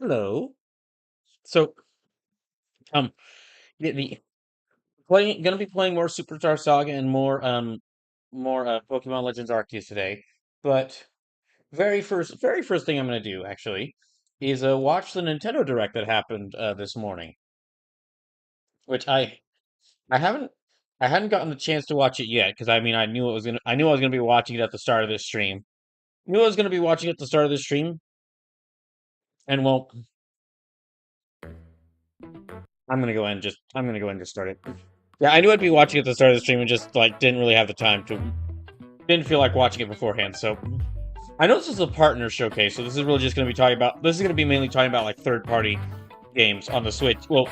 Hello. So, um, the playing gonna be playing more Superstar Saga and more Pokemon Legends Arceus today. But very first thing I'm gonna do actually is watch the Nintendo Direct that happened this morning, which I haven't I hadn't gotten the chance to watch it yet because I knew I was gonna be watching it at the start of this stream. Knew I was gonna be watching it at the start of this stream, and well, I'm gonna go ahead and just start it. Yeah, I knew I'd be watching it at the start of the stream and just like didn't really have the time to didn't feel like watching it beforehand. So I know this is a partner showcase, so this is really just going to be talking about. This is going to be mainly talking about like third-party games on the Switch. Well,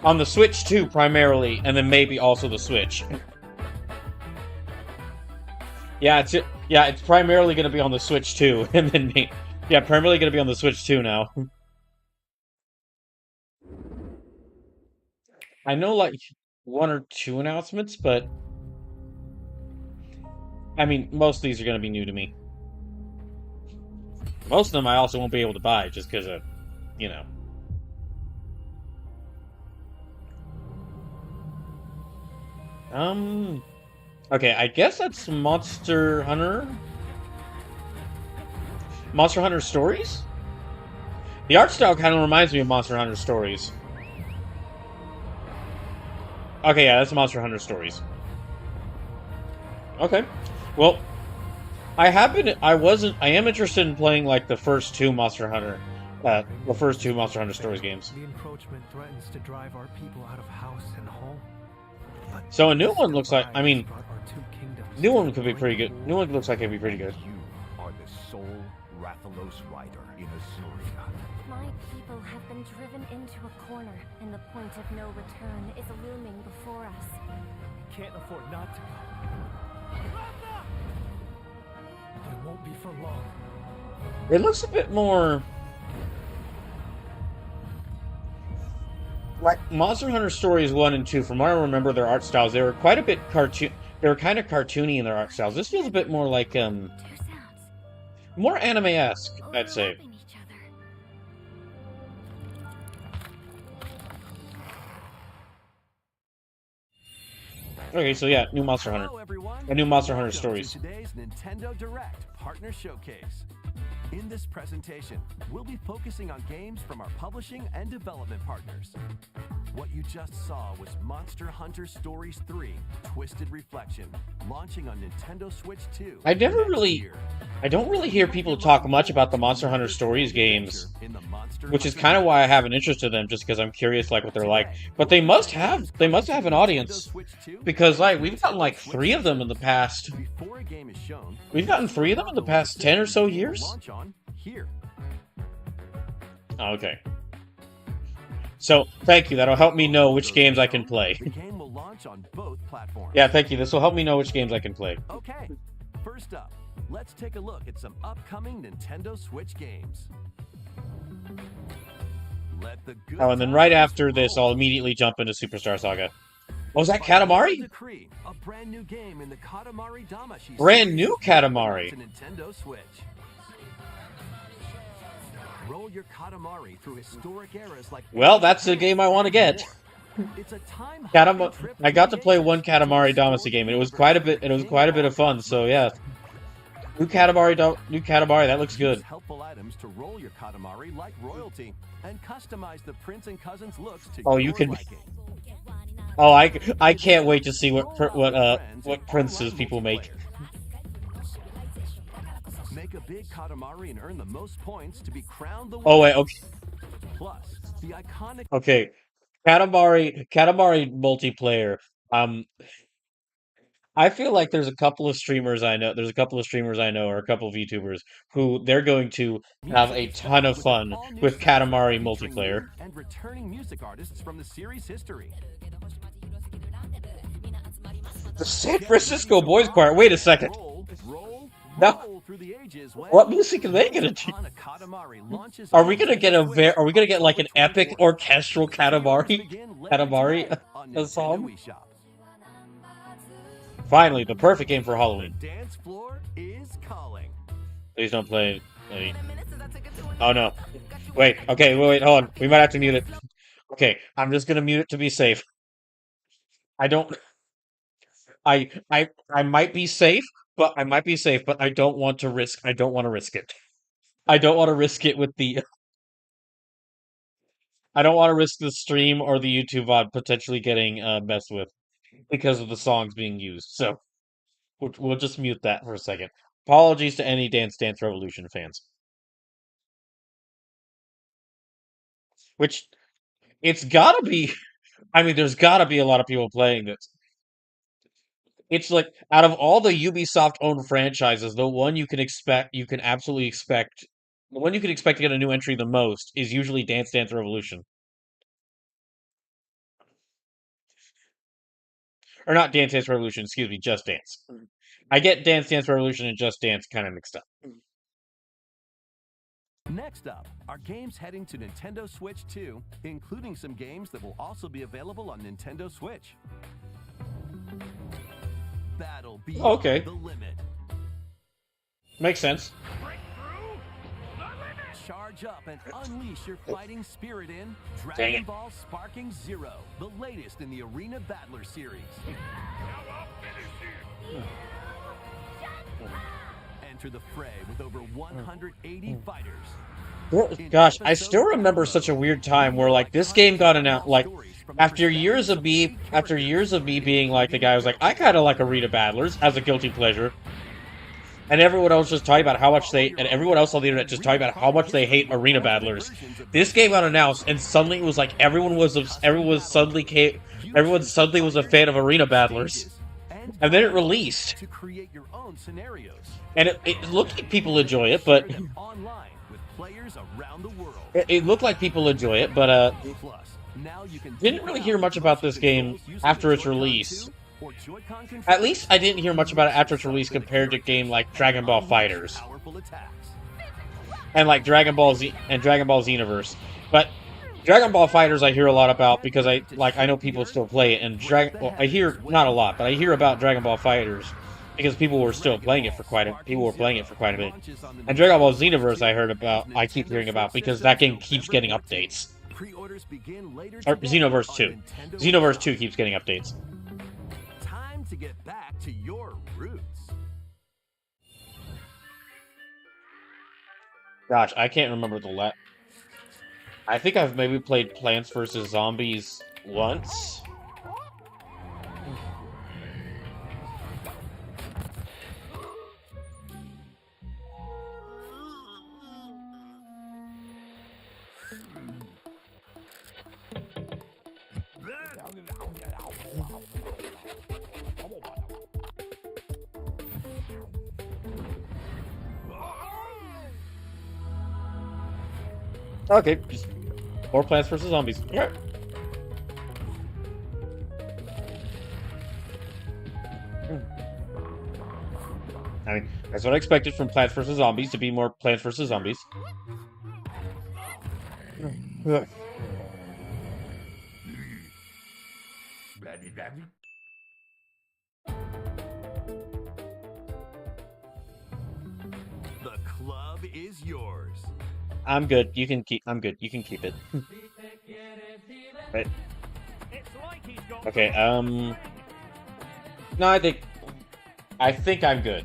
on the Switch too, primarily, and then maybe also the Switch. It's primarily going to be on the Switch too, and then primarily going to be on the Switch too now. I know like one or two announcements, but I mean most of these are going to be new to me. Most of them I also won't be able to buy just because of, you know. Okay, I guess that's Monster Hunter. Monster Hunter Stories? The art style kind of reminds me of Monster Hunter Stories. Okay, yeah, that's Monster Hunter Stories. Okay. Well, I am interested in playing like the first two Monster Hunter Stories games. The encroachment threatens to drive our people out of house and home. So a new one looks like, new one could be pretty good. New one looks like it'd be pretty good. You are the sole Rathalos rider in Azuria. My people have been driven into a corner, and the point of no return is looming before us. We can't afford not to go. But it won't be for long. It looks a bit more like Monster Hunter Stories 1 and 2. From what I remember, their art styles, they were quite a bit cartoon. They were kind of cartoony in their art styles. This feels a bit more like more anime-esque, I'd say. Okay, so yeah, new Monster Hunter. Hello, everyone. A new Monster Hunter Welcome Stories. to today's Nintendo Direct Partner Showcase. In this presentation, we'll be focusing on games from our publishing and development partners. What you just saw was Monster Hunter Stories 3: Twisted Reflection, launching on Nintendo Switch 2. I don't really hear people talk much about the Monster Hunter Stories games, which is kind of why I have an interest in them, just because I'm curious like what they're like. But they must have an audience, because like we've gotten like 3 of them in the past. We've gotten 3 of them in the past 10 or so years. Oh, okay. So, thank you. That'll help me know which games I can play. The game will launch on both platforms. Yeah, thank you. This will help me know which games I can play. Okay, first up, let's take a look at some upcoming Nintendo Switch games. Oh, and then right after this, I'll immediately jump into Superstar Saga. Oh, was that Katamari? A brand new game in the Katamari Damacy. Brand new Katamari. To Nintendo Switch. Roll your Katamari through historic eras like. Well, that's the game I want to get. It's a time I got to play one Katamari Damacy game, and it was quite a bit. It was quite a bit of fun. So yeah, new Katamari. That looks good. Helpful items to roll your Katamari like royalty and customize the prince and cousins looks to Oh, you can. Oh, I can't wait to see what princes people make. Make a big Katamari and earn the most points to be crowned the winner. Oh wait, okay. Plus, the iconic. Okay, Katamari multiplayer. I feel like there's a couple of streamers I know. There's a couple of streamers I know, or a couple of YouTubers who they're going to have a ton of fun with Katamari multiplayer. And returning music artists from the series history. The San Francisco Boys Choir. Wait a second. Now, what music are they gonna do? Are we gonna get like an epic orchestral Katamari song? Finally, the perfect game for Halloween. The dance floor is calling. Please don't play. Wait. Oh no. Wait. Okay. Wait. Hold on. We might have to mute it. Okay. I'm just gonna mute it to be safe. I don't. I might be safe, but I might be safe, but I don't want to risk. I don't want to risk it. I don't want to risk it with the. I don't want to risk the stream or the YouTube VOD potentially getting messed with because of the songs being used. So we'll just mute that for a second. Apologies to any Dance Dance Revolution fans. Which it's gotta be. I mean, there's gotta be a lot of people playing this. It's like out of all the Ubisoft owned franchises, the one you can absolutely expect, the one you can expect to get a new entry the most is usually Dance Dance Revolution. Or not Dance Dance Revolution, excuse me, Just Dance. I get Dance Dance Revolution and Just Dance kind of mixed up. Next up are games heading to Nintendo Switch 2, including some games that will also be available on Nintendo Switch. Battle Beyond Okay. the Limit. Makes sense. Charge up and unleash your fighting spirit in Dang Dragon it. Ball Sparking Zero, the latest in the Arena Battler series. Enter the fray with over 180 fighters. Gosh, I still remember such a weird time where like this game got announced like after years of me being like the guy who was like, I kinda like Arena Battlers as a guilty pleasure. And everyone else just talking about how much everyone else on the internet just talking about how much they hate Arena Battlers. This game got announced, and suddenly it was like everyone suddenly was a fan of Arena Battlers, and then it released, to create your own scenarios. and it looked like people enjoy it, but Share them online with players around the world. it looked like people enjoy it, but Plus, now you can didn't really hear much about this game after its release. or Joy-Con controls At least I didn't hear much about it after its release compared to a game like Dragon Ball FighterZ powerful attacks. and like Dragon Ball Z and Dragon Ball Xenoverse. But Dragon Ball FighterZ I hear a lot about because I know people still play it, and I hear not a lot, but I hear about Dragon Ball FighterZ because people were playing it for quite a bit. And Dragon Ball Xenoverse I keep hearing about because that game keeps getting updates. Pre-orders begin later Or today Xenoverse on 2. Nintendo Xenoverse Switch. 2 keeps getting updates. Time to get back to your roots. Gosh, I can't remember I think I've maybe played Plants vs. Zombies once. Okay, just more Plants vs. Zombies. Yeah. I mean, that's what I expected from Plants vs. Zombies, to be more Plants vs. Zombies. The club is yours. I'm good. I'm good. You can keep it. Right. Okay, no, I think I'm good.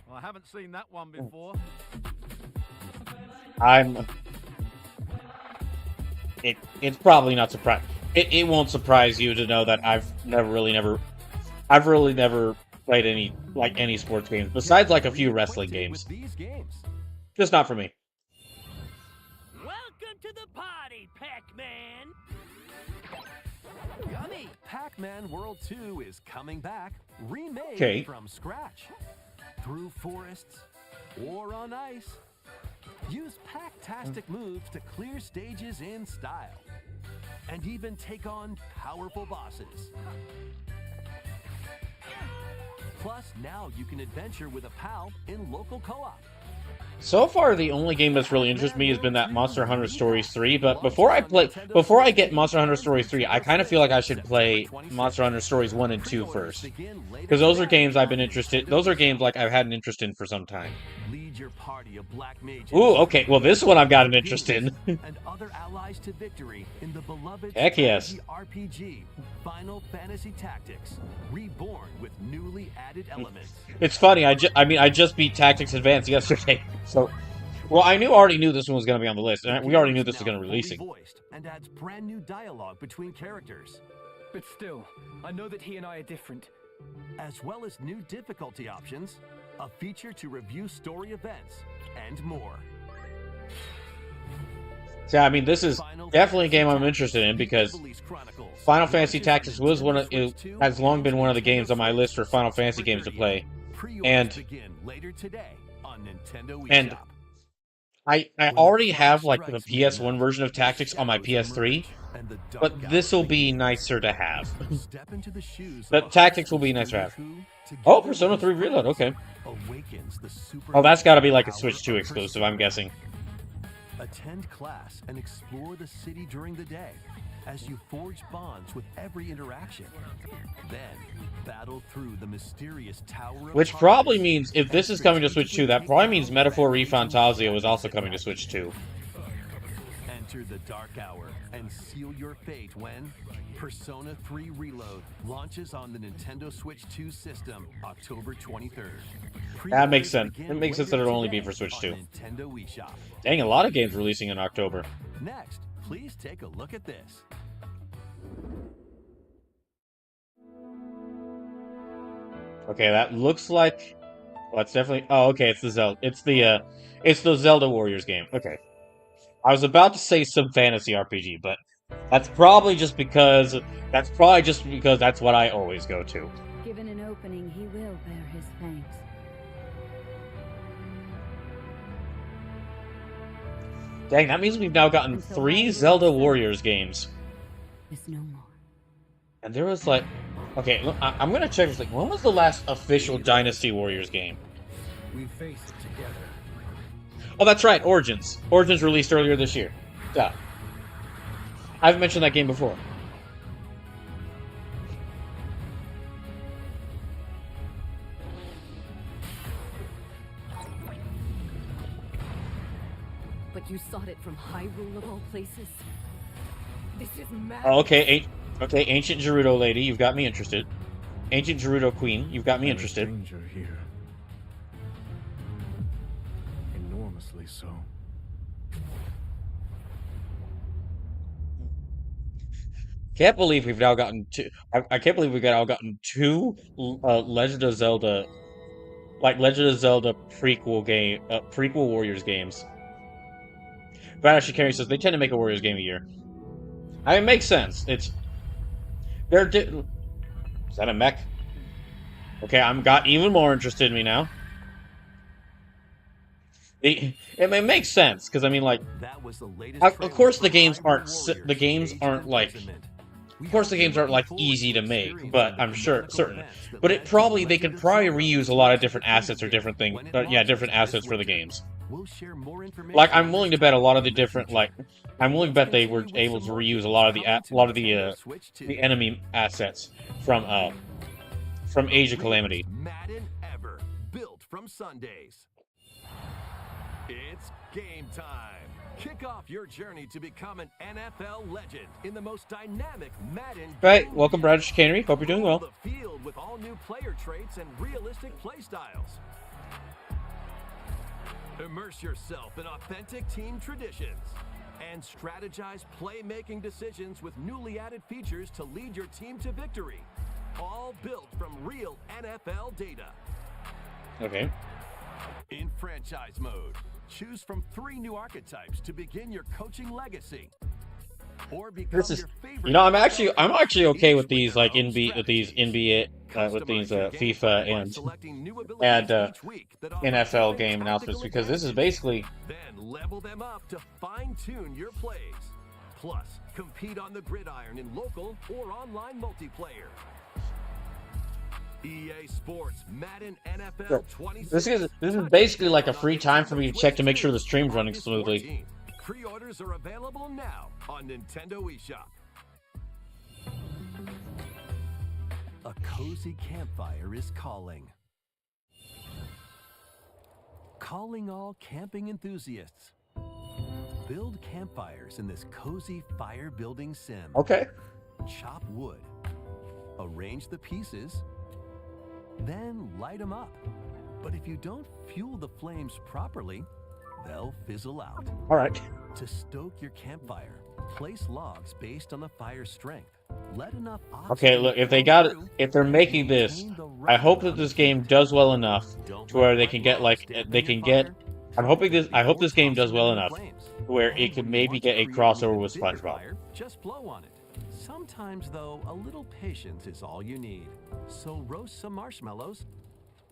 Well, I haven't seen that one before. It's probably not surprising. It won't surprise you to know that I've really never played any sports games besides like a few wrestling games. These games. Just not for me. Welcome to the party, Pac-Man! Yummy! Pac-Man World 2 is coming back, remade Okay. from scratch. Through forests or on ice. Use Pac-tastic moves to clear stages in style. And even take on powerful bosses. Plus, now you can adventure with a pal in local co-op. So far, the only game that's really interested me has been that Monster Hunter Stories 3, but before I get Monster Hunter Stories 3, I kind of feel like I should play Monster Hunter Stories 1 and 2 first. Because those are games I've been interested, those are games like I've had an interest in for some time. Ooh, okay, well this one I've got an interest in. And other allies to victory in the beloved Heck yes. RPG, Final Fantasy Tactics, reborn with newly added elements. It's funny, I just beat Tactics Advance yesterday. So, well, I already knew this one was going to be on the list, and we already knew this was going to be releasing. And adds brand new dialogue between characters. But still, I know that he and I are different. As well as new difficulty options, a feature to review story events, and more. So, I mean, this is definitely a game I'm interested in because Final Fantasy Tactics was has long been one of the games on my list for Final Fantasy games to play, and I already have like the PS1 version of Tactics on my PS3, but this will be nicer to have. But Tactics will be nicer to have. Oh, Persona 3 Reload, okay. Oh, that's got to be like a Switch 2 exclusive, I'm guessing. Attend class and explore the city during the day as you forge bonds with every interaction. Then, battle through the mysterious Tower of Which probably means, if this is coming to Switch 2, that probably means Metaphor ReFantazio is also coming to Switch 2. Enter the Dark Hour and seal your fate when Persona 3 Reload launches on the Nintendo Switch 2 system October 23rd. That makes sense. It makes sense that it'll only be for Switch 2. Dang, a lot of games releasing in October. Next, please take a look at this. Okay, that looks like... Well, it's definitely... Oh, okay, it's the Zelda... It's the Zelda Warriors game. Okay. I was about to say some fantasy RPG, but that's probably just because that's what I always go to. Given an opening, he will bear his thanks. Dang, that means we've now gotten 3 Zelda Warriors games. It's no more. And there was like... Okay, look, I'm gonna check this. Like, when was the last official Dynasty Warriors game? We faced it together. Oh, that's right, Origins. Origins released earlier this year. Duh. I've mentioned that game before. But you sought it from Hyrule of all places? This is mad. Oh, okay, Ancient Gerudo Lady, you've got me interested. Ancient Gerudo Queen, you've got me interested. Danger here. Enormously so. Can't believe we've now gotten two. I can't believe we've now gotten 2 Legend of Zelda, like Legend of Zelda prequel Warriors games. Brad Shikari says they tend to make a Warriors game a year. I mean, it makes sense. Is that a mech? Okay, I'm got even more interested in me now. It makes sense because I mean, like, of course the games aren't like. Of course, the games aren't like easy to make, but I'm certain. But they could probably reuse a lot of different assets or different things. Different assets for the games. Like, I'm willing to bet a lot of the different I'm willing to bet they were able to reuse a lot of the enemy assets from Age of Calamity. Madden ever built from Sundays. It's game time. Kick off your journey to become an NFL legend in the most dynamic Madden. Right, welcome, Brad Chicanery. Hope you're doing well. The field with all new player traits and realistic play styles. Immerse yourself in authentic team traditions and strategize playmaking decisions with newly added features to lead your team to victory. All built from real NFL data. Okay. In franchise mode, choose from 3 new archetypes to begin your coaching legacy. Or become your favorite. I'm actually okay with these NBA FIFA and NFL game announcements because this is basically. Then level them up to fine-tune your plays. Plus, compete on the gridiron in local or online multiplayer. EA Sports Madden So, NFL 26. this is basically like a free time for me to check to make sure the stream's running smoothly. Pre-orders are available now on Nintendo eShop. A cozy campfire is calling. Calling all camping enthusiasts. Build campfires in this cozy fire building sim. Okay. Chop wood. Arrange the pieces. Then light them up. But if you don't fuel the flames properly, they'll fizzle out. All right. To stoke your campfire, place logs based on the fire's strength. Let enough Okay, look, if they got it, if they're making this, I hope that this game does well enough to where they can get I hope this game does well enough where it could maybe get a crossover with SpongeBob. Just blow on it. Sometimes, though, a little patience is all you need. So roast some marshmallows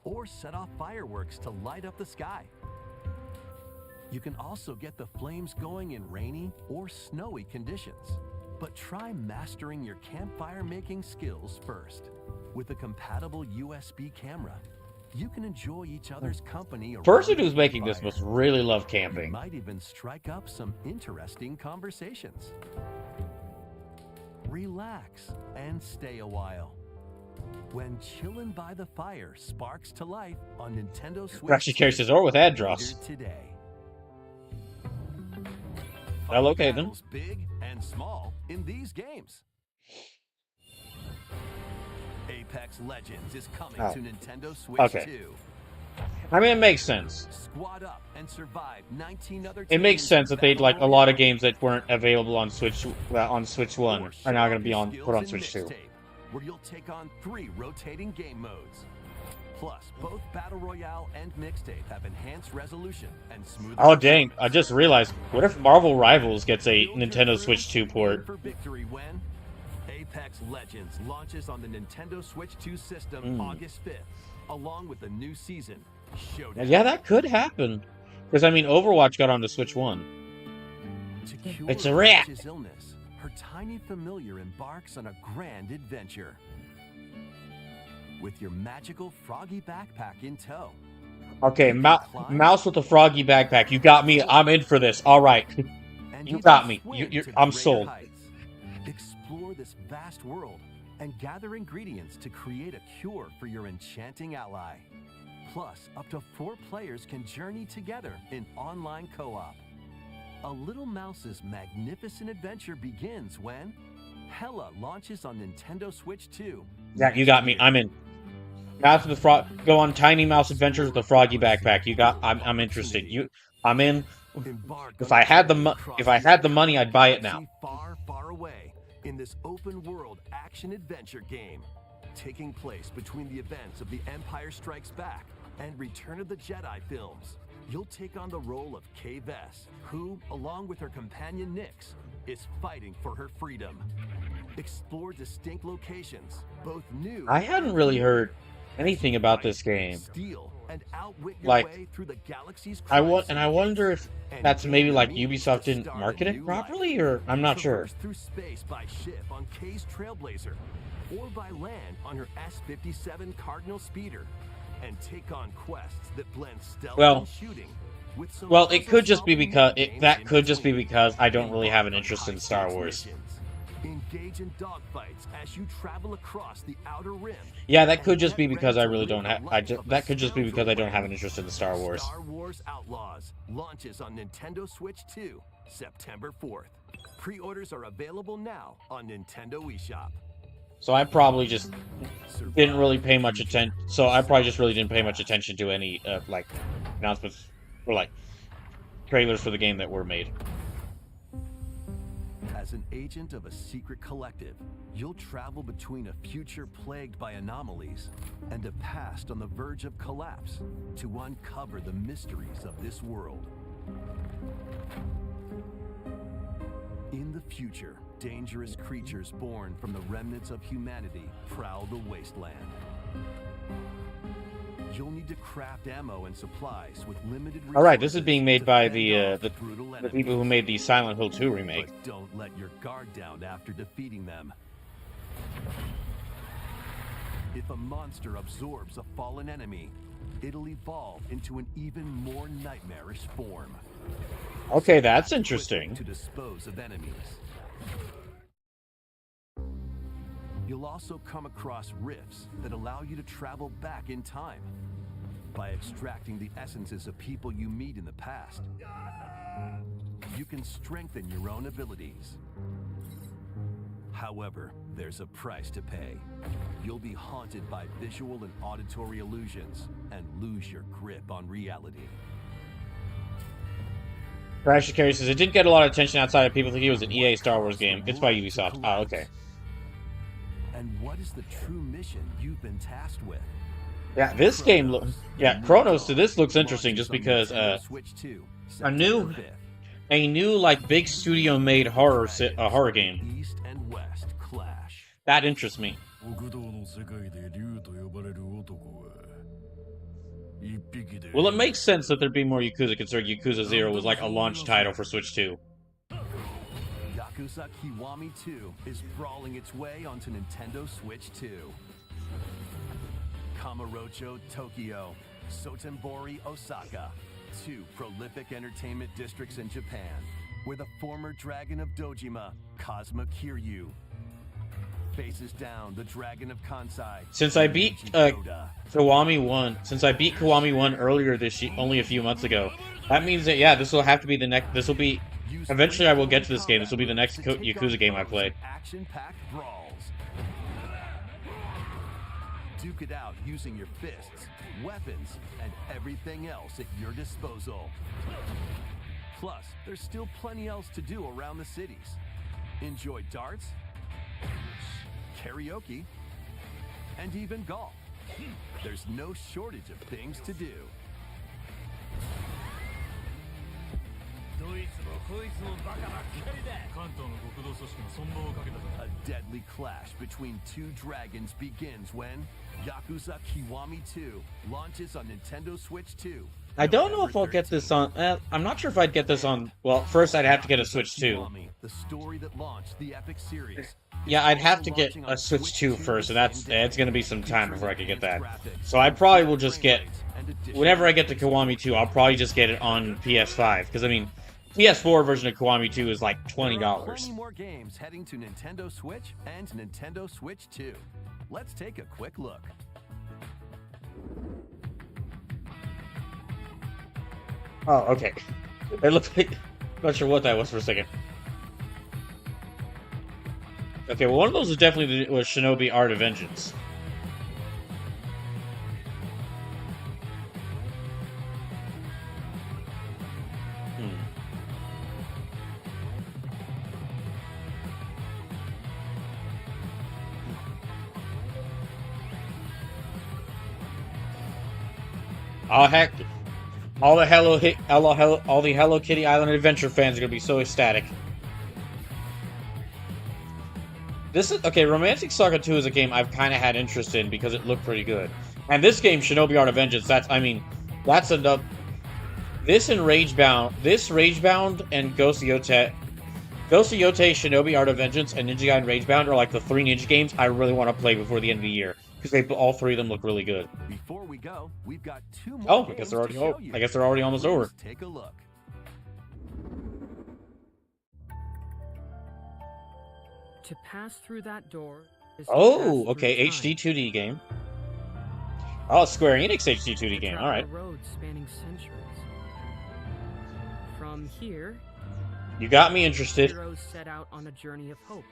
or set off fireworks to light up the sky. You can also get the flames going in rainy or snowy conditions. But try mastering your campfire making skills first. With a compatible USB camera, you can enjoy each other's company. Person who's making this must really love camping. You might even strike up some interesting conversations. Relax and stay a while. When chillin' by the fire sparks to life on Nintendo Switch. Actually carries his or with ad drops. Today. Well, okay then. Big and small in these games. Apex Legends is coming to Nintendo Switch 2. I mean, it makes sense. Squad up and survive 19 other It makes sense that they'd like a lot of games that weren't available on Switch 1 are now going to be put on Switch 2. Where you'll take on 3 rotating game modes. Plus, both Battle Royale and Mixtape have enhanced resolution and smooth. Oh dang, I just realized, what if Marvel Rivals gets a Nintendo Switch 2 port? For victory when Apex Legends launches on the Nintendo Switch 2 system August 5th, along with the new season, Showdown. Yeah, that could happen. Because, I mean, Overwatch got on the Switch 1. It's a wrap! Illness, her tiny familiar embarks on a grand adventure. With your magical froggy backpack in tow. Okay, mouse with a froggy backpack. You got me. I'm in for this. All right. You got me. I'm sold. Heights. Explore this vast world and gather ingredients to create a cure for your enchanting ally. Plus, up to 4 players can journey together in online co-op. A Little Mouse's magnificent adventure begins when Hella launches on Nintendo Switch 2. Yeah, you got me. I'm in. Mouse with the frog. Go on Tiny Mouse Adventures with a froggy backpack. You got. I'm interested. I'm in. If I had the money, I'd buy it now. Far, far away in this open world action adventure game, taking place between the events of The Empire Strikes Back and Return of the Jedi films. You'll take on the role of Kay Vess, who, along with her companion Nyx, is fighting for her freedom. Explore distinct locations, both new. I hadn't really heard anything about this game. Steal and outwit your Like, way through the galaxy's I wonder if that's maybe like Ubisoft didn't market it properly, or I'm not sure. Through space by ship on Kay's Trailblazer, or by land on her S-57 Cardinal Speeder, and take on quests that blend stealth and shooting. Well, it could just be because I don't really have an interest in Star Wars. Engage in dogfights as you travel across the outer rim. Yeah, that could just be because I really don't have. That could just be because I don't have an interest in the Star Wars. Star Wars Outlaws launches on Nintendo Switch 2, September 4th. Pre-orders are available now on Nintendo eShop. So I probably just didn't really pay much attention. So I probably just really didn't pay much attention to any like announcements or like trailers for the game that were made. As an agent of a secret collective, you'll travel between a future plagued by anomalies and a past on the verge of collapse to uncover the mysteries of this world. In the future, dangerous creatures born from the remnants of humanity prowl the wasteland. You'll need to craft ammo and supplies with limited resources. All right, this is being made by the people who made the Silent Hill 2 remake. But don't let your guard down after defeating them. If a monster absorbs a fallen enemy, it'll evolve into an even more nightmarish form. Okay, that's Quickly interesting. to dispose of enemies. You'll also come across rifts that allow you to travel back in time by extracting the essences of people you meet in the past. You can strengthen your own abilities. However, there's a price to pay. You'll be haunted by visual and auditory illusions and lose your grip on reality. Crash Carry says it didn't get a lot of attention outside of people thinking it was an EA Star Wars game. It's by Ubisoft. Oh, okay. And what is the true mission you've been tasked with? Yeah, this game looks. Yeah, Chronos to this looks interesting just because a new like big studio made horror game. East and West clash. That interests me. Well, it makes sense that there'd be more Yakuza considering Yakuza 0 was like a launch title for Switch 2. Yakuza Kiwami 2 is brawling its way onto Nintendo Switch 2. Kamurocho, Tokyo, Sotenbori, Osaka, two prolific entertainment districts in Japan, where the former dragon of Dojima, Kazuma Kiryu, faces down the dragon of Kansai. Since I beat Kiwami 1 earlier this year, only a few months ago, that means that yeah, this will have to be the next. This will be eventually I will get to this game. This will be the next Yakuza game I play. Action-packed brawls. Duke it out using your fists, weapons, and everything else at your disposal. Plus, there's still plenty else to do around the cities. Enjoy darts, karaoke, and even golf. There's no shortage of things to do. A deadly clash between two dragons begins when Yakuza Kiwami 2 launches on Nintendo Switch 2. I don't know if I'll get this on. I'm not sure if I'd get this on. Well, first I'd have to get a Switch 2. The story that launched the epic series. Yeah, I'd have to get a Switch 2 first, and it's going to be some time before I can get that. So I probably will just get, whenever I get to Kiwami 2, I'll probably just get it on PS5. Because, I mean, PS4 version of Kiwami 2 is like $20. There are plenty more games heading to Nintendo Switch and Nintendo Switch 2. Let's take a quick look. Oh, okay. It looks like... Not sure what that was for a second. Okay, well, one of those is definitely was Shinobi Art of Vengeance. Oh heck! All the Hello Kitty Island Adventure fans are gonna be so ecstatic. This is okay. Romantic Saga 2 is a game I've kind of had interest in because it looked pretty good. And this game, Shinobi Art of Vengeance, that's enough. This and Ragebound, and Ghost of Yotei, Shinobi Art of Vengeance, and Ninja Gaiden Ragebound are like the 3 Ninja games I really want to play before the end of the year because all 3 of them look really good. Before we go, we've got 2 more. Oh, I guess they're already almost over. Take a look. To pass through that door is to Oh, pass okay, through HD time. 2D game. Oh, Square Enix HD 2D game. Travel All right. a road spanning centuries. From here, You got me interested. heroes set out on a journey of hope.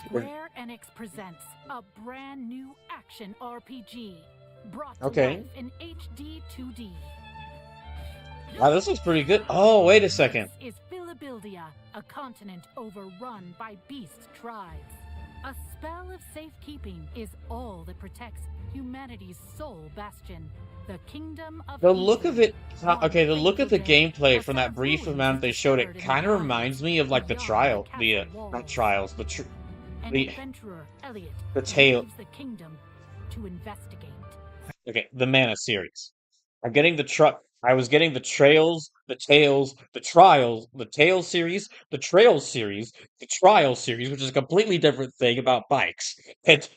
Square Enix presents a brand new action RPG brought to Okay. life in HD 2D. Wow, this looks pretty good. Oh, wait a second. This is Philibildia, a continent overrun by beast tribes. A spell of safekeeping is all that protects humanity's sole bastion, the kingdom of The look of it, One okay, the look of the fateful day, gameplay a from set that of brief ruins amount they is showed, it discovered in kind the of dark reminds me of like the beyond trial, castle not walls. trials, An the adventurer, Elliot, the tale. leaves the kingdom to investigate. Okay, the Mana series. I'm getting the truck. I was getting the Trails, the Tales, the Trials, the Tales series, the Trails series, the Trials series, which is a completely different thing about bikes, and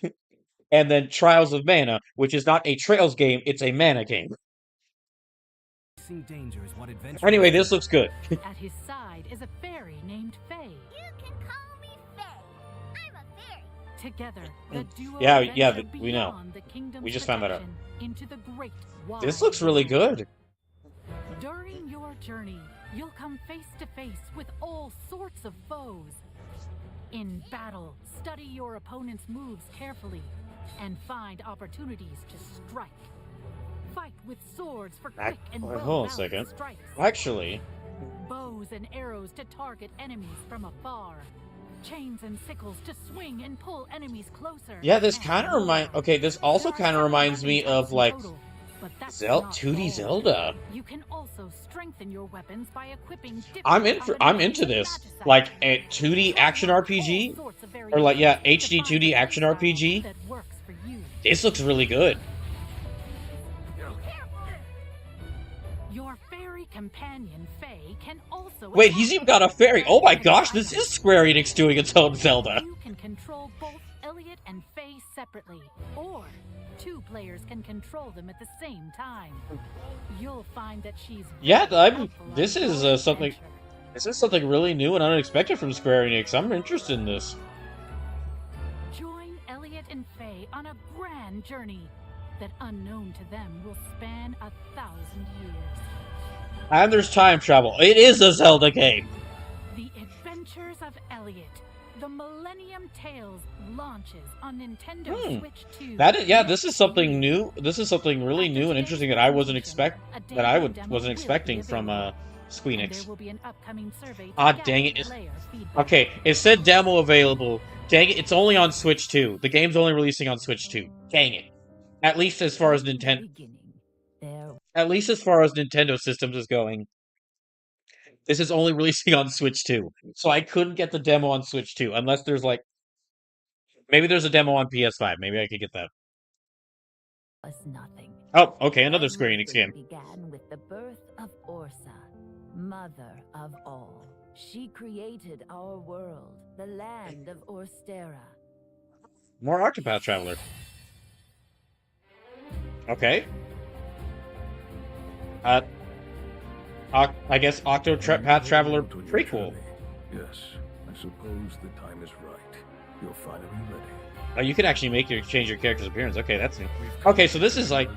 and then Trials of Mana, which is not a Trails game, it's a Mana game. Facing danger is what adventure Anyway, is. this looks good. At his side is a fairy named Faye. You can call me Faye. I'm a fairy. Together, the duo Yeah, venture we know. beyond the kingdom's We just found that out. protection into the great This wide looks really world. good. During your journey, you'll come face to face with all sorts of foes. In battle, study your opponent's moves carefully and find opportunities to strike. Fight with swords for quick and Hold on a well-balanced second. strikes. Actually, Bows and arrows to target enemies from afar. Chains and sickles to swing and pull enemies closer. yeah, this and kind of more. remind. Okay, this also There are kind of 7 reminds me weapon of types in like total, but that's Zelda, not 2D all. Zelda. You can also strengthen your weapons by equipping different I'm into combinations of this. magicite. Like a 2D action Try out RPG, all sorts of or like yeah, variations to HD find 2D the action playstyle RPG. that works for you. This looks really good. Your fairy companion Faye can also Wait, he's even got a fairy. Oh my gosh, this is Square Enix doing its own Zelda. You can control both Elliot and Faye separately, or 2 players can control them at the same time. You'll find that she's Yeah, very I'm. helpful on This is your something. adventure. This is something really new and unexpected from Square Enix. I'm interested in this. Join Elliot and Faye on a grand journey that, unknown to them, will span 1,000 years. And there's time travel. It is a Zelda game. The Adventures of Elliot, the Millennium Tales, launches on Nintendo Switch 2. That is, yeah, this is next something week. new. This is something really new and interesting that I wasn't wasn't expecting from And Squeenix. there will be an upcoming survey to Ah, gather dang it. player feedback. Okay, it said demo available. Dang it, it's only on Switch 2. The game's only releasing on Switch 2. Dang it. At least as far as At least as far as Nintendo systems is going. This is only releasing on Switch 2. So I couldn't get the demo on Switch 2 unless there's like maybe there's a demo on PS5. Maybe I could get that. Was nothing. Oh, okay, another Square Enix game. Began with the birth of Orsa, mother of all. She created our world, the land of Orstera. More Octopath Traveler. Okay. I guess Octopath Traveler prequel. Yes, I suppose the time is right. You're finally ready. Oh, you can actually change your character's appearance. Okay, that's new. Okay, so this is like.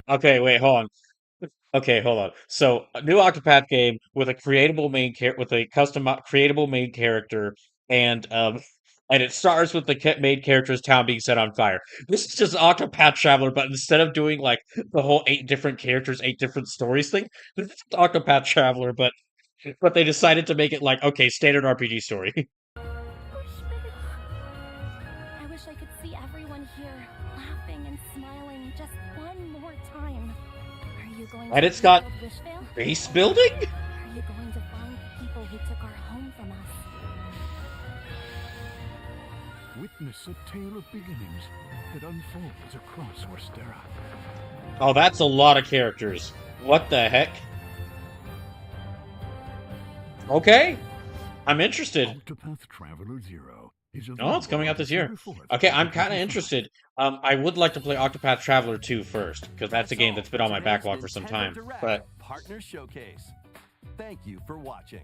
Okay, wait, hold on. Okay, hold on. So a new Octopath game with a with a custom creatable main character, and it starts with the main character's town being set on fire. This is just Octopath Traveler, but instead of doing like the whole 8 different characters, 8 different stories thing, this is Octopath Traveler, but they decided to make it like okay, standard RPG story. I wish I could see everyone here laughing and smiling just one more time. Are you going And to it's got rebuild Wishvale? base building. Are you going to find the people who took our home from us? Witness a tale of beginnings that unfolds across Orstera. Oh, that's a lot of characters. What the heck? Okay, I'm interested. Octopath Traveler 0 is Oh, it's coming out this year. December 4th, Okay, I'm kind of 2025. interested. I would like to play Octopath Traveler 2 first, because that's a game that's been on my Today's backlog for some Nintendo time. Direct But Partner Showcase. Thank you for watching.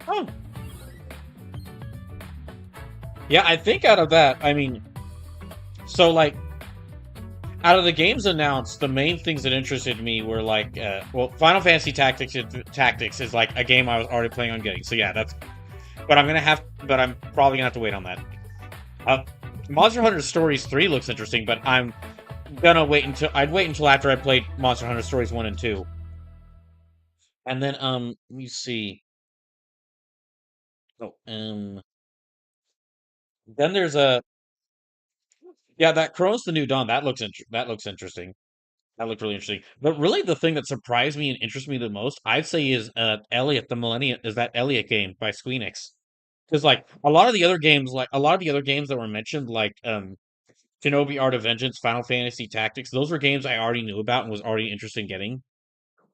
oh, yeah, I think out of that, I mean, so like, out of the games announced, the main things that interested me were like, well, Final Fantasy Tactics is like a game I was already planning on getting. So yeah, that's. But I'm probably gonna have to wait on that. Monster Hunter Stories 3 looks interesting, but I'd wait until after I played Monster Hunter Stories 1 and 2. And then let me see. Oh, then there's that Chronos the New Dawn, that looks interesting. That looked really interesting. But really the thing that surprised me and interests me the most, I'd say is Elliot that Elliot game by Squeenix. Because like a lot of the other games that were mentioned, like Shinobi Art of Vengeance, Final Fantasy Tactics. Those were games I already knew about and was already interested in getting.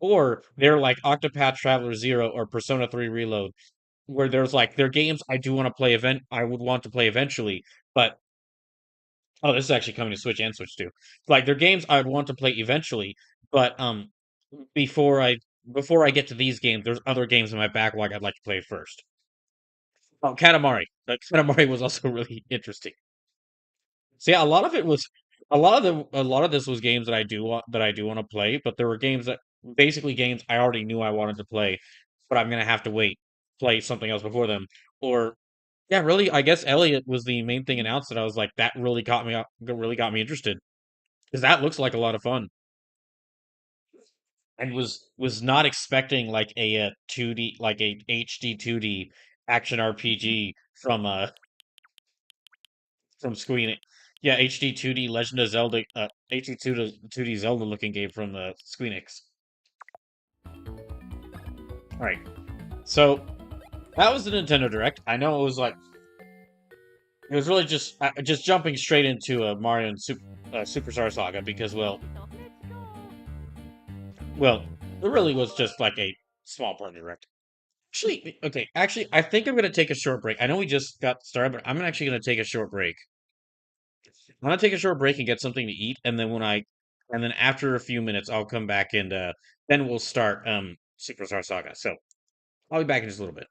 Or they're like Octopath Traveler Zero or Persona 3 Reload, where there's like they're games I do want to play I would want to play eventually, but oh, this is actually coming to Switch and Switch 2. Like they're games I would want to play eventually, but before I before I get to these games, there's other games in my backlog I'd like to play first. Oh, Katamari. Katamari was also really interesting. So yeah, a lot of it was a lot of this was games that I do want to play, but there were games that basically games I already knew I wanted to play, but I'm gonna have to wait, play something else before them. Or yeah, really, I guess Elliot was the main thing announced that I was like, that really got me up, really got me interested. Because that looks like a lot of fun. And was not expecting like a 2D like a HD 2D action RPG from Squeen. Yeah, HD 2D Legend of Zelda HD 2D Zelda looking game from Squeenix. All right. So, that was the Nintendo Direct. I know it was like it was really just jumping straight into Mario and Superstar Saga because well, it really was just like a small part of the Direct. Actually, okay. Actually, I think I'm gonna take a short break. I know we just got started, but I'm actually gonna take a short break. I'm gonna take a short break and get something to eat, and and then after a few minutes, I'll come back and then we'll start Superstar Saga. So I'll be back in just a little bit.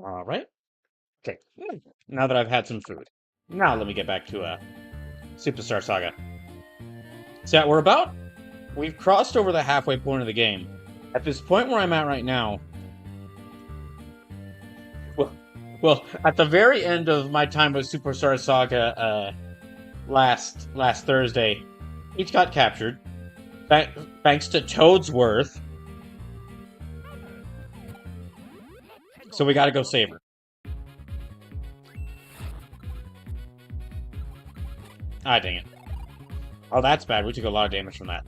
All right. Okay. Now that I've had some food, now let me get back to Superstar Saga. So we've crossed over the halfway point of the game. At this point where I'm at right now, well, at the very end of my time with Superstar Saga last Thursday, Peach got captured, thanks to Toadsworth. So we gotta go save her. Ah, dang it. Oh, that's bad. We took a lot of damage from that.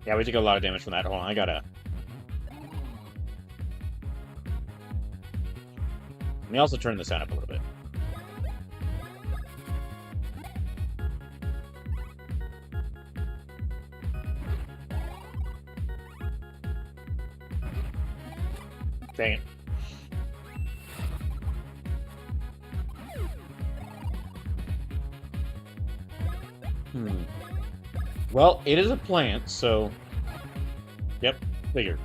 Yeah, we took a lot of damage from that. Hold on, I gotta... Let me also turn the sound up a little bit. Dang it. Well, it is a plant, so... Yep, figured.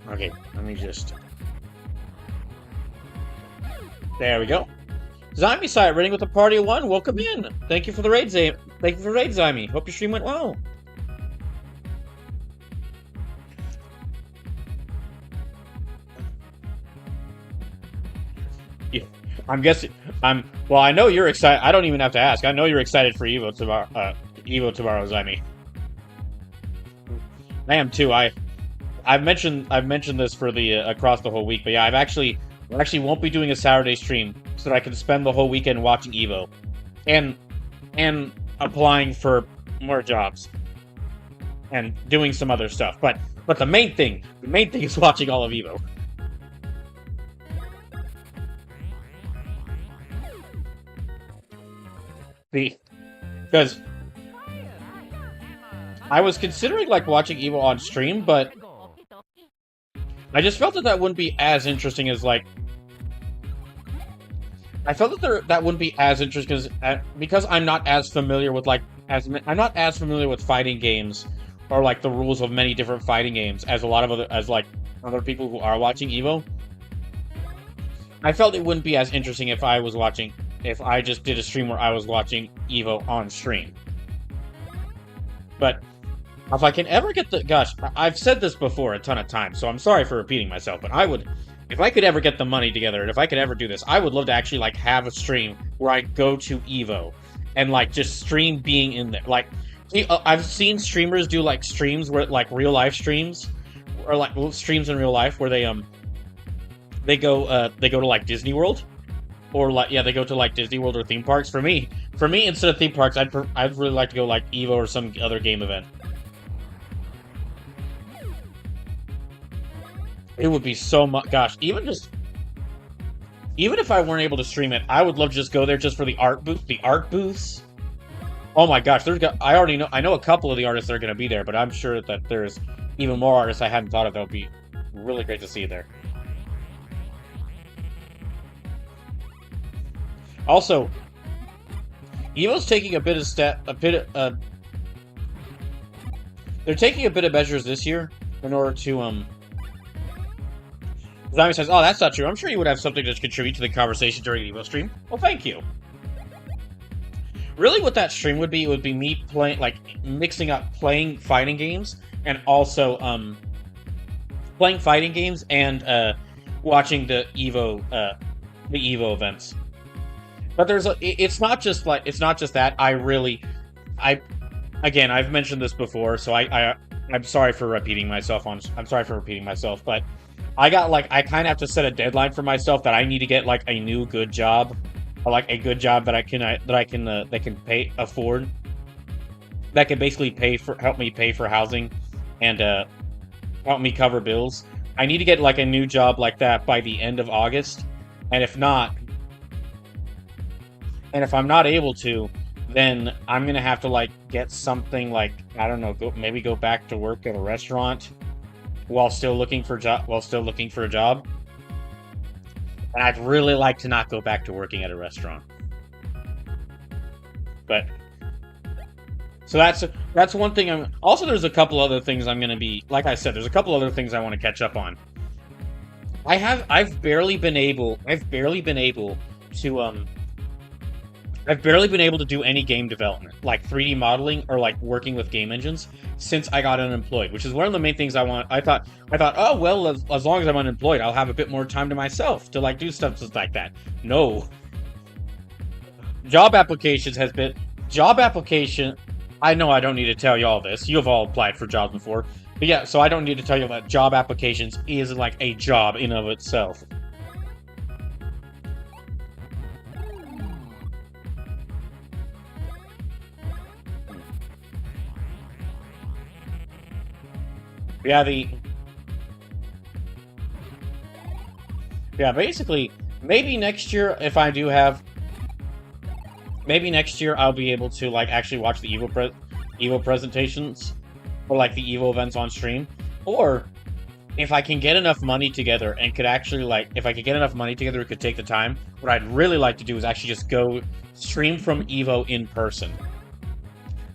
Okay, let me just... There we go. Zyme site raiding with a party of one. Welcome in. Thank you for the raid, Thank you for the raid, Zyme. Hope your stream went well. Yeah, I'm guessing. Well, I know you're excited. I don't even have to ask. I know you're excited for Evo tomorrow. Zyme. I am too. I've mentioned this for the across the whole week, but yeah, I actually won't be doing a Saturday stream so that I can spend the whole weekend watching Evo, and applying for more jobs, and doing some other stuff. But the main thing is watching all of Evo. Because I was considering like watching Evo on stream, but I just felt that wouldn't be as interesting as like. I felt that wouldn't be as interesting because I'm not as familiar with I'm not as familiar with fighting games or like the rules of many different fighting games as a lot of other people who are watching Evo. I felt it wouldn't be as interesting if I just did a stream where I was watching Evo on stream. But if I can ever get I've said this before a ton of times, so I'm sorry for repeating myself, but if I could ever get the money together, and if I could ever do this, I would love to actually, like, have a stream where I go to Evo and, like, just stream being in there. Like, I've seen streamers do, like, streams where, like, real-life streams, or, like, streams in real life where they go to, like, Disney World, or, like, yeah, they go to, like, Disney World or theme parks. For me, instead of theme parks, I'd really like to go, like, Evo or some other game event. It would be so much. Gosh, even if I weren't able to stream it, I would love to just go there just for the art booths. Oh my gosh, I know a couple of the artists that are going to be there, but I'm sure that there's even more artists I hadn't thought of that would be really great to see there. Also, Evo's taking they're taking a bit of measures this year in order to Zami says, "Oh, that's not true. I'm sure you would have something to contribute to the conversation during an Evo stream." Well, thank you. Really, what that stream would be me playing, like, mixing up playing fighting games and also playing fighting games and watching the Evo events. But it's not just that. Again, I've mentioned this before, so I'm sorry for repeating myself. But I kind of have to set a deadline for myself that I need to get, like, a new good job, or, like, a good job that can afford, that can basically help me pay for housing, and help me cover bills. I need to get, like, a new job like that by the end of August, and if I'm not able to, then I'm gonna have to like get something like, I don't know, maybe go back to work at a restaurant while still looking for a job. And I'd really like to not go back to working at a restaurant. But so that's one thing. Also, there's a couple other things I'm gonna be, like I said, there's a couple other things I want to catch up on. I've barely been able to do any game development, like 3D modeling or like working with game engines, since I got unemployed, which is one of the main things I want. I thought, oh well, as long as I'm unemployed, I'll have a bit more time to myself to like do stuff just like that. No. Job application. I know I don't need to tell you all this. You've all applied for jobs before. But yeah, so I don't need to tell you that job applications is like a job in of itself. Basically, maybe next year I'll be able to like actually watch the Evo presentations or like the Evo events on stream, or if I can get enough money together and could actually like, if I could get enough money together, it could take the time. What I'd really like to do is actually just go stream from Evo in person.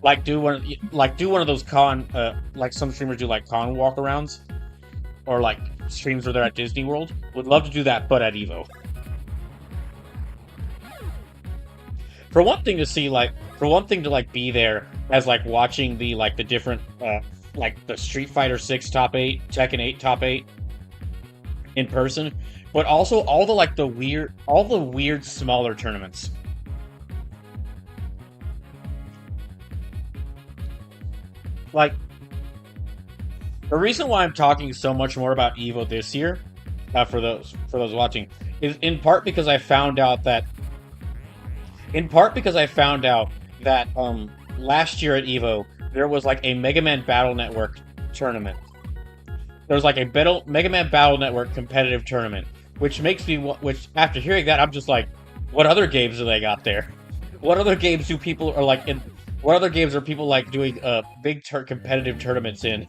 Like do one of those con, like some streamers do like con walkarounds, or like streams where they're at Disney World. Would love to do that, but at Evo. For one thing to be there as like watching the like the different like the Street Fighter 6 top 8, Tekken 8 top 8 in person, but also all the weird smaller tournaments. Like, the reason why I'm talking so much more about Evo this year, for those watching, is in part because I found out that last year at Evo there was like a Mega Man Battle Network tournament. There was like a Mega Man Battle Network competitive tournament, which after hearing that, I'm just like, what other games do they got there? What other games do people are like in? What other games are people like doing big competitive tournaments in?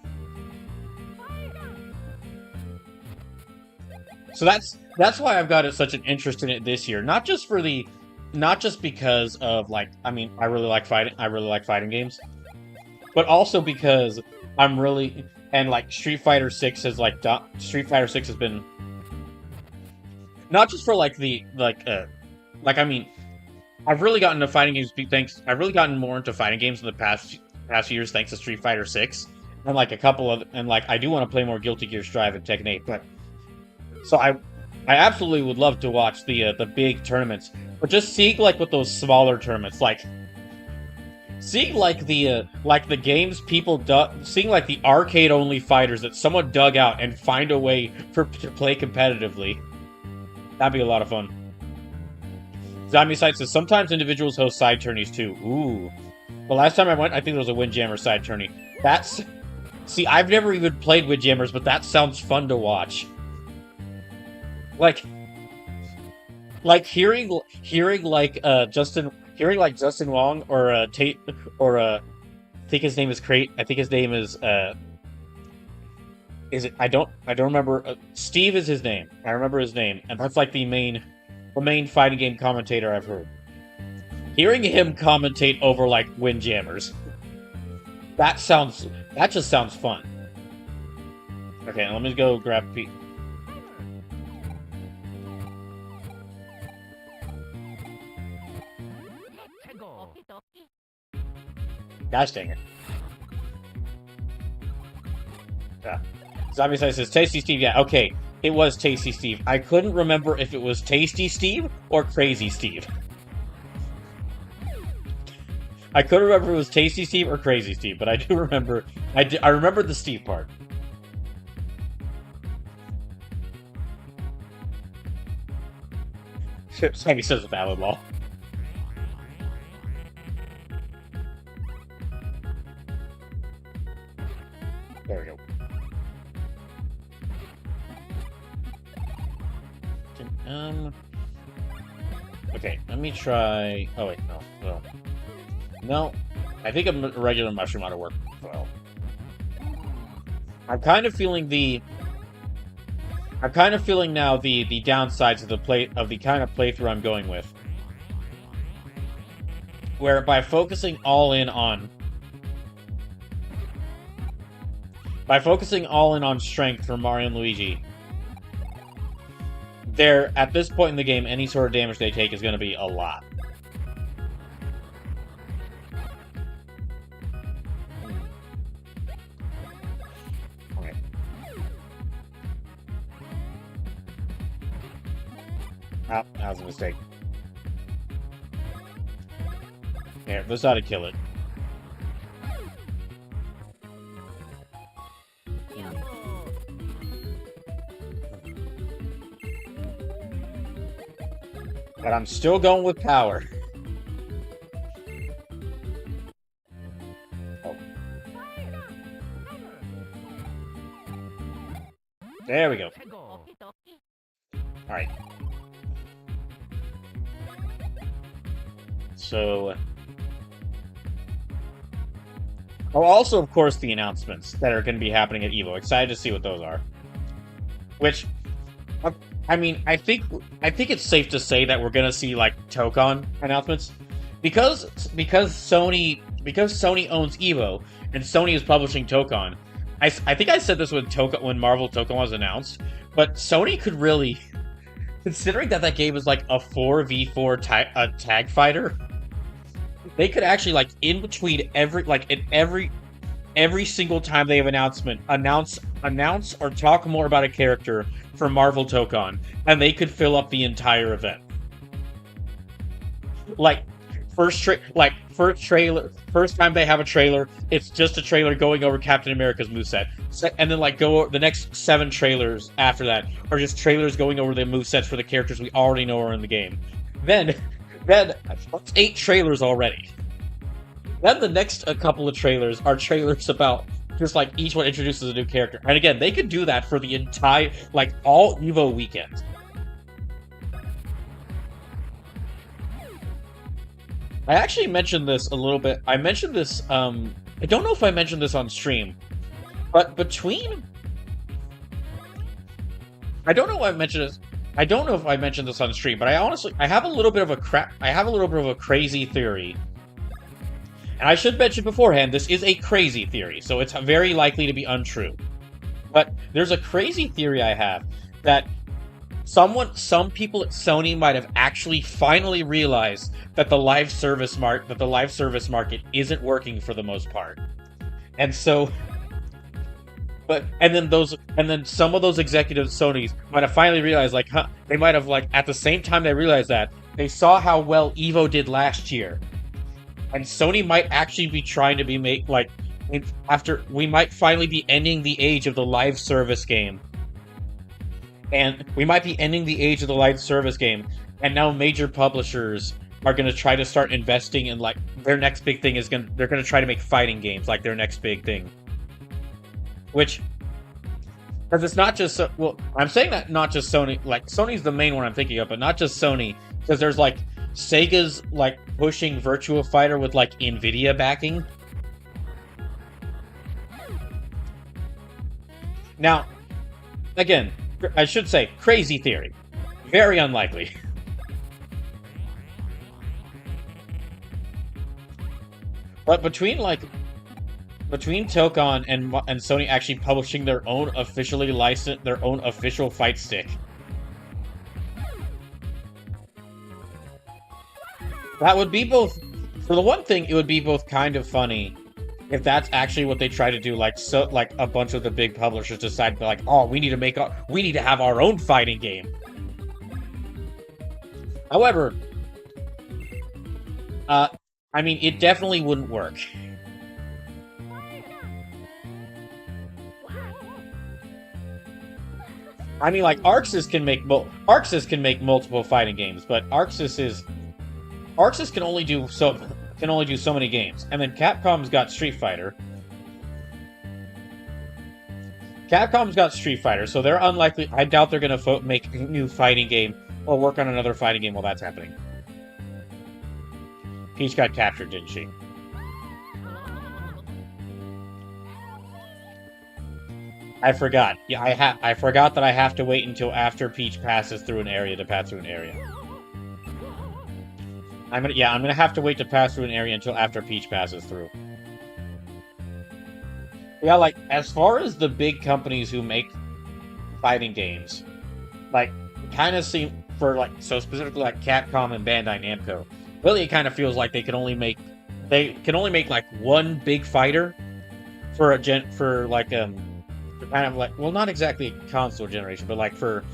So that's why I've got such an interest in it this year. Not just because of like, I mean, I really like fighting games, but also because Street Fighter 6 has been not just for like I mean, I've really gotten into fighting games I've really gotten more into fighting games in the past few years thanks to Street Fighter 6 and like I do want to play more Guilty Gear Strive and Tekken 8, but so I absolutely would love to watch the big tournaments, but just seeing like with those smaller tournaments, like seeing like the games seeing like the arcade only fighters that someone dug out and find a way to play competitively, that'd be a lot of fun. Zombie Sight says, sometimes individuals host side tourneys too. Ooh. The last time I went, I think there was a Windjammer side tourney. See, I've never even played Windjammers, but that sounds fun to watch. Like hearing Justin Wong or Tate or I think his name is Crate. I think his name is it? I don't remember. Steve is his name. I remember his name, and that's like the main fighting game commentator I've heard. Hearing him commentate over like Windjammers, that just sounds fun. Okay, let me go grab Pete. Gosh dang it. Yeah. Zombie Side says, Tasty Steve, yeah, okay. It was Tasty Steve. I couldn't remember if it was Tasty Steve or Crazy Steve. I couldn't remember if it was Tasty Steve or Crazy Steve, but I do remember, I remember the Steve part. Sammy says a valid ball. There we go. Okay, let me try... Oh, wait, no. No, I think a regular mushroom ought to work well. I'm kind of feeling now the downsides of the kind of playthrough I'm going with. Where by focusing all in on strength for Mario and Luigi, at this point in the game, any sort of damage they take is going to be a lot. Okay. Oh, that was a mistake. Here, this ought to kill it. But I'm still going with power. Oh. There we go. Alright. So... Oh, also, of course, the announcements that are going to be happening at EVO. Excited to see what those are. Which... I mean, I think it's safe to say that we're gonna see like Tokon announcements because Sony owns Evo and Sony is publishing Tokon. I think I said this when Marvel Tokon was announced, but Sony could really, considering that game is like a 4v4 tag fighter, they could actually like in between every single time they have announce or talk more about a character for Marvel Tokon, and they could fill up the entire event. Like first time they have a trailer, it's just a trailer going over Captain America's moveset. And then like the next 7 trailers after that are just trailers going over the movesets for the characters we already know are in the game. Then that's 8 trailers already. Then the next couple of trailers are trailers about just like each one introduces a new character. And again, they could do that for the entire, like all EVO weekends. I actually mentioned this a little bit. I mentioned this, I don't know if I mentioned this on stream, but I don't know if I mentioned this on stream, but I have a little bit of a crazy theory. And I should mention beforehand, this is a crazy theory, so it's very likely to be untrue. But there's a crazy theory I have that some people at Sony might have actually finally realized that the live service market isn't working for the most part. And so and then some of those executives at Sony might have finally realized, like, they might have, like, at the same time they realized that, they saw how well EVO did last year. And Sony might actually be trying to be we might finally be ending the age of the live service game. And we might be ending the age of the live service game. And now major publishers are going to try to start investing in, like, their next big thing they're going to try to make fighting games, like, their next big thing. Which, because it's not just, well, I'm saying that not just Sony, like, Sony's the main one I'm thinking of, but not just Sony, because there's, like, Sega's, like, pushing Virtua Fighter with, like, NVIDIA backing. Now, again, I should say, crazy theory. Very unlikely. But between Tokon and Sony actually publishing their own official fight stick, that would be both. For the one thing, it would be both kind of funny if that's actually what they try to do. Like a bunch of the big publishers decide, like, oh, we need to have our own fighting game. However, I mean, it definitely wouldn't work. I mean, like, Arceus can make multiple fighting games, but Arceus can only do so many games. And then Capcom's got Street Fighter. So they're unlikely. I doubt they're gonna make a new fighting game or work on another fighting game while that's happening. Peach got captured, didn't she? I forgot. Yeah, I forgot that I have to wait until after Peach passes through an area to pass through an area. I'm gonna have to wait to pass through an area until after Peach passes through. Yeah, like, as far as the big companies who make fighting games, like, kind of seem, for, like, so specifically, like, Capcom and Bandai Namco, really it kind of feels like they can only make, like, one big fighter for kind of like, well, not exactly a console generation, but, like, for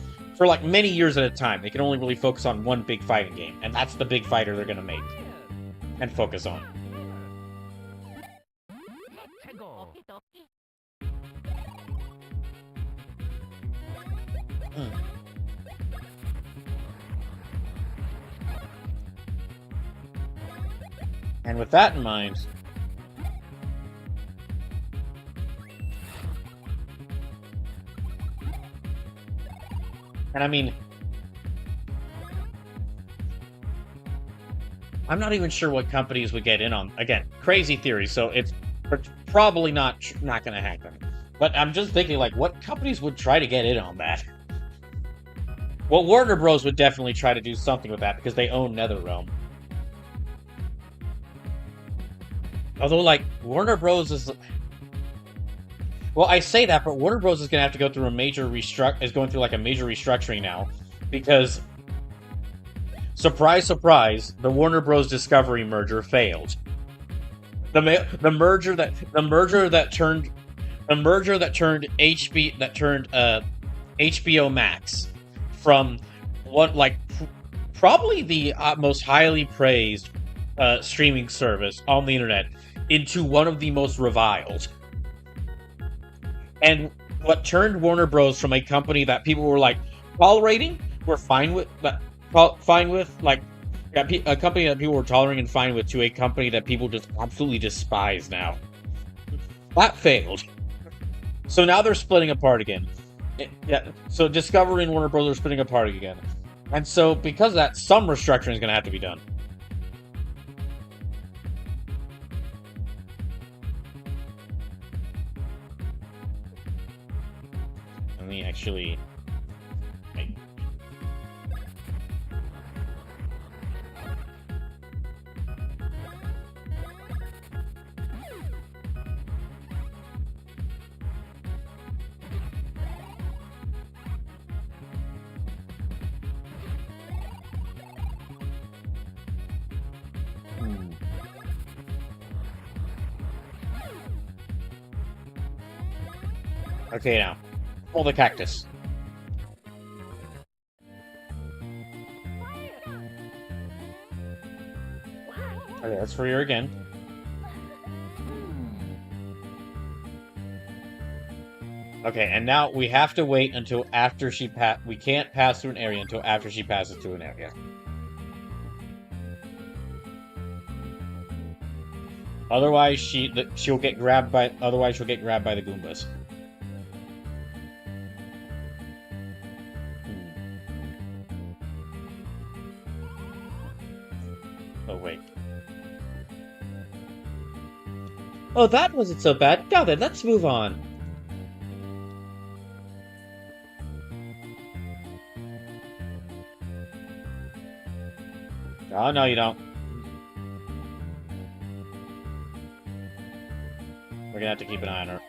like, many years at a time. They can only really focus on one big fighting game, and that's the big fighter they're gonna make and focus on. And with that in mind, and I mean, I'm not even sure what companies would get in on. Again, crazy theory, so it's probably not going to happen. But I'm just thinking, like, what companies would try to get in on that? Well, Warner Bros. Would definitely try to do something with that because they own NetherRealm. Although, like, Warner Bros. is... Well, I say that, but Warner Bros. Is going to have to go through a major restructuring now, because, surprise, surprise, the Warner Bros. Discovery merger failed. The merger that turned HBO Max from what, like, probably the most highly praised streaming service on the internet into one of the most reviled. And what turned Warner Bros. From a company that people were, like, tolerating, were fine with, like, a company that people were tolerating and fine with, to a company that people just absolutely despise now. That failed. So now they're splitting apart again. Yeah, so Discovery and Warner Bros. Are splitting apart again. And so, because of that, some restructuring is going to have to be done. Let me actually... Okay, now. Pull the cactus. Okay, that's for her again. Okay, and now we have to wait until after she we can't pass through an area until after she passes through an area. Otherwise, she'll get grabbed by the Goombas. Oh, wait. Oh, that wasn't so bad. Now then, let's move on. Oh, no, you don't. We're gonna have to keep an eye on her.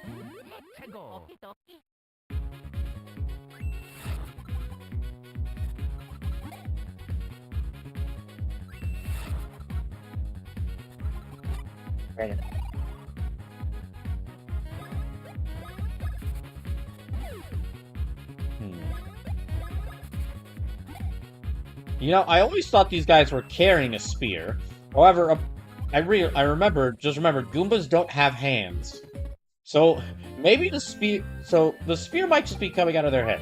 Okay. You know, I always thought these guys were carrying a spear. However, I remember, Goombas don't have hands. So, maybe the spear might just be coming out of their head.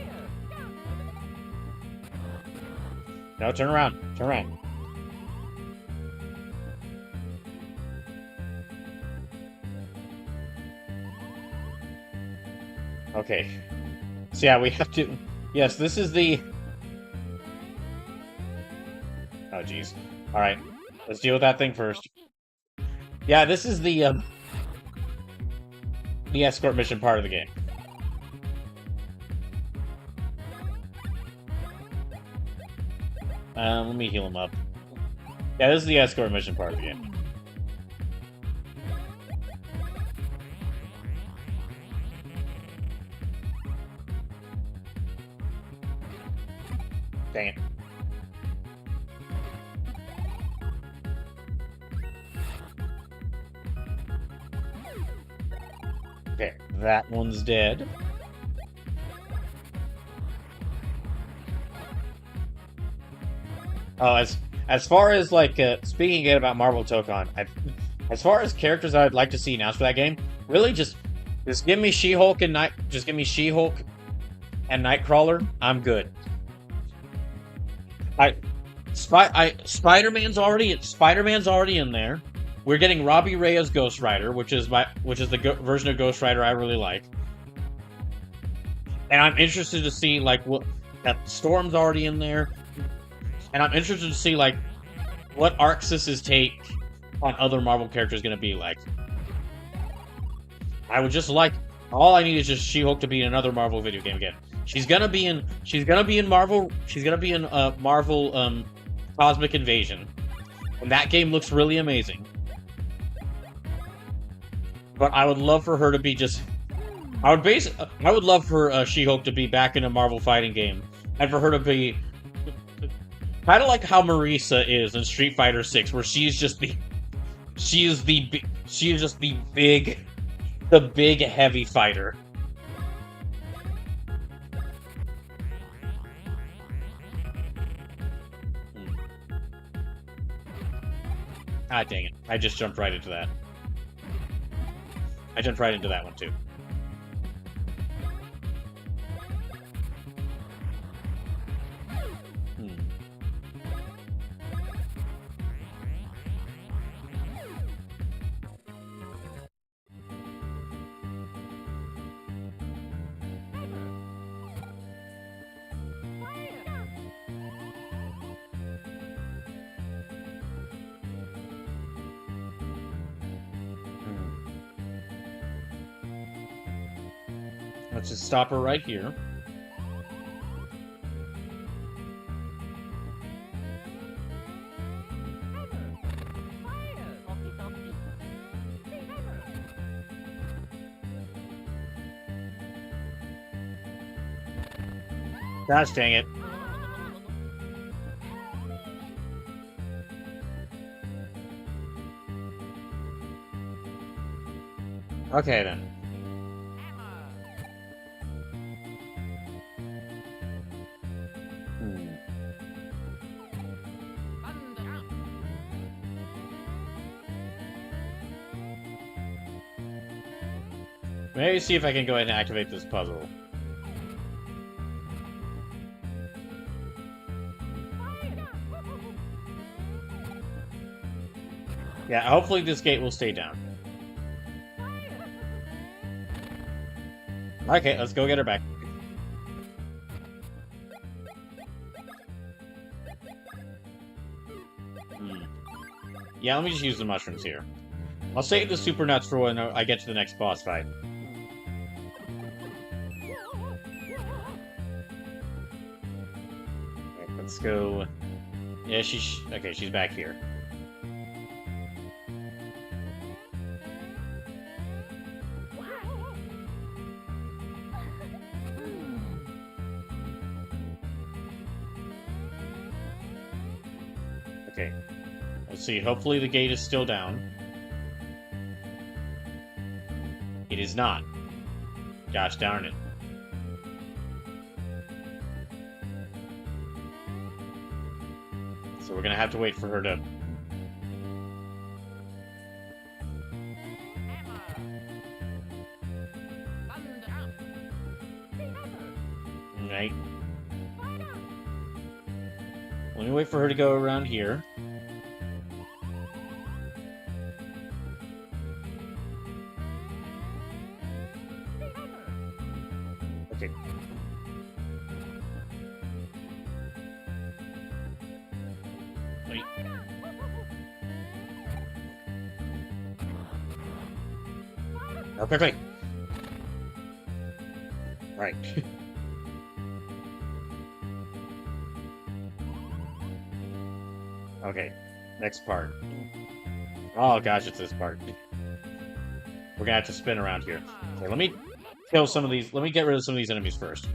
No, turn around. Turn around. Okay. So yeah, we have to... Yes, this is the... Oh, jeez. Alright. Let's deal with that thing first. Yeah, this is the escort mission part of the game. Let me heal him up. Yeah, this is the escort mission part of the game. Dang it. Okay, that one's dead. Oh, as far as like speaking again about Marvel Tokon, as far as characters I'd like to see announced for that game, really just give me She-Hulk and She-Hulk and Nightcrawler. I'm good. Spider-Man's already in there. We're getting Robbie Ray as Ghost Rider, which is the version of Ghost Rider I really like. And I'm interested to see like what Storm's already in there. And I'm interested to see, like, what Arceus' take on other Marvel characters is going to be like. I would just like... All I need is just She-Hulk to be in another Marvel video game again. She's gonna be in Marvel Cosmic Invasion. And that game looks really amazing. But I would love for her to be just... I would love for She-Hulk to be back in a Marvel fighting game. And for her to be... Kind of like how Marisa is in Street Fighter 6, where she is just the big heavy fighter. Ah, dang it. I just jumped right into that. I jumped right into that one, too. Let's just stop her right here. Gosh dang it. Okay then. Maybe see if I can go ahead and activate this puzzle. Yeah, hopefully this gate will stay down. Okay, let's go get her back. Yeah, let me just use the mushrooms here. I'll save the super nuts for when I get to the next boss fight. Okay, let's go. Yeah, okay, she's back here. Okay. Let's see, hopefully the gate is still down. It is not. Gosh darn it. So we're gonna have to wait for her to... Right. Let me wait for her to go around here. Okay. Wait. Oh, quick. Right. Okay, next part. Oh gosh, it's this part. We're gonna have to spin around here. Okay, let me kill some of these. Let me get rid of some of these enemies first.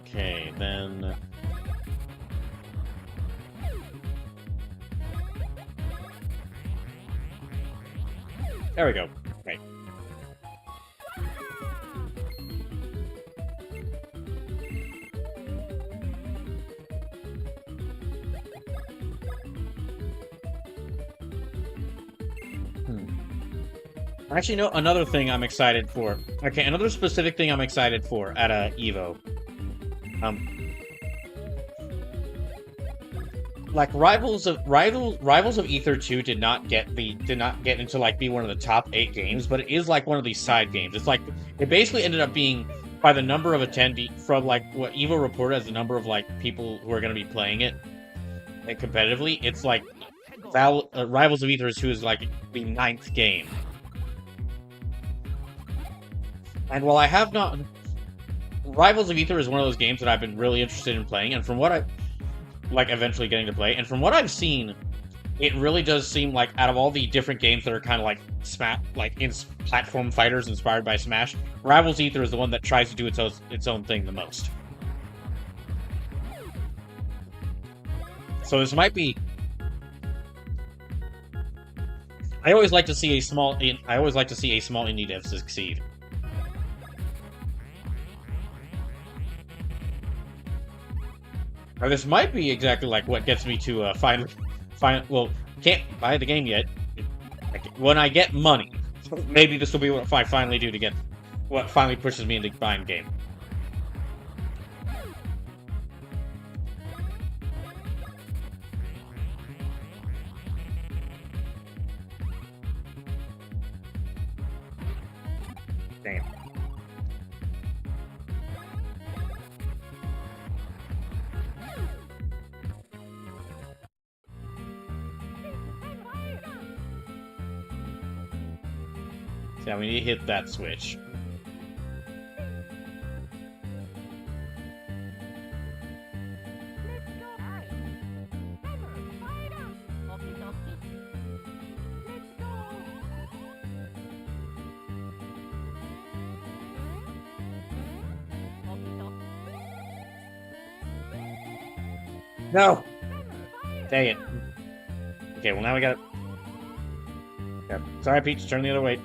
Okay, then... There we go. Right. Actually, no, another thing I'm excited for. Okay, another specific thing I'm excited for at EVO. Like Rivals of Ether 2 did not get into like be one of the top 8 games, but it is like one of these side games. It's like it basically ended up being by the number of attendee from like what EVO reported as the number of like people who are going to be playing it and competitively. It's like Rivals of Ether 2 is like the 9th game. And while I have not... Rivals of Ether is one of those games that I've been really interested in playing, and from what I... like, eventually getting to play, and from what I've seen, it really does seem like, out of all the different games that are kind of like... platform fighters inspired by Smash, Rivals Ether is the one that tries to do its own thing the most. So this might be... I always like to see a small indie dev succeed. Or this might be exactly like what gets me to well, can't buy the game yet. When I get money, maybe this will be what I finally do to get what finally pushes me into buying the game. Damn. Yeah, we need to hit that switch. No! Dang it. Okay, well now we gotta... Yeah. Sorry, Peach, turn the other way.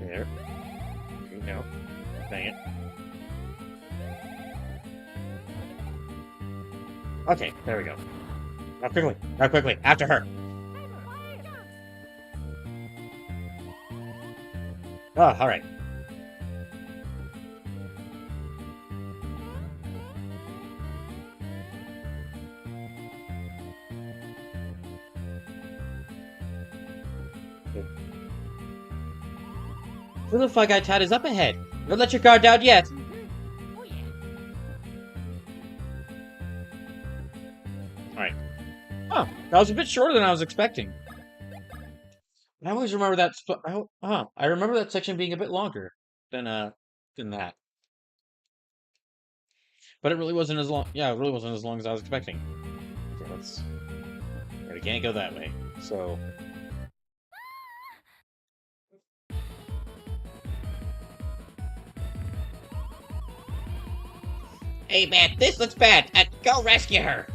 There. No. Dang it. Okay, there we go. Now quickly. Now quickly. After her. Oh, alright. The little Guy Tad is up ahead. Don't let your guard down yet. Alright. Oh, that was a bit shorter than I was expecting. I always remember that. I remember that section being a bit longer than that. But it really wasn't as long. Yeah, it really wasn't as long as I was expecting. Okay, let's. Yeah, we can't go that way. So. Hey man, this looks bad. Go rescue her.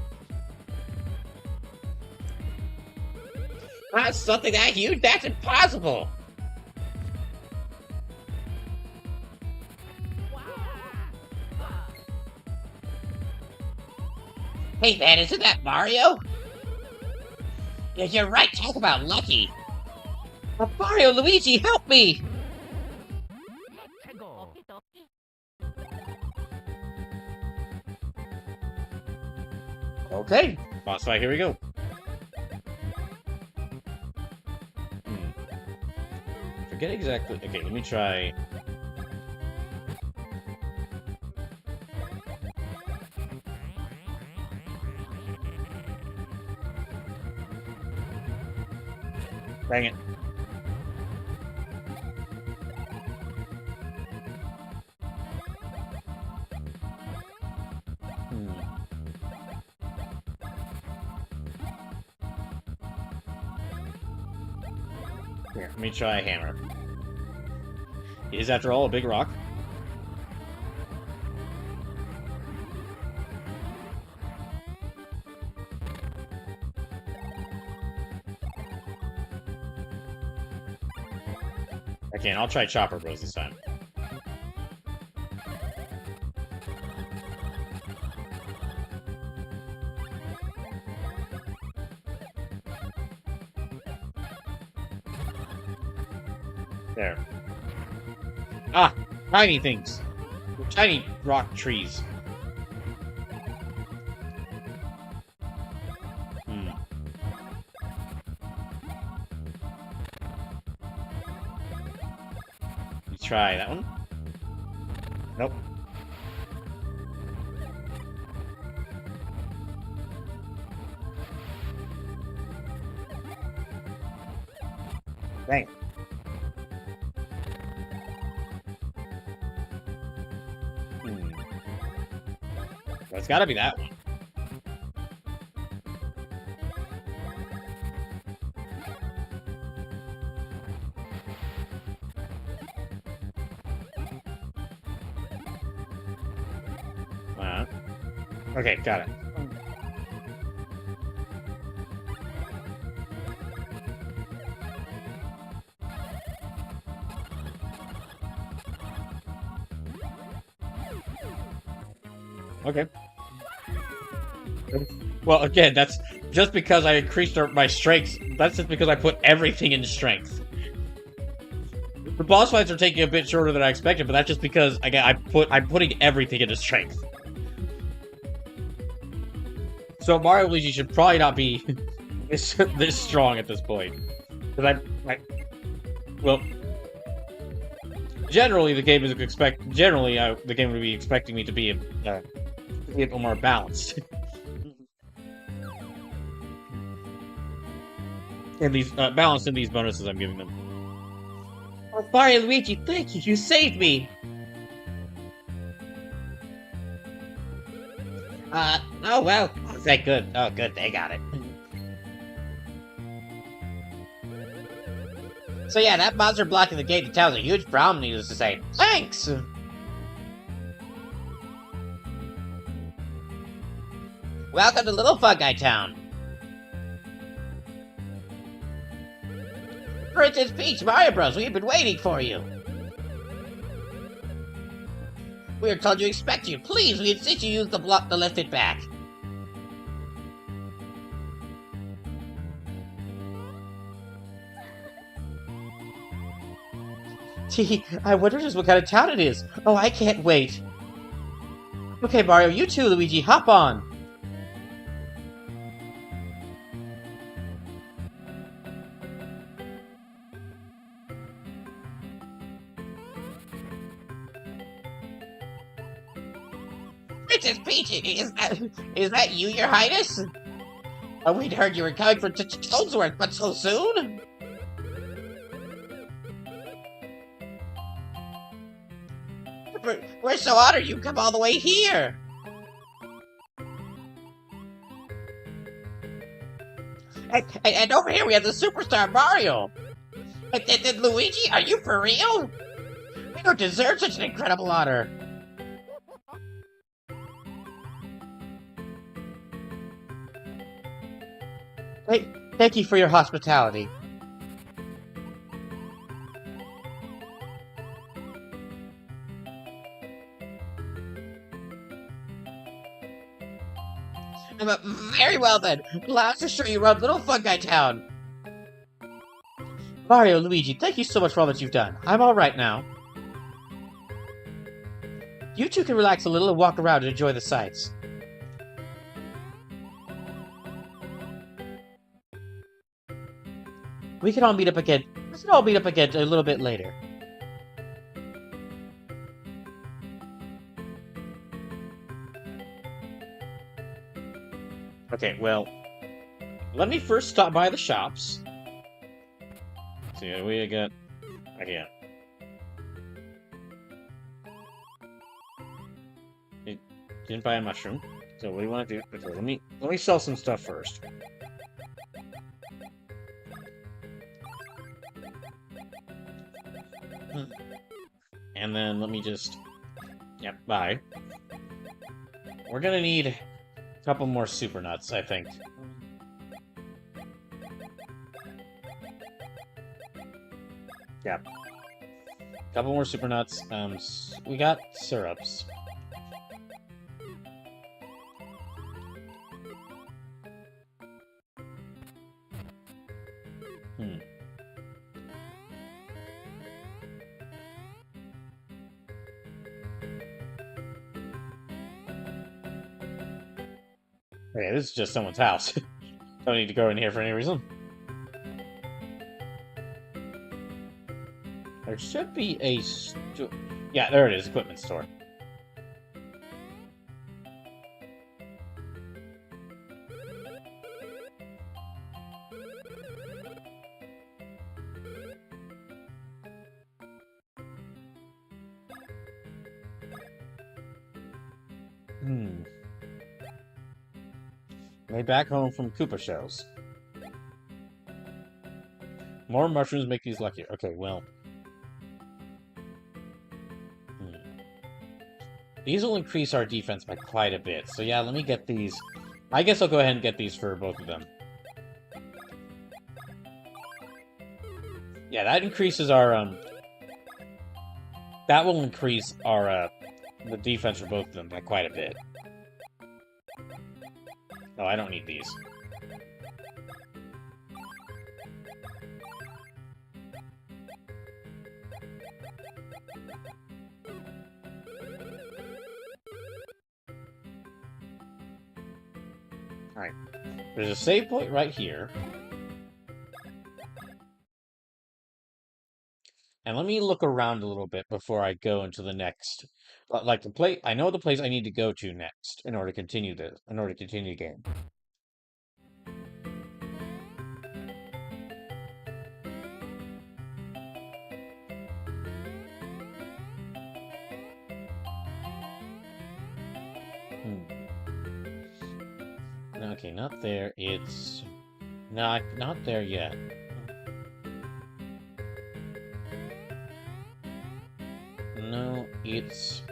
Not something that huge? That's impossible! Hey man, isn't that Mario? Yeah, you're right, talk about lucky! Mario, Luigi, help me! Okay, boss fight, here we go. Forget exactly. Okay, let me try. Dang it. Here, let me try a hammer. It is, after all, a big rock. Again, I'll try Chopper Bros this time. There. Ah! Tiny things! Tiny rock trees. Try that one. Nope. Dang. Well, it's gotta be that one. Okay, got it. Okay. Well, again, that's just because I increased my strengths. That's just because I put everything in strength. The boss fights are taking a bit shorter than I expected, but that's just because again I'm putting everything into strength. So Mario and Luigi should probably not be this strong at this point. Because well, generally the game is the game would be expecting me to be a little more balanced. And these balanced in these bonuses I'm giving them. Oh, Mario and Luigi, thank you! You saved me. Oh well. Is that good? Oh, good. They got it. So yeah, that monster blocking the gate to town is a huge problem, needless to say. Thanks! Welcome to Little Fungi Town. Princess Peach, Mario Bros, we've been waiting for you. We are told to expect you. Please, we insist you use the block to lift it back. Gee, I wonder just what kind of town it is. Oh, I can't wait. Okay, Mario, you too, Luigi, hop on. Princess Peach, is that you, Your Highness? Oh, we'd heard you were coming from Toadsworth, but so soon? We're so honored you come all the way here! And over here we have the superstar Mario! And Luigi, are you for real? We don't deserve such an incredible honor! Thank you for your hospitality. Very well then. Allow us to show you around Little Fungi Town. Mario, Luigi, thank you so much for all that you've done. I'm alright now. You two can relax a little and walk around and enjoy the sights. We can all meet up again. We can all meet up again a little bit later. Okay, well, let me first stop by the shops. See what we got. Okay. You didn't buy a mushroom. So what do you want to do? Okay, let me sell some stuff first. And then let me just... Yep, bye. We're gonna need a couple more super nuts, I think. Yep. Couple more super nuts. We got syrups. Okay, this is just someone's house. Don't need to go in here for any reason. There should be a yeah, there it is, equipment store. Made back home from Koopa shells. More mushrooms make these luckier. Okay, well. These will increase our defense by quite a bit. So yeah, let me get these. I guess I'll go ahead and get these for both of them. Yeah, that increases our, that will increase our, the defense for both of them by quite a bit. Oh, I don't need these. Alright. There's a save point right here. And let me look around a little bit before I go into the next... Like, the place... I know the place I need to go to next in order to continue this. In order to continue the game. Okay, not there. It's... not there yet. No, it's...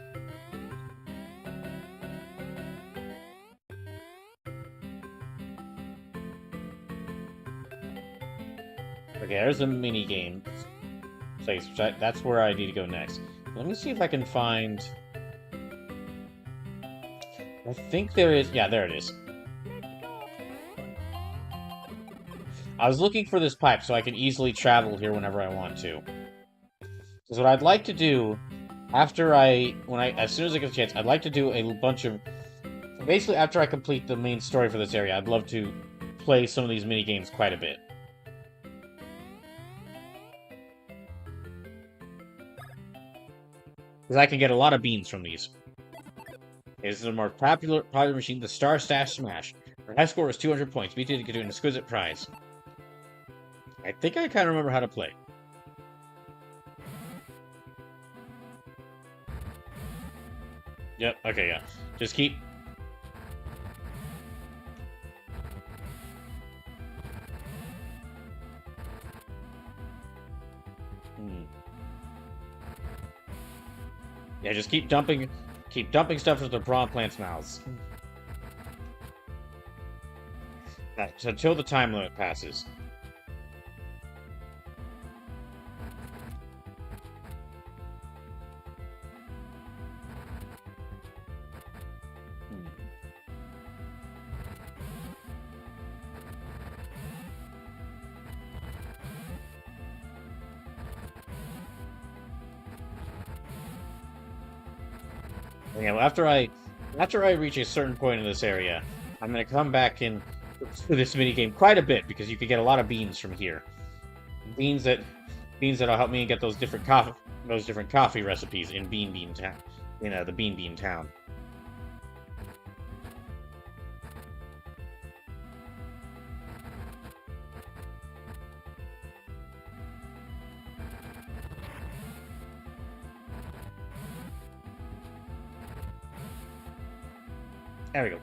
Okay, there's a mini game place. That's where I need to go next. Let me see if I can find... I think there is... Yeah, there it is. I was looking for this pipe so I can easily travel here whenever I want to. Because what I'd like to do, as soon as I get a chance, I'd like to do a bunch of... Basically, after I complete the main story for this area, I'd love to play some of these mini games quite a bit. Because I can get a lot of beans from these. This is a more popular machine, the Star Stash Smash. Her high score is 200 points. Beat it to get an exquisite prize. I think I kind of remember how to play. Yep, okay, yeah. Just keep... Yeah, just keep dumping stuff into the prawn plants' mouths. Right, so until the time limit passes. Yeah, well, after I reach a certain point in this area, I'm gonna come back in to this minigame quite a bit because you can get a lot of beans from here. beans that'll help me get those different coffee recipes in Bean Town. You know, the Bean Town. There we go.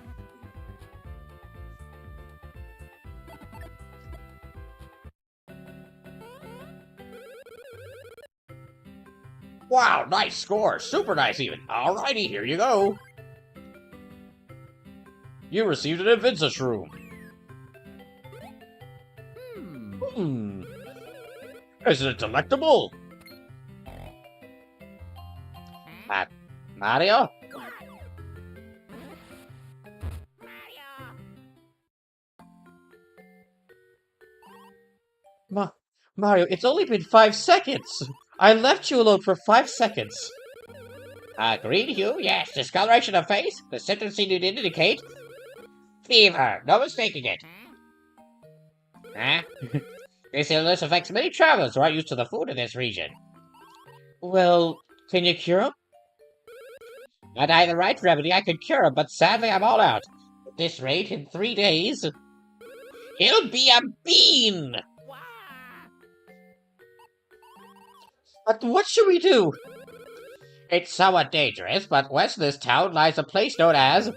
Wow, nice score. Super nice even. Alrighty, here you go. You received an Invinza Shroom. Isn't it delectable? Mario? Mario, it's only been 5 seconds. I left you alone for 5 seconds. Green hue, yes. Discoloration of face. The symptoms seem to indicate fever. No mistaking it. Huh? This illness affects many travelers who aren't used to the food in this region. Well, can you cure him? Had I the right remedy, I could cure him, but sadly I'm all out. At this rate, in 3 days, he'll be a bean! But what should we do? It's somewhat dangerous, but west of this town lies a place known as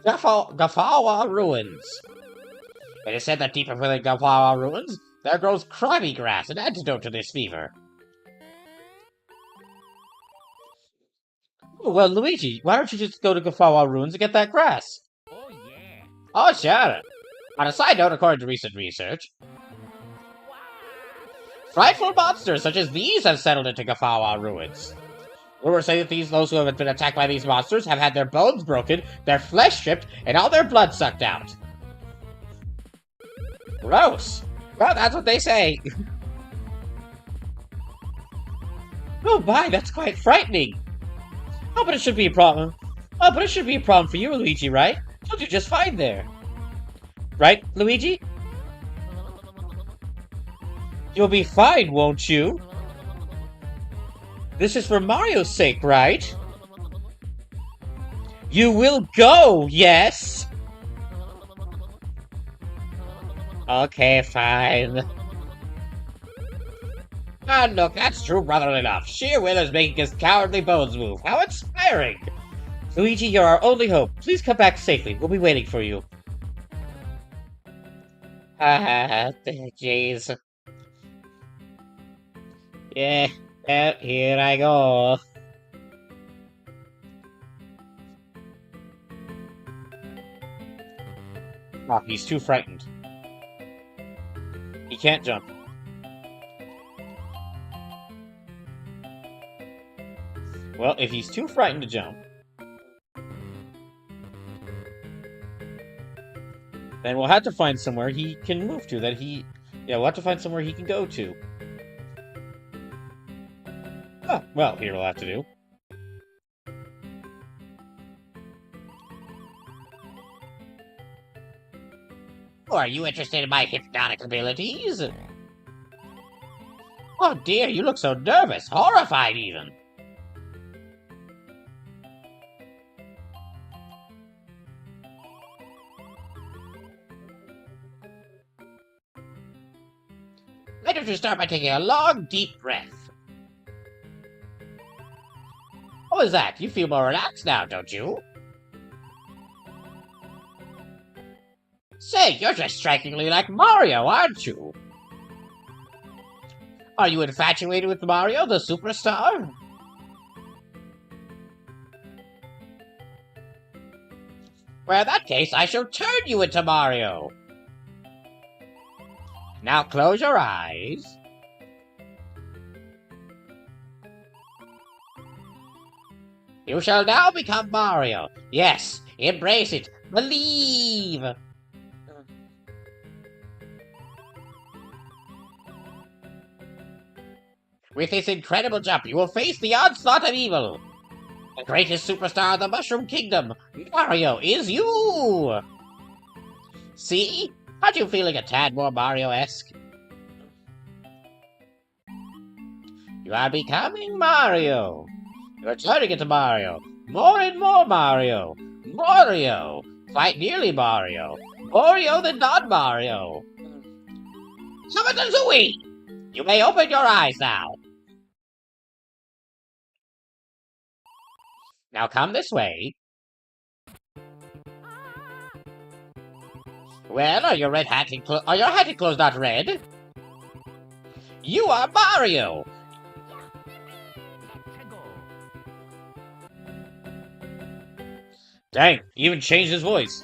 Gaffawa Ruins. It is said that deep within Gaffawa Ruins, there grows crabby grass, an antidote to this fever. Well, Luigi, why don't you just go to Gaffawa Ruins and get that grass? Oh, yeah. Oh, sure. On a side note, according to recent research, frightful monsters such as these have settled into Gaffawa Ruins. Rumors say that those who have been attacked by these monsters have had their bones broken, their flesh stripped, and all their blood sucked out. Gross. Well, that's what they say. Oh my, that's quite frightening. Oh, but it should be a problem. Oh, but it should be a problem for you, Luigi, right? You'll do just fine there. Right, Luigi? You'll be fine, won't you? This is for Mario's sake, right? You will go, yes? Okay, fine. Ah, look, that's true brotherly love. Sheer will is making his cowardly bones move. How inspiring! Luigi, you're our only hope. Please come back safely. We'll be waiting for you. Jeez. Yeah, here I go. Oh, he's too frightened. He can't jump. Well, if he's too frightened to jump, then we'll have to find somewhere he can move to, we'll have to find somewhere he can go to. Ah, well, here we'll have to do. Are you interested in my hypnotic abilities? Oh dear, you look so nervous, horrified even. Why don't you start by taking a long, deep breath? What was that? You feel more relaxed now, don't you? Say, you're just strikingly like Mario, aren't you? Are you infatuated with Mario, the superstar? Well, in that case, I shall turn you into Mario. Now close your eyes. You shall now become Mario. Yes, embrace it. Believe. With this incredible jump, you will face the onslaught of evil. The greatest superstar of the Mushroom Kingdom, Mario, is you! See? Aren't you feeling a tad more Mario-esque? You are becoming Mario. You are turning into Mario. More and more Mario. Mario. Quite nearly Mario. Mario than not Mario. Summon the Zooey! You may open your eyes now. Now come this way. Well, are your hat and clothes not red? You are Mario! Dang, he even changed his voice.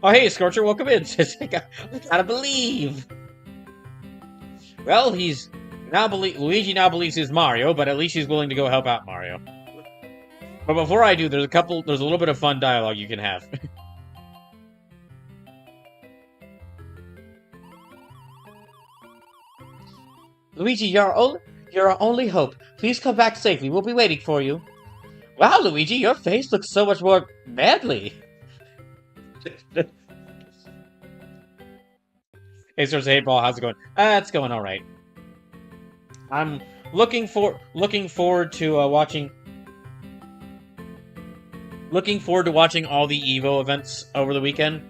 Oh, hey, Scorcher, welcome in. I gotta believe. Well, Luigi now believes he's Mario, but at least he's willing to go help out Mario. But before I do, there's a little bit of fun dialogue you can have. Luigi, you're our only hope. Please come back safely. We'll be waiting for you. Wow, Luigi, your face looks so much more manly. Hey, Sir, hey, Brawl, how's it going? It's going all right. I'm looking forward to watching all the Evo events over the weekend.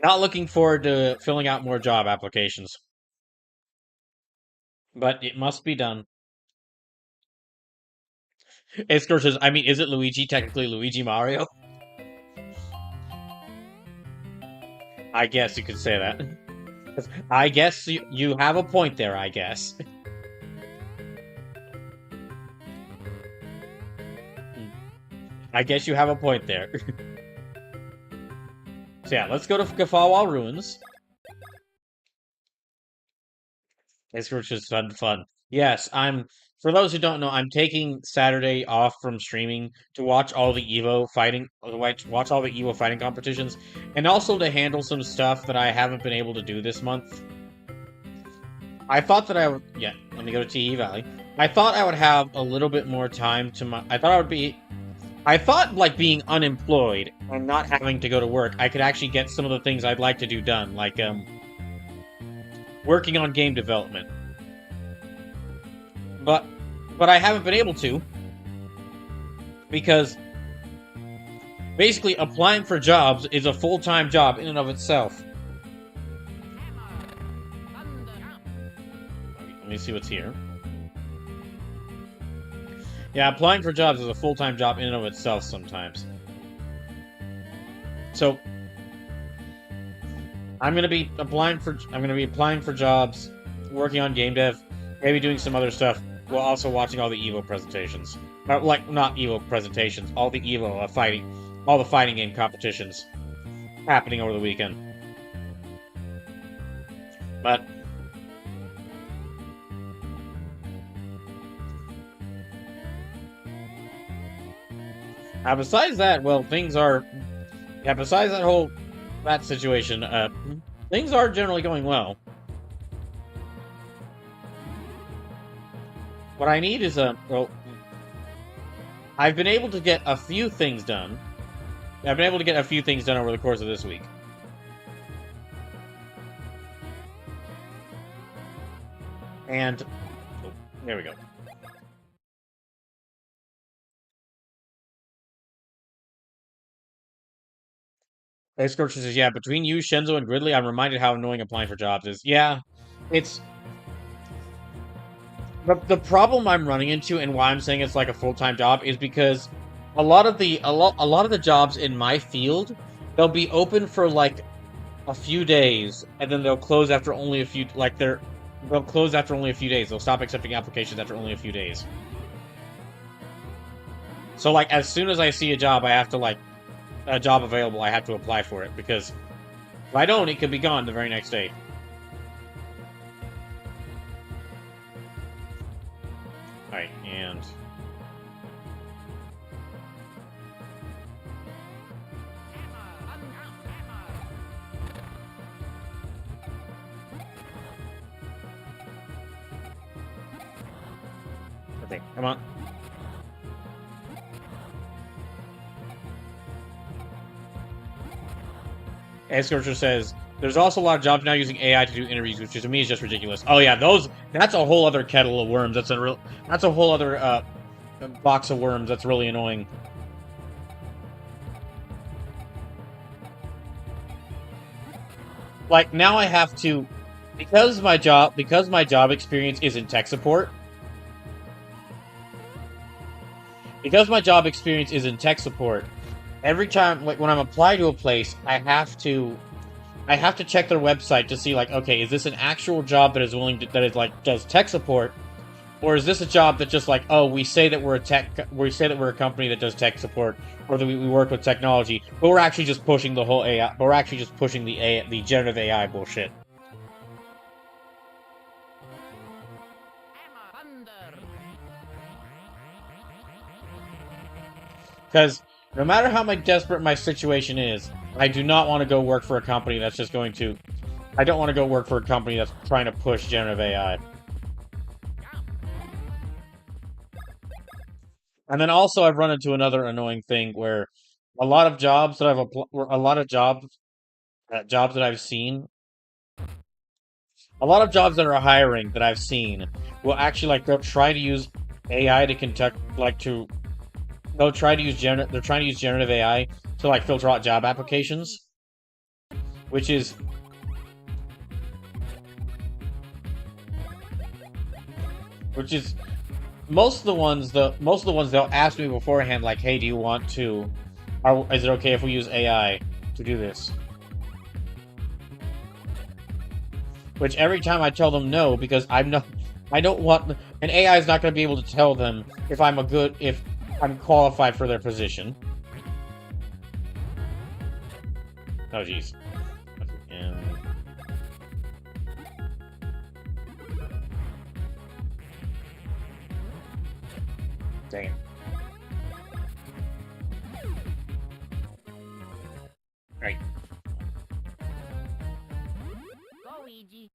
Not looking forward to filling out more job applications. But it must be done. Hey, Scourge says, I mean, is it Luigi technically Luigi Mario? I guess you could say that. I guess you have a point there, I guess. I guess you have a point there. So yeah, let's go to Gafawal Ruins. It's just fun. Yes, for those who don't know, I'm taking Saturday off from streaming to watch all the Evo fighting, watch all the Evo fighting competitions, and also to handle some stuff that I haven't been able to do this month. I thought that let me go to TE Valley. I thought I would have a little bit more time I thought, like, being unemployed and not having to go to work, I could actually get some of the things I'd like to do done, like, working on game development. But I haven't been able to, because basically applying for jobs is a full-time job in and of itself. Let me see what's here. Yeah, applying for jobs is a full-time job in and of itself sometimes. So I'm gonna be applying for jobs, working on game dev, maybe doing some other stuff, while also watching all the Evo presentations. Like, not Evo presentations, all the Evo all the fighting game competitions happening over the weekend. But besides that, well, besides that situation, things are generally going well. What I need is I've been able to get a few things done. I've been able to get a few things done over the course of this week. And there we go. Hey, Scorcher says, yeah, between you, Shenzo, and Gridley, I'm reminded how annoying applying for jobs is. Yeah, it's... The problem I'm running into, and why I'm saying it's like a full-time job, is because a lot of the jobs in my field, they'll be open for, like, a few days, and then they'll close after only a few... They'll close after only a few days. They'll stop accepting applications after only a few days. So, like, as soon as I see a job, I have to, like... a job available, I have to apply for it, because if I don't, it could be gone the very next day. Alright, and... okay, come on. Scorcher says, There's also a lot of jobs now using AI to do interviews, which to me is just ridiculous. Oh yeah, that's a whole other kettle of worms. That's a whole other box of worms. That's really annoying. Like now I have to, because my job experience is in tech support. Because my job experience is in tech support, every time, like when I'm applied to a place, I have to check their website to see, like, okay, is this an actual job that is does tech support, or is this a job that just like, oh, we say that we're a company that does tech support, or that we work with technology, but we're actually just pushing the whole AI, but we're actually just pushing the generative AI bullshit. Because no matter how desperate my situation is, I do not want to go work for a company that's just going to... I don't want to go work for a company that's trying to push generative AI. And then also I've run into another annoying thing where a lot of jobs that I've seen, a lot of jobs that are hiring that I've seen will actually, like, they'll try to use AI to conduct, like, to... They're trying to use generative AI to, like, filter out job applications, which is most of the ones they'll ask me beforehand, like, hey, do you want to, is it okay if we use AI to do this? Which every time I tell them no, because I don't want, an AI is not going to be able to tell them if I'm qualified for their position. Oh, jeez. Dang it. Right. Go, Luigi.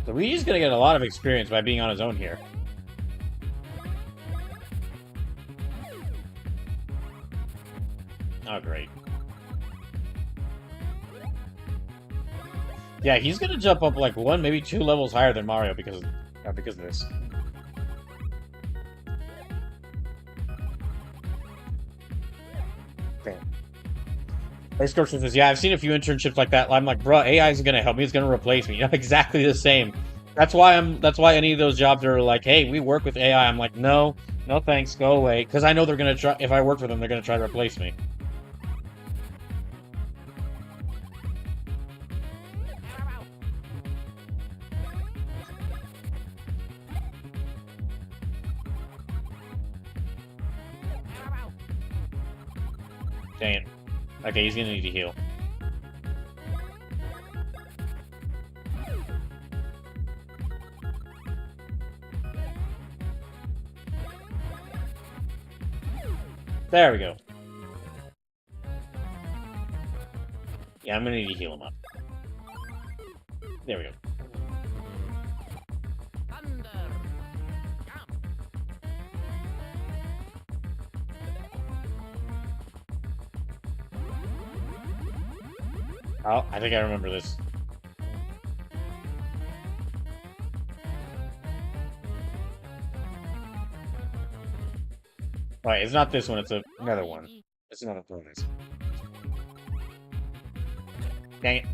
So Luigi's gonna get a lot of experience by being on his own here. Oh, great. Yeah, he's gonna jump up like 1, maybe 2 levels higher than Mario because of this. Damn. Ice Scorcher says, yeah, I've seen a few internships like that. I'm like, bro, AI isn't gonna help me, it's gonna replace me. I'm exactly the same. That's why any of those jobs are like, hey, we work with AI. I'm like, no thanks, go away. Because I know they're gonna try, if I work for them, they're gonna try to replace me. Dang it. Okay, he's gonna need to heal. There we go. Yeah, I'm gonna need to heal him up. There we go. Oh, I think I remember this. Right, it's not this one, it's another one. It's another bonus. Dang it.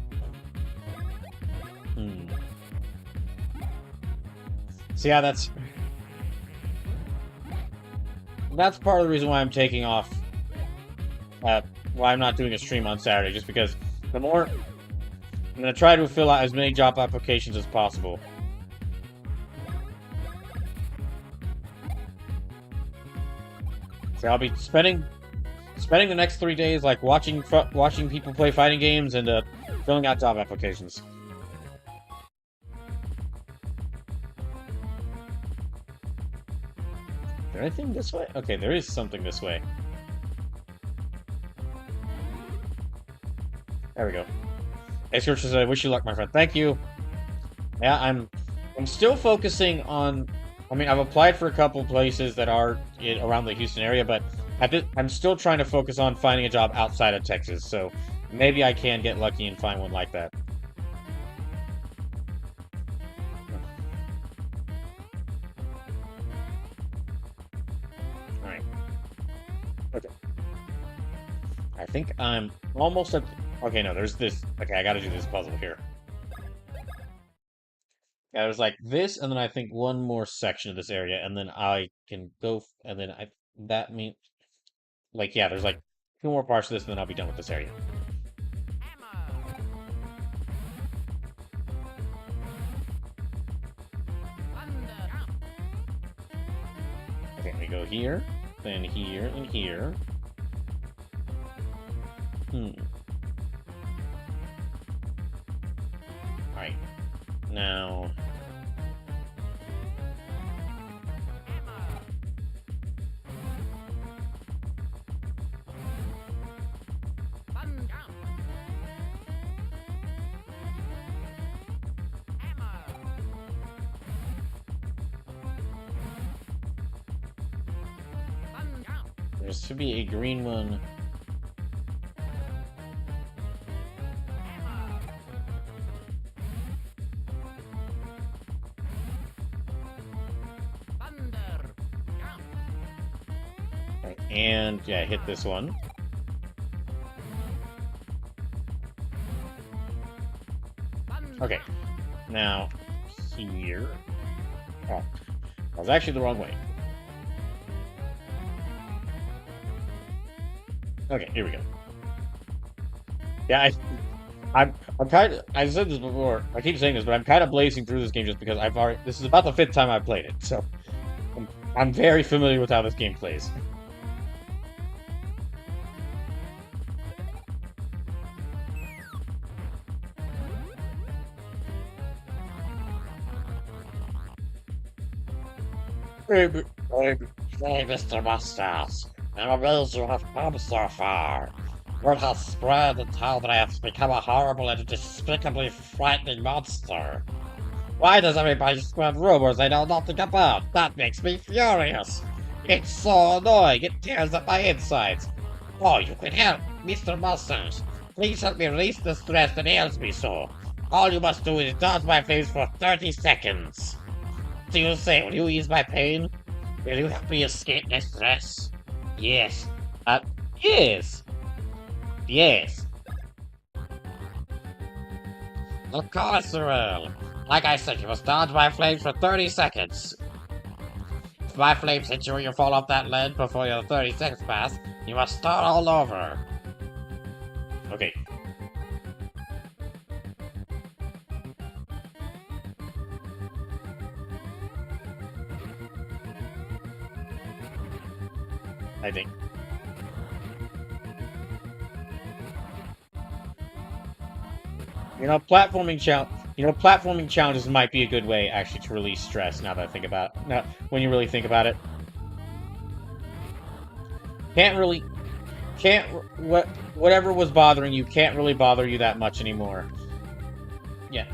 So yeah, that's part of the reason why I'm taking off, why I'm not doing a stream on Saturday, just because I'm gonna try to fill out as many job applications as possible. So I'll be spending the next 3 days like watching people play fighting games and filling out job applications. Is there anything this way? Okay, there is something this way. There we go. Scorcher said, "I wish you luck, my friend." Thank you. Yeah, I'm still focusing on. I mean, I've applied for a couple places that are around the Houston area, but I'm still trying to focus on finding a job outside of Texas. So maybe I can get lucky and find one like that. All right. Okay. I think I'm almost at. Okay, no, there's this. Okay, I got to do this puzzle here. Yeah, there's like this, and then I think one more section of this area, and then I can go, and then that means, like, yeah, there's like two more parts of this, and then I'll be done with this area. Okay, we go here, then here, and here. Alright. Now... There should be a green one. Right, and yeah, hit this one. Okay, now here. Oh, that was actually the wrong way. Okay, here we go. Yeah, I'm kind of. I said this before. I keep saying this, but I'm kind of blazing through this game just because I've already. This is about the 5th time I've played it, so I'm very familiar with how this game plays. Hey, Mr. Mustache. I'm amazed you have come so far. Word has spread in town that I have become a horrible and despicably frightening monster. Why does everybody spread rumors I know nothing about? That makes me furious. It's so annoying, it tears up my insides. Oh, you can help, Mr. Mustache. Please help me release the stress that ails me so. All you must do is dodge my face for 30 seconds. Do you say, will you ease my pain? Will you help me escape my stress? Yes. Yes. Yes. Of course you will. Like I said, you must dodge my flames for 30 seconds. If my flames hit you and you fall off that ledge before your 30 seconds pass, you must start all over. Okay. I think. Platforming challenges might be a good way actually to release stress. Now that I think about it, now, when you really think about it, whatever was bothering you can't really bother you that much anymore. Yeah,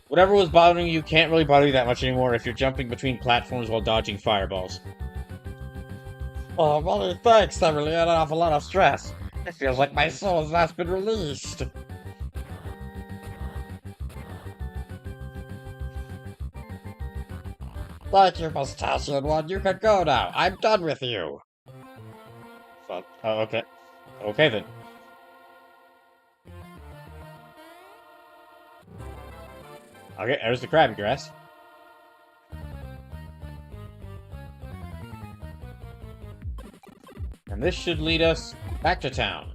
whatever was bothering you can't really bother you that much anymore if you're jumping between platforms while dodging fireballs. Oh, well, thanks. That really had off a lot of stress. It feels like my soul has last been released. Thank you, Mustachian One. You can go now. I'm done with you. Oh, okay. Okay, then. Okay, there's the crabby grass. And this should lead us back to town.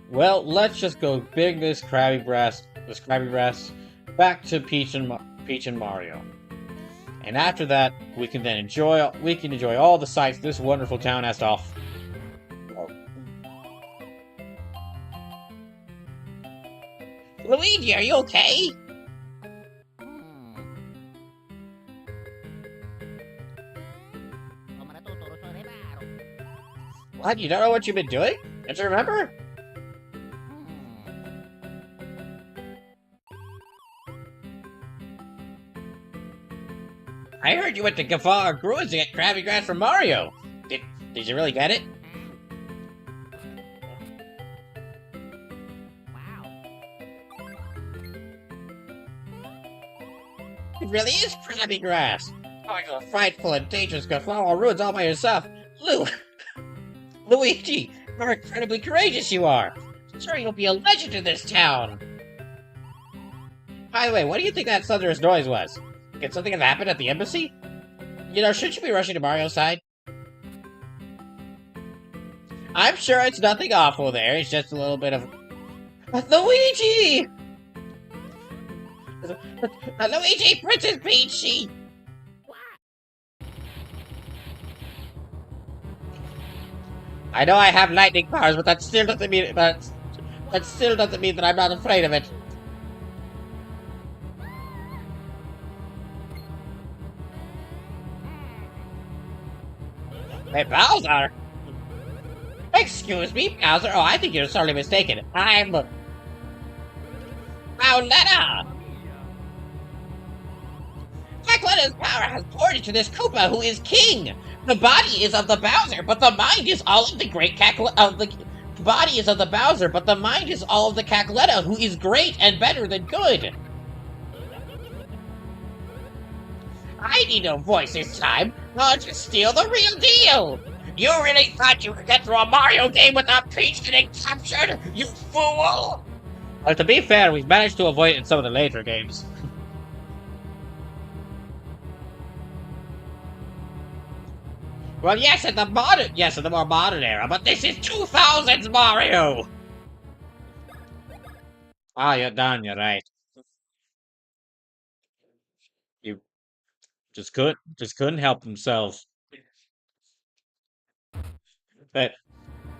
Well, let's just go big this Krabby Brass back to Peach and Mario. And after that, we can enjoy all the sights this wonderful town has to offer. Luigi, are you okay? What? You don't know what you've been doing? Don't you remember? I heard you went to Gafar Gruins to get Krabby Grass from Mario. Did you really get it? It really is Krabby Grass. Going to a frightful and dangerous Gafar Ruins all by yourself. Luigi, how incredibly courageous you are. Sure, you'll be a legend in this town. By the way, what do you think that thunderous noise was? Did something have happened at the embassy? You know, shouldn't you be rushing to Mario's side? I'm sure it's nothing awful there. It's just a little bit of... Luigi! Luigi, Princess Peach, she... I know I have lightning powers, but that still doesn't mean that I'm not afraid of it. Hey, Bowser! Excuse me, Bowser? Oh, I think you're sorely mistaken. I'm... Bowletta! Blackletta's power has poured into this Koopa, who is king! The body is of the Bowser, but the mind is all of the great The body is of the Bowser, but the mind is all of the Cackletta, who is great and better than good! I need no voice this time. I'll just steal the real deal. You really thought you could get through a Mario game without Peach getting captured? You fool! Well, to be fair, we've managed to avoid it in some of the later games. Well, yes, in the more modern era, but this is 2000s Mario! Ah, you're done, you're right. You just couldn't help themselves. The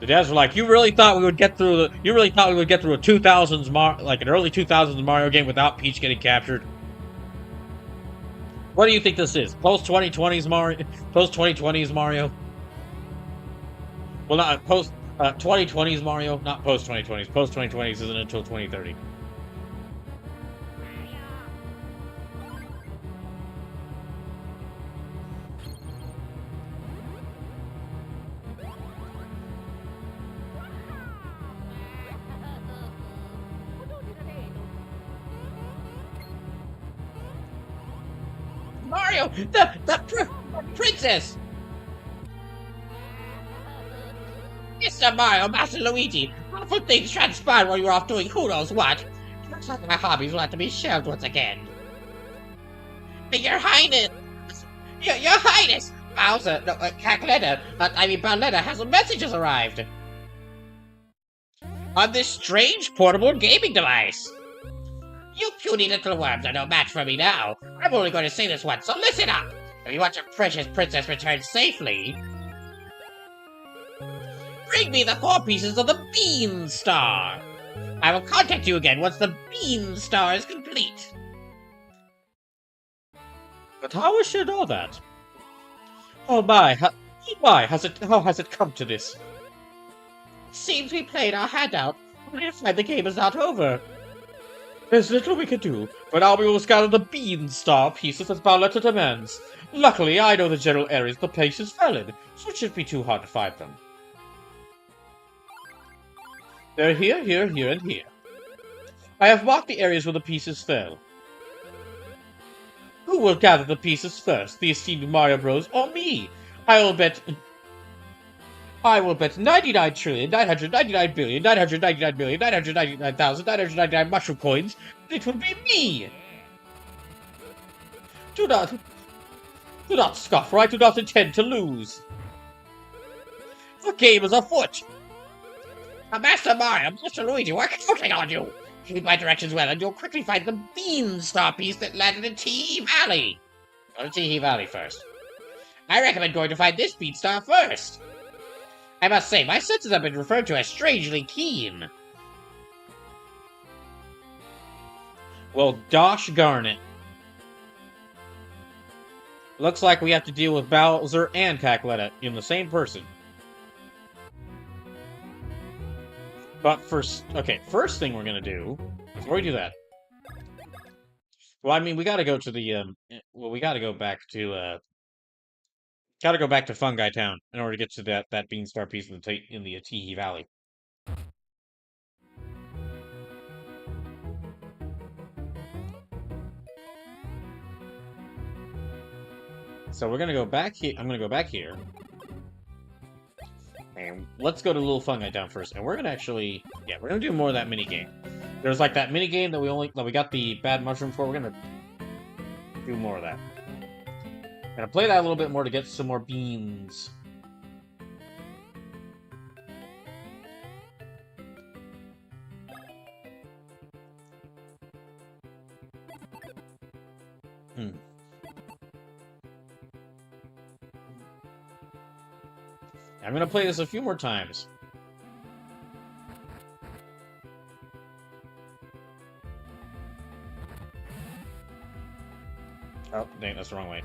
devs were like, you really thought we would get through a 2000s like an early 2000s Mario game without Peach getting captured? What do you think this is? Post 2020s Mario? Post 2020s Mario? Well, not post 2020s Mario, not post 2020s. Post 2020s isn't until 2030. Mario, the princess. Mr. Mario, Master Luigi, awful things transpired while you were off doing who knows what. Looks like my hobbies will have to be shelved once again. Your Highness, Your Highness, Bowser, no, Bowletta has messages arrived on this strange portable gaming device. You puny little worms are no match for me now. I'm only going to say this once, so listen up. If you want your precious princess returned safely, bring me the 4 pieces of the Bean Star. I will contact you again once the Bean Star is complete. But how is she know that? Oh my, how has it come to this? Seems we played our hand out, but it looks like the game is not over. There's little we can do, but now we will scatter the Bean Star pieces as Bowletta demands. Luckily, I know the general areas the places fell in, so it shouldn't be too hard to find them. They're here, here, here, and here. I have marked the areas where the pieces fell. Who will gather the pieces first, the esteemed Mario Bros. Or me? I will bet 99,999,999,999,999 mushroom coins that it will be me! Do not scoff, for I do not intend to lose. The game is afoot! Master Mario, Master Luigi, we're counting on you! Heed my directions well, and you'll quickly find the Bean Star piece that landed in Tee Valley. Go to Tee Valley first. I recommend going to find this Bean Star first. I must say, my senses have been referred to as strangely keen. Well, gosh darn it. Looks like we have to deal with Bowser and Cackletta in the same person. But first, okay, first thing we're gonna do, before we do that, well, I mean, we gotta go to the, well, we gotta go back to, Fungi Town in order to get to that Beanstar piece in the Teehee Valley. So we're gonna go back here. I'm gonna go back here. And let's go to Little Fungi Town first. And we're gonna actually, yeah, we're gonna do more of that mini game. There's like that mini game that we got the bad mushroom for. We're gonna do more of that. Gonna play that a little bit more to get some more beans. I'm gonna play this a few more times. Oh, dang, that's the wrong way.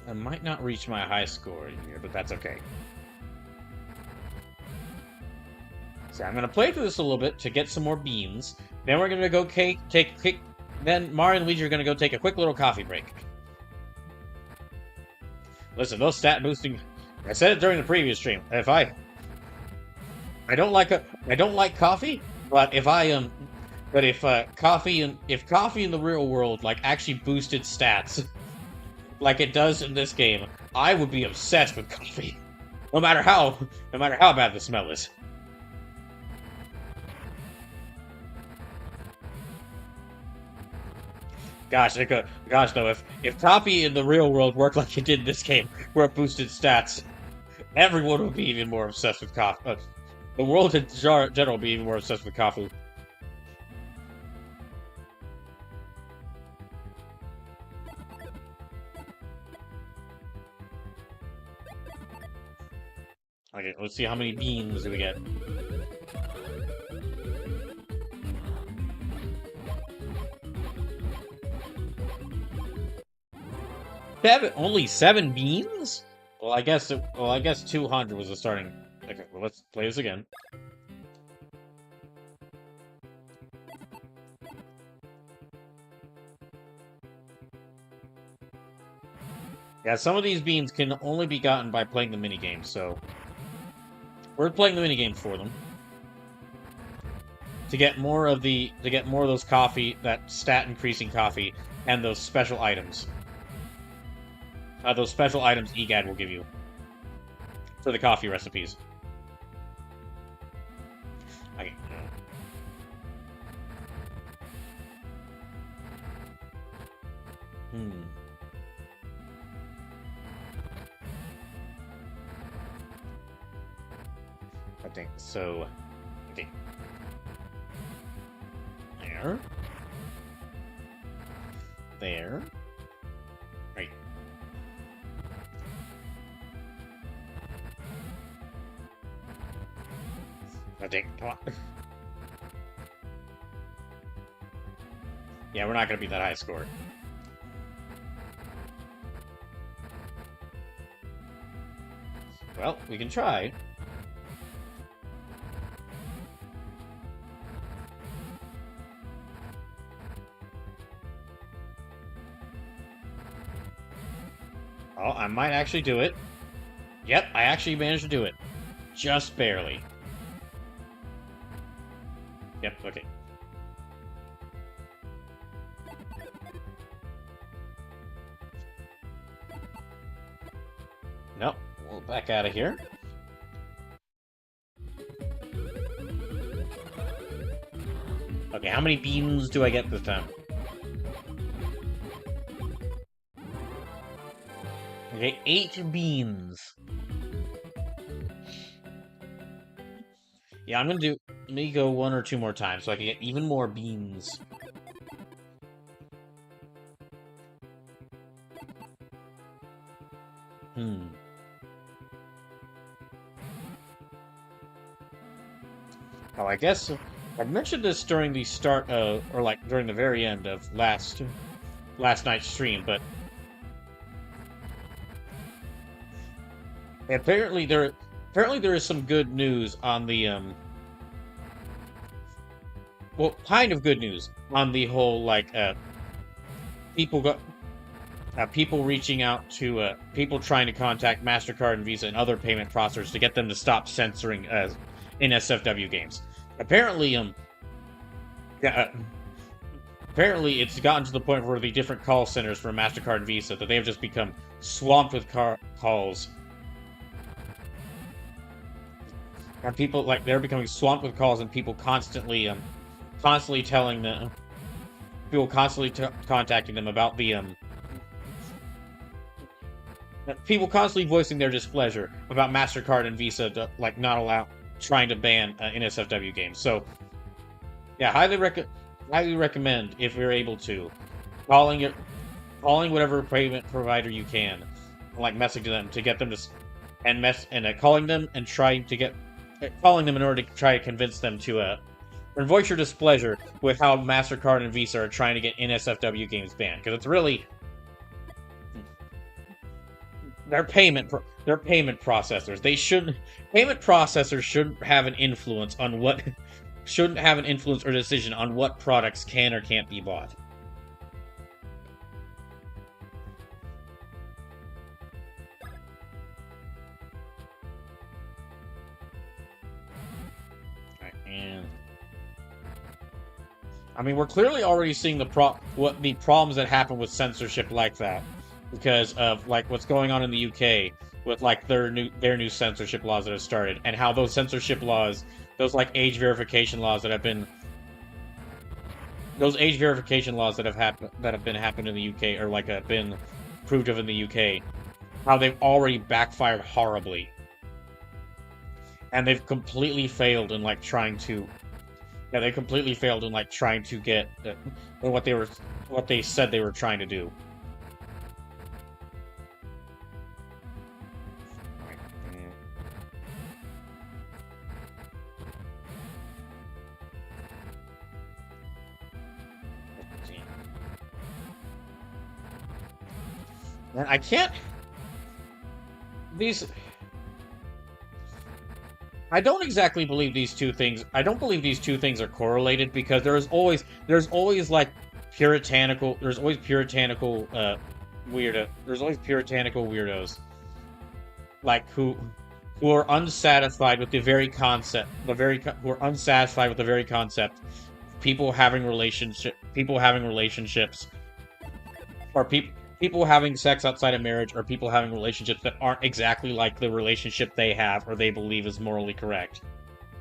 I might not reach my high score in here, but that's okay. So I'm gonna play through this a little bit to get some more beans. Then we're gonna go then Mario and Luigi are gonna go take a quick little coffee break. Listen, those stat boosting. I said it during the previous stream. I don't like coffee, but if coffee in the real world like actually boosted stats, like it does in this game, I would be obsessed with coffee, no matter how bad the smell is. Gosh, though, if coffee in the real world worked like it did in this game, where it boosted stats, everyone would be even more obsessed with coffee. The world in general would be even more obsessed with coffee. Okay, let's see how many beans do we get. Only 7 beans? Well, I guess 200 was the starting. Okay, well, let's play this again. Yeah, some of these beans can only be gotten by playing the minigame, so we're playing the minigame for them. To get more of those coffee, that stat increasing coffee, and those special items. Those special items EGAD will give you for the coffee recipes. Okay. I think so. Okay. There. There. Right. I think. Come on. Yeah, we're not gonna beat that high score. Well, we can try. Oh, I might actually do it. Yep, I actually managed to do it. Just barely. Yep, okay. Nope, we'll back out of here. Okay, how many beans do I get this time? Okay, 8 beans. Yeah, I'm gonna do... Let me go 1 or 2 more times so I can get even more beans. Oh, I guess I mentioned this during the start of, or like during the very end of last night's stream, but apparently there is some good news on the well, kind of good news on the whole like people got people reaching out to people trying to contact MasterCard and Visa and other payment processors to get them to stop censoring NSFW games. Apparently, yeah, apparently it's gotten to the point where the different call centers for MasterCard and Visa that they have just become swamped with calls. And people, like, they're becoming swamped with calls and people constantly telling them, people constantly contacting them about the people constantly voicing their displeasure about MasterCard and Visa like not trying to ban NSFW games. So yeah, highly recommend, if you're able to, calling whatever payment provider you can, like messaging them to get them to calling them and trying to get calling them in order to try to convince them to or voice your displeasure with how MasterCard and Visa are trying to get NSFW games banned, because it's really their payment processors. Payment processors shouldn't have an influence on or decision on what products can or can't be bought. And I mean, we're clearly already seeing the problems that happen with censorship like that, because of like what's going on in the UK with like their new censorship laws that have started, and how those censorship laws, those like age verification laws that have been happened in the UK, or like have been approved of in the UK, how they've already backfired horribly, and they've completely failed in like trying to. Yeah, they completely failed in like trying to get what they said they were trying to do. And I can't. I don't exactly believe these two things. I don't believe these two things are correlated, because there's always like puritanical. There's always puritanical weirdos, like who are unsatisfied with the very concept. Who are unsatisfied with the very concept. People having relationships, or people having sex outside of marriage, or people having relationships that aren't exactly like the relationship they have or they believe is morally correct.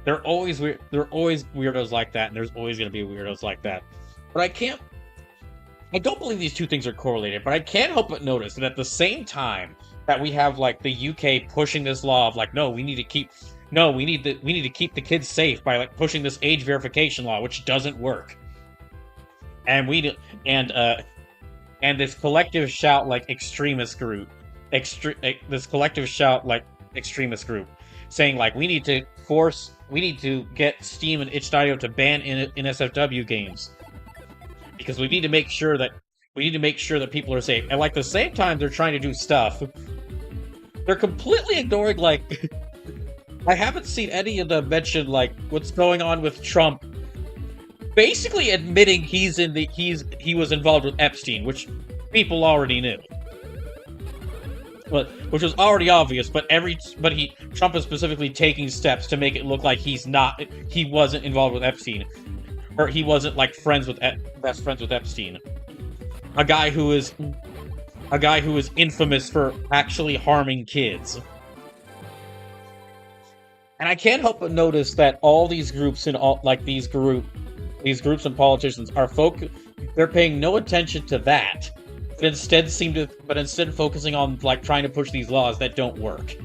There are always weirdos like that, and there's always going to be weirdos like that. But I don't believe these two things are correlated, but I can't help but notice that at the same time that we have like the UK pushing this law of like, we need to keep the kids safe by like pushing this age verification law, which doesn't work. And and this collective shout like extremist group, saying like we need to get Steam and itch.io to ban NSFW games, because we need to make sure that people are safe. And like the same time they're trying to do stuff, they're completely ignoring like I haven't seen any of them mention like what's going on with Trump basically admitting he was involved with Epstein, which people already knew. Which was already obvious, but Trump is specifically taking steps to make it look like he wasn't involved with Epstein, or he wasn't like best friends with Epstein, a guy who is infamous for actually harming kids. And I can't help but notice that all these groups and these groups and politicians are they're paying no attention to that, but instead focusing on like trying to push these laws that don't work,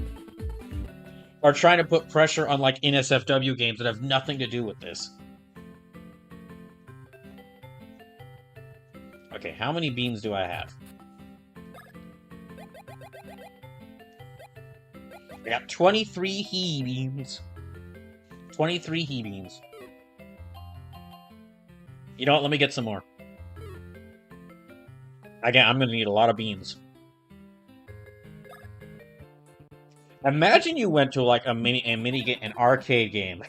or trying to put pressure on like NSFW games that have nothing to do with this. Okay, how many beans do I have? I got 23 he beans. 23 he beans. You know what? Let me get some more. Again, I'm gonna need a lot of beans. Imagine you went to like an arcade game.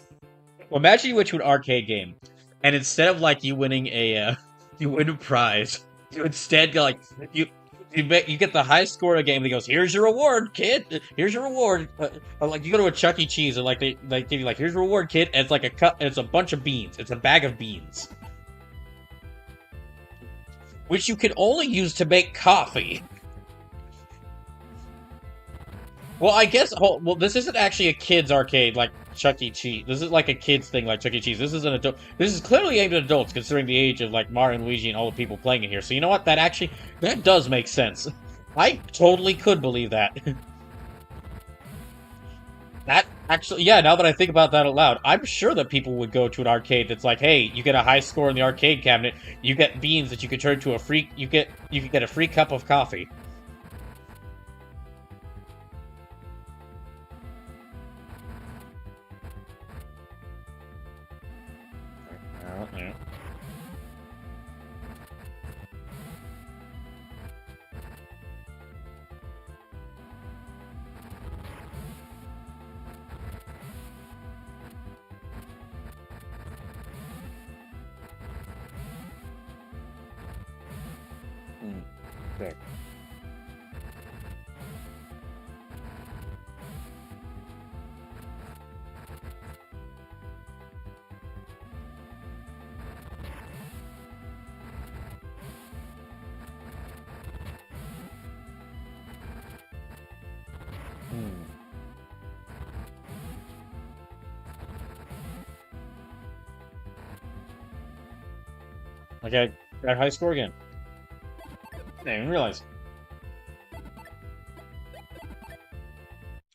Well, imagine you went to an arcade game, and instead of like you winning you win a prize, you instead go like you get the highest score in a game. And he goes, "Here's your reward, kid. Here's your reward." Like you go to a Chuck E. Cheese and like they give you like, "Here's your reward, kid." And it's like a cup. It's a bunch of beans. It's a bag of beans, which you can only use to make coffee. Well, I guess. Well, this isn't actually a kids' arcade like Chuck E. Cheese. This is like a kids' thing like Chuck E. Cheese. This is an adult. This is clearly aimed at adults, considering the age of like Mario and Luigi and all the people playing it here. So you know what? That does make sense. I totally could believe that. That actually, yeah. Now that I think about that out loud, I'm sure that people would go to an arcade that's like, hey, you get a high score in the arcade cabinet, you get beans that you could turn to a free. You can get a free cup of coffee. Yeah. Okay. Okay, got high score again. I didn't even realize.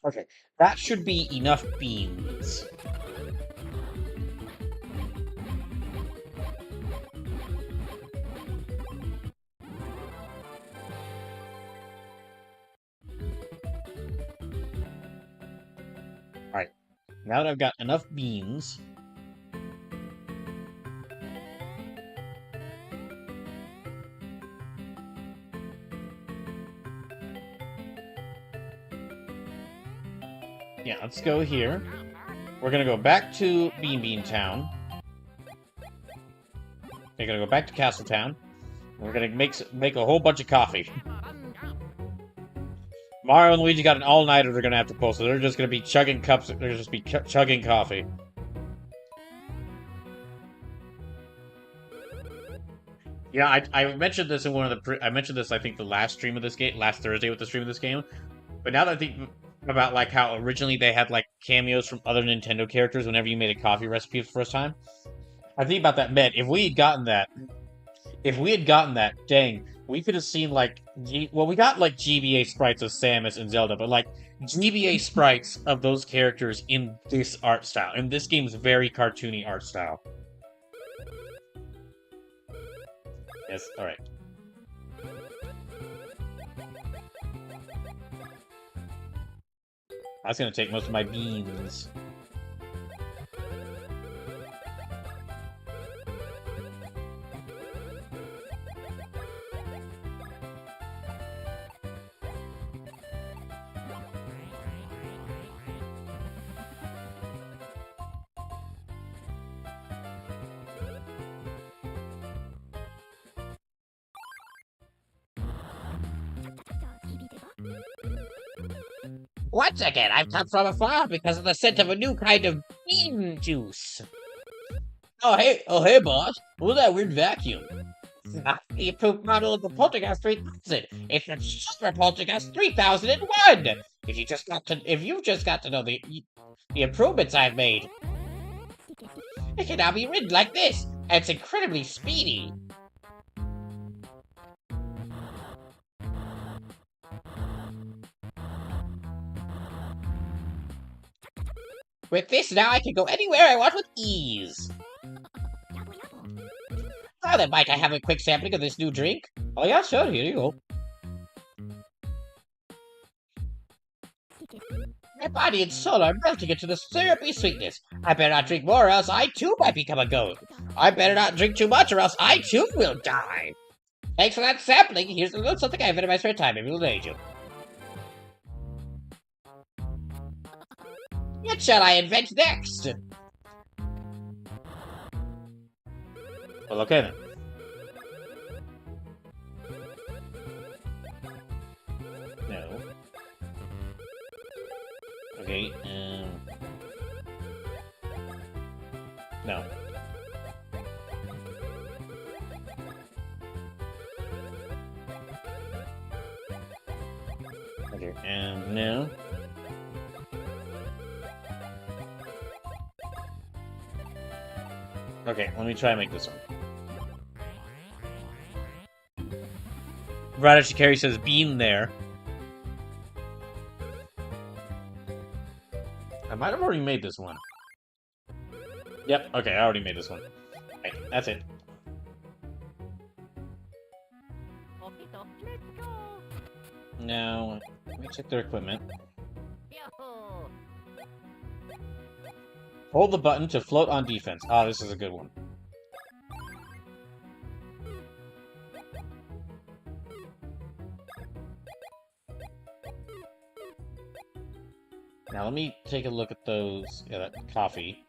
Okay, that should be enough beans. Alright, now that I've got enough beans... Yeah, let's go here. We're gonna go back to Bean Town. We're gonna go back to Castle Town. We're gonna make a whole bunch of coffee. Mario and Luigi got an all-nighter they're gonna have to pull, so they're just gonna be chugging cups. They're gonna just be chugging coffee. Yeah, I mentioned this in one of the I mentioned this I think the last stream of this game, last Thursday with the stream of this game. But now that I think about like how originally they had like cameos from other Nintendo characters whenever you made a coffee recipe for the first time. I think about that, man. If we had gotten that, dang, we could have seen like we got like GBA sprites of Samus and Zelda, but like GBA sprites of those characters in this art style, in this game's very cartoony art style. Yes, all right. That's gonna take most of my beans. Once again, I've come from afar because of the scent of a new kind of bean juice. Oh hey, boss. What's that weird vacuum? The approved model of the Poltergeist 3000. It's the Super Poltergeist 3001. If you've just got to know the improvements I've made, it can now be ridden like this, and it's incredibly speedy. With this now, I can go anywhere I want with ease. Oh, then might I have a quick sampling of this new drink? Oh yeah, sure, here you go. My body and soul are melting into the syrupy sweetness. I better not drink more, or else I too might become a goat. I better not drink too much, or else I too will die. Thanks for that sampling. Here's a little something I invented in my spare time. Maybe it'll aid you. What shall I invent next? Well, okay then. No. Okay, no. Okay, and no. Okay, let me try and make this one. Radish Carey says bean there. I might have already made this one. Yep, okay, I already made this one. Okay, that's it. Now, let me check their equipment. Hold the button to float on defense. Ah, this is a good one. Now let me take a look at those, that coffee,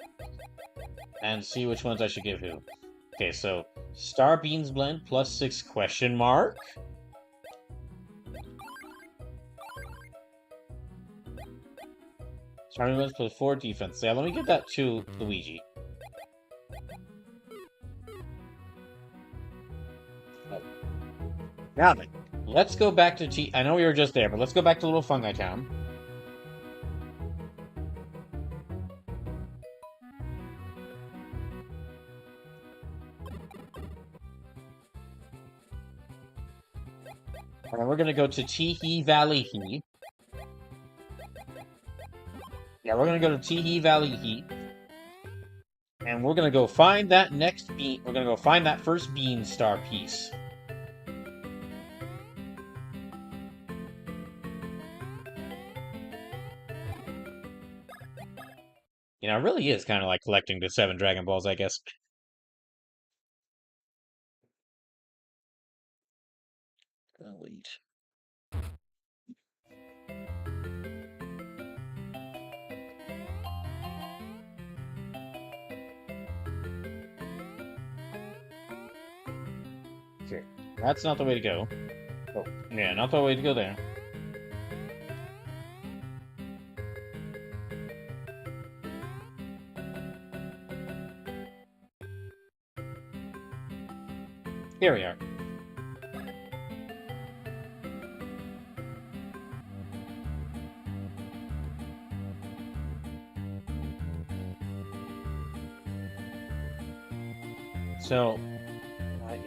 and see which ones I should give who. Okay, so Star Beans Blend +6 question mark. Star Beans Blend +4 defense. Yeah, let me give that to Luigi. Now then, let's go back to I know we were just there, but let's go back to Little Fungi Town. And we're gonna go to Teehee Valley Heat. Yeah, we're gonna go to Teehee Valley Heat. And we're gonna go find that next bean. We're gonna go find that first bean star piece. You know, it really is kind of like collecting the 7 Dragon Balls, I guess. Elite. Okay, that's not the way to go. Oh, yeah, not the way to go there. Here we are. So,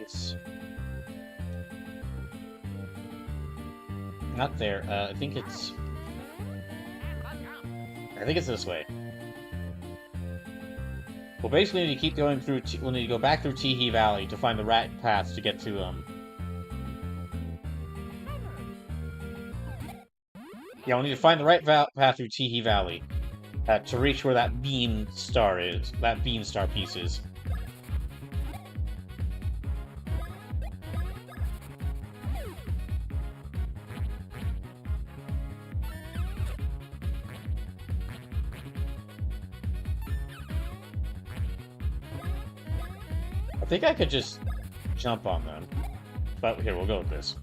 it's not there. I think it's this way. We'll basically need to keep going through. We'll need to go back through Teehee Valley to find the right path to get to Yeah, we'll need to find the right path through Teehee Valley to reach where that bean star is. That bean star piece is. I think I could just jump on them. But here, we'll go with this.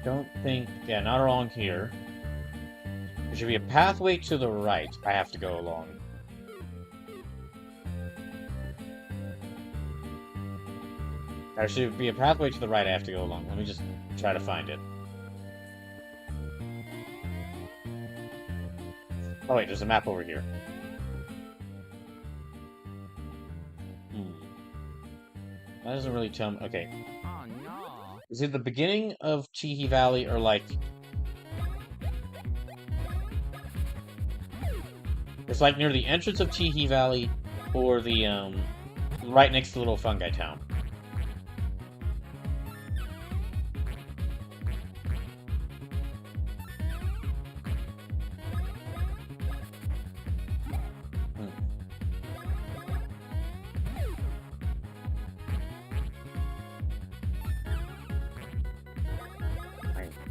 Don't think... Yeah, not along here. There should be a pathway to the right I have to go along. There should be a pathway to the right I have to go along. Let me just try to find it. Oh wait, there's a map over here. That doesn't really tell me. Okay. Oh no. Is it the beginning of Chihi Valley or like... It's like near the entrance of Chihi Valley or the, right next to the little fungi town.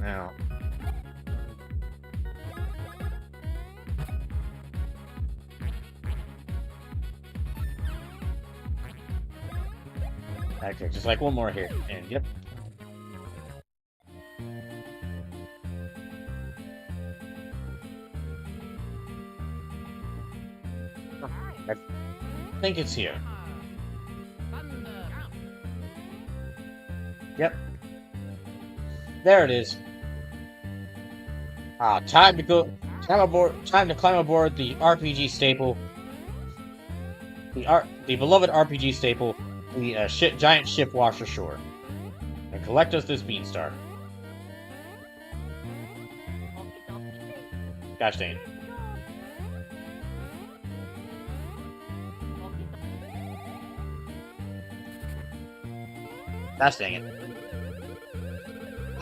Now. Okay, just like one more here, and yep. I think it's here. Yep. There it is. Time to go. Time to climb aboard the RPG staple. The beloved RPG staple, the giant ship washed ashore, and collect us this beanstar. Gosh dang it. Gosh dang it.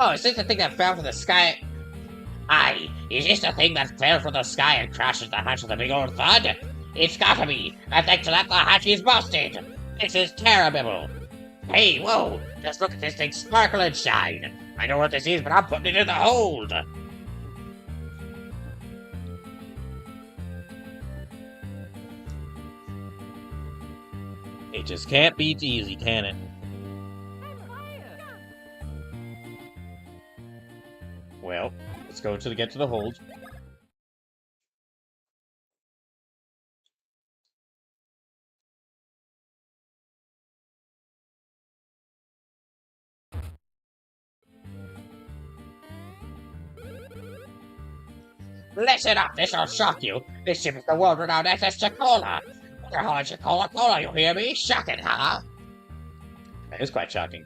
Oh, is this the thing that fell from the sky? Aye, is this the thing that fell from the sky and crashes the hatch with a big old thud? It's gotta be, and thanks to that the hatch is busted. This is terrible. Hey, whoa, just look at this thing sparkle and shine. I know what this is, but I'm putting it in the hold. It just can't be easy, can it? Well, let's go to get to the hold. Listen up, this'll shock you. This ship is the world-renowned SS Chicola. We're hauling Chicola Cola, you hear me? Shocking, huh? That is quite shocking.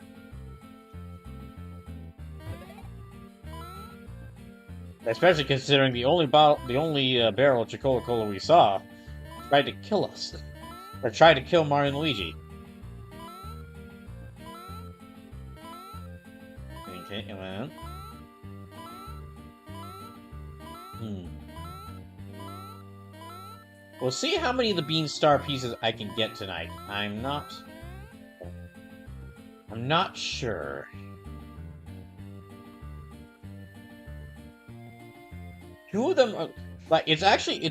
Especially considering the only barrel of Chicola Cola we saw tried to kill us. Or tried to kill Mario and Luigi. Okay, come on. We'll see how many of the Beanstar pieces I can get tonight. I'm not sure. Two of them are, like, it's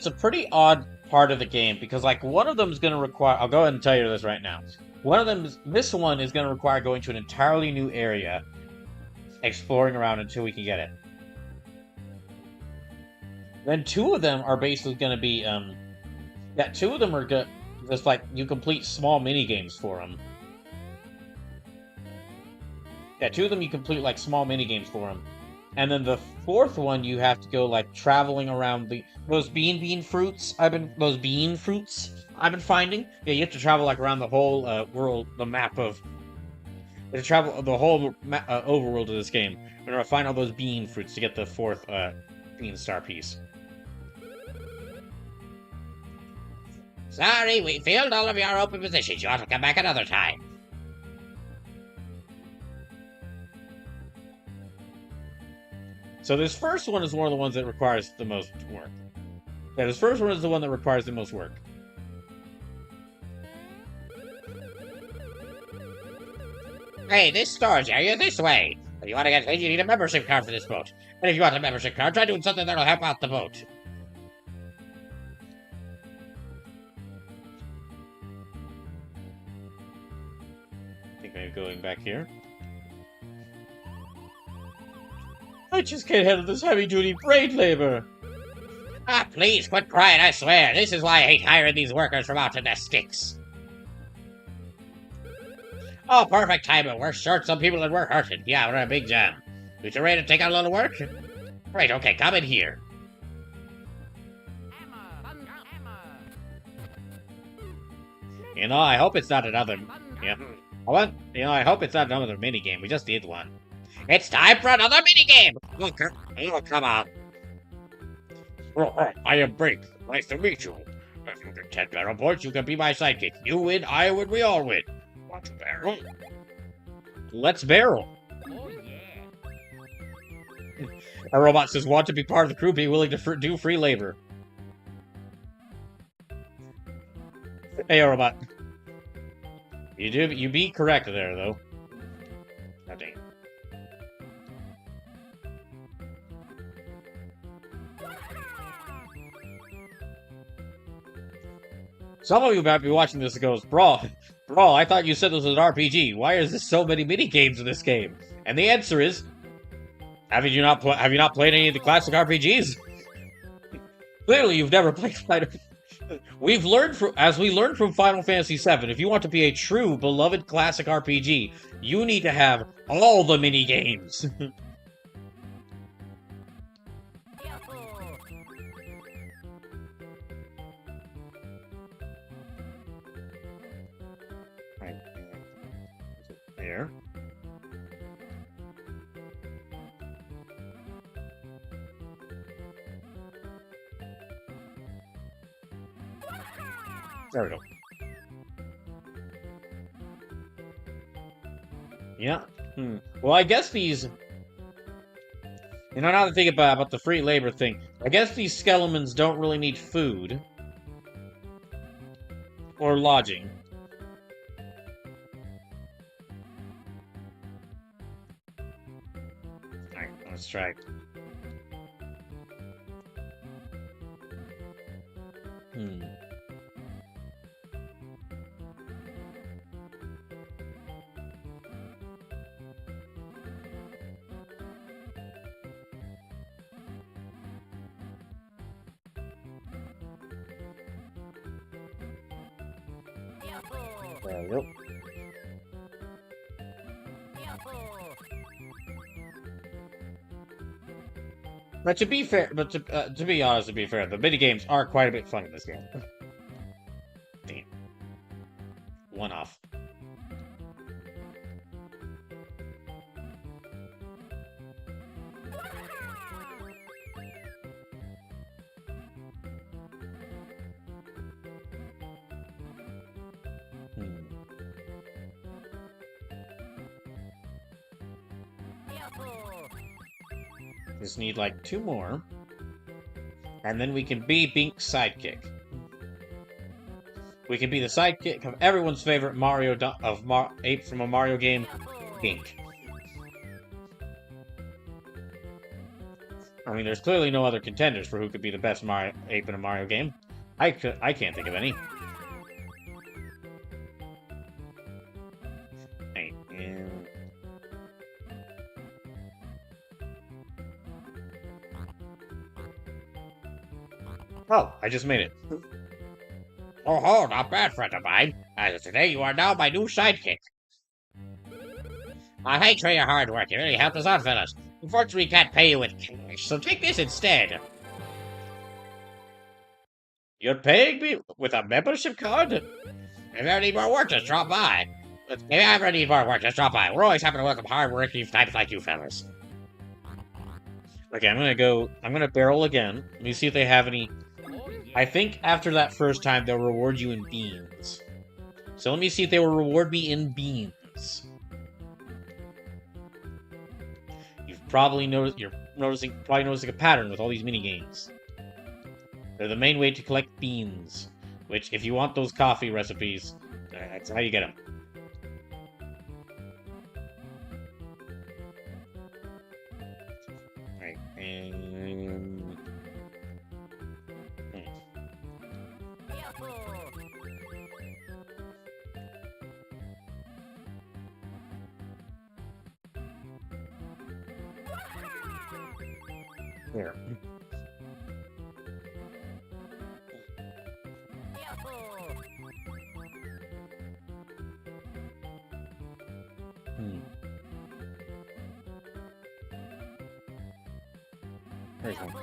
a pretty odd part of the game, because, like, one of them is going to require, I'll go ahead and tell you this right now. One of them, this one is going to require going to an entirely new area, exploring around until we can get it. Then two of them are basically going to be, two of them are just, like, you complete small mini-games for them. Yeah, two of them you complete, like, small mini-games for them. And then the fourth one, you have to go, like, traveling around those bean fruits I've been finding. Yeah, you have to travel, like, around the whole world, the map of... You have to travel the whole overworld of this game in order to find all those bean fruits to get the fourth bean star piece. Sorry, we filled all of your open positions. You ought to come back another time. So this first one is one of the ones that requires the most work. Yeah, this first one is the one that requires the most work. Hey, this storage area this way. If you want to get things, you need a membership card for this boat. And if you want a membership card, try doing something that'll help out the boat. I think maybe going back here. I just can't handle this heavy-duty braid labor. Ah, please, quit crying, I swear. This is why I hate hiring these workers from out in the sticks. Oh, perfect timing. We're short some people and we're hurting. Yeah, we're in a big jam. You two ready to take out a little work? Great, okay, come in here. You know, I hope it's not another... Yeah. I hope it's not another minigame. We just did one. It's time for another minigame! Oh, come on. Oh, I am Brink. Nice to meet you. If you get 10 barrel points, you can be my sidekick. You win, I win, we all win. Want to barrel? Let's barrel. Oh yeah. A robot says, want to be part of the crew, be willing to do free labor. Hey, robot. You be correct there, though. God dang it. Some of you might be watching this and goes, Brawl, I thought you said this was an RPG. Why is there so many mini games in this game? And the answer is, have you not played any of the classic RPGs? Clearly, you've never played Final. As we learned from Final Fantasy VII, if you want to be a true beloved classic RPG, you need to have all the mini games. There. There we go. Yeah. Well, I guess these... now to think about the free labor thing, I guess these skeletons don't really need food. Or lodging. Alright, let's try. There we go. But to be fair, to be honest, the mini games are quite a bit fun in this game. Damn. One off. Just need like 2 more. And then we can be Bink's sidekick. We can be the sidekick of everyone's favorite ape from a Mario game, Bink. I mean, there's clearly no other contenders for who could be the best ape in a Mario game. I can't think of any. Oh, I just made it. Oh, not bad, friend of mine. As of today, you are now my new sidekick. Thanks for your hard work. You really helped us out, fellas. Unfortunately, we can't pay you in cash, so take this instead. You're paying me with a membership card? If you ever need more work, just drop by. We're always happy to welcome hard-working types like you fellas. Okay, I'm gonna barrel again. Let me see if they have any... I think after that first time, they'll reward you in beans. So let me see if they will reward me in beans. You're probably noticing a pattern with all these mini games. They're the main way to collect beans, which, if you want those coffee recipes, that's how you get them. Right, and... There. There's one.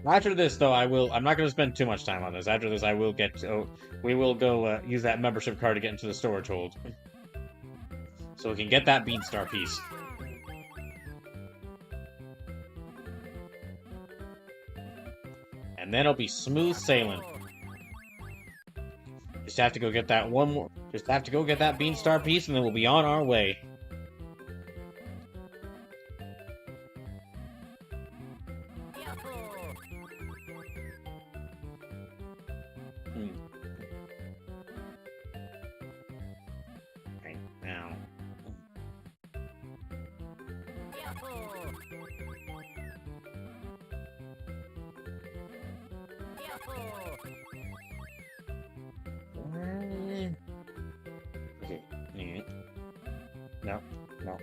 After this, though, I'm not going to spend too much time on this. After this, we will go use that membership card to get into the storage hold. So we can get that Beanstar piece. And then it'll be smooth sailing. Just have to go get that Just have to go get that Beanstar piece, and then we'll be on our way. Right now. Okay. Yeah. No. No.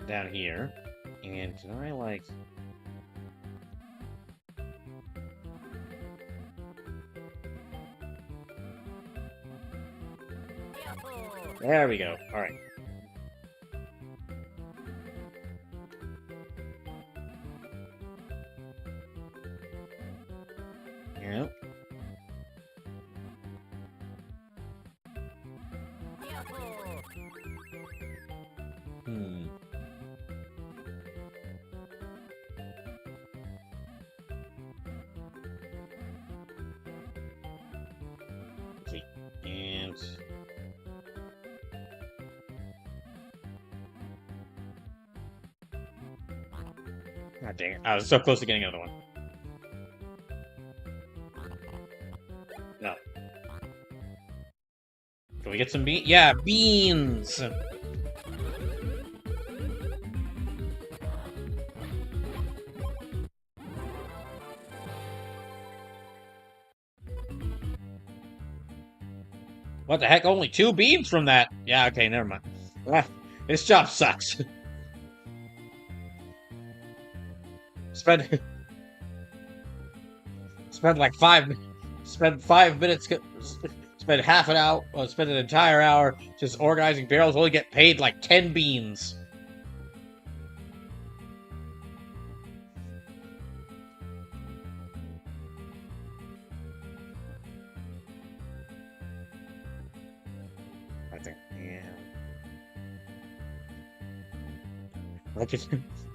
Down here. And can I, like... There we go. Alright. Yep. Okay. And... God dang it. I was so close to getting another one. No. Can we get some beans? Yeah, beans! What the heck? Only 2 beans from that? Yeah, okay, never mind. Ah, this job sucks. Spend like 5 minutes, spend half an hour, spend an entire hour just organizing barrels, only get paid like 10 beans. I think, yeah.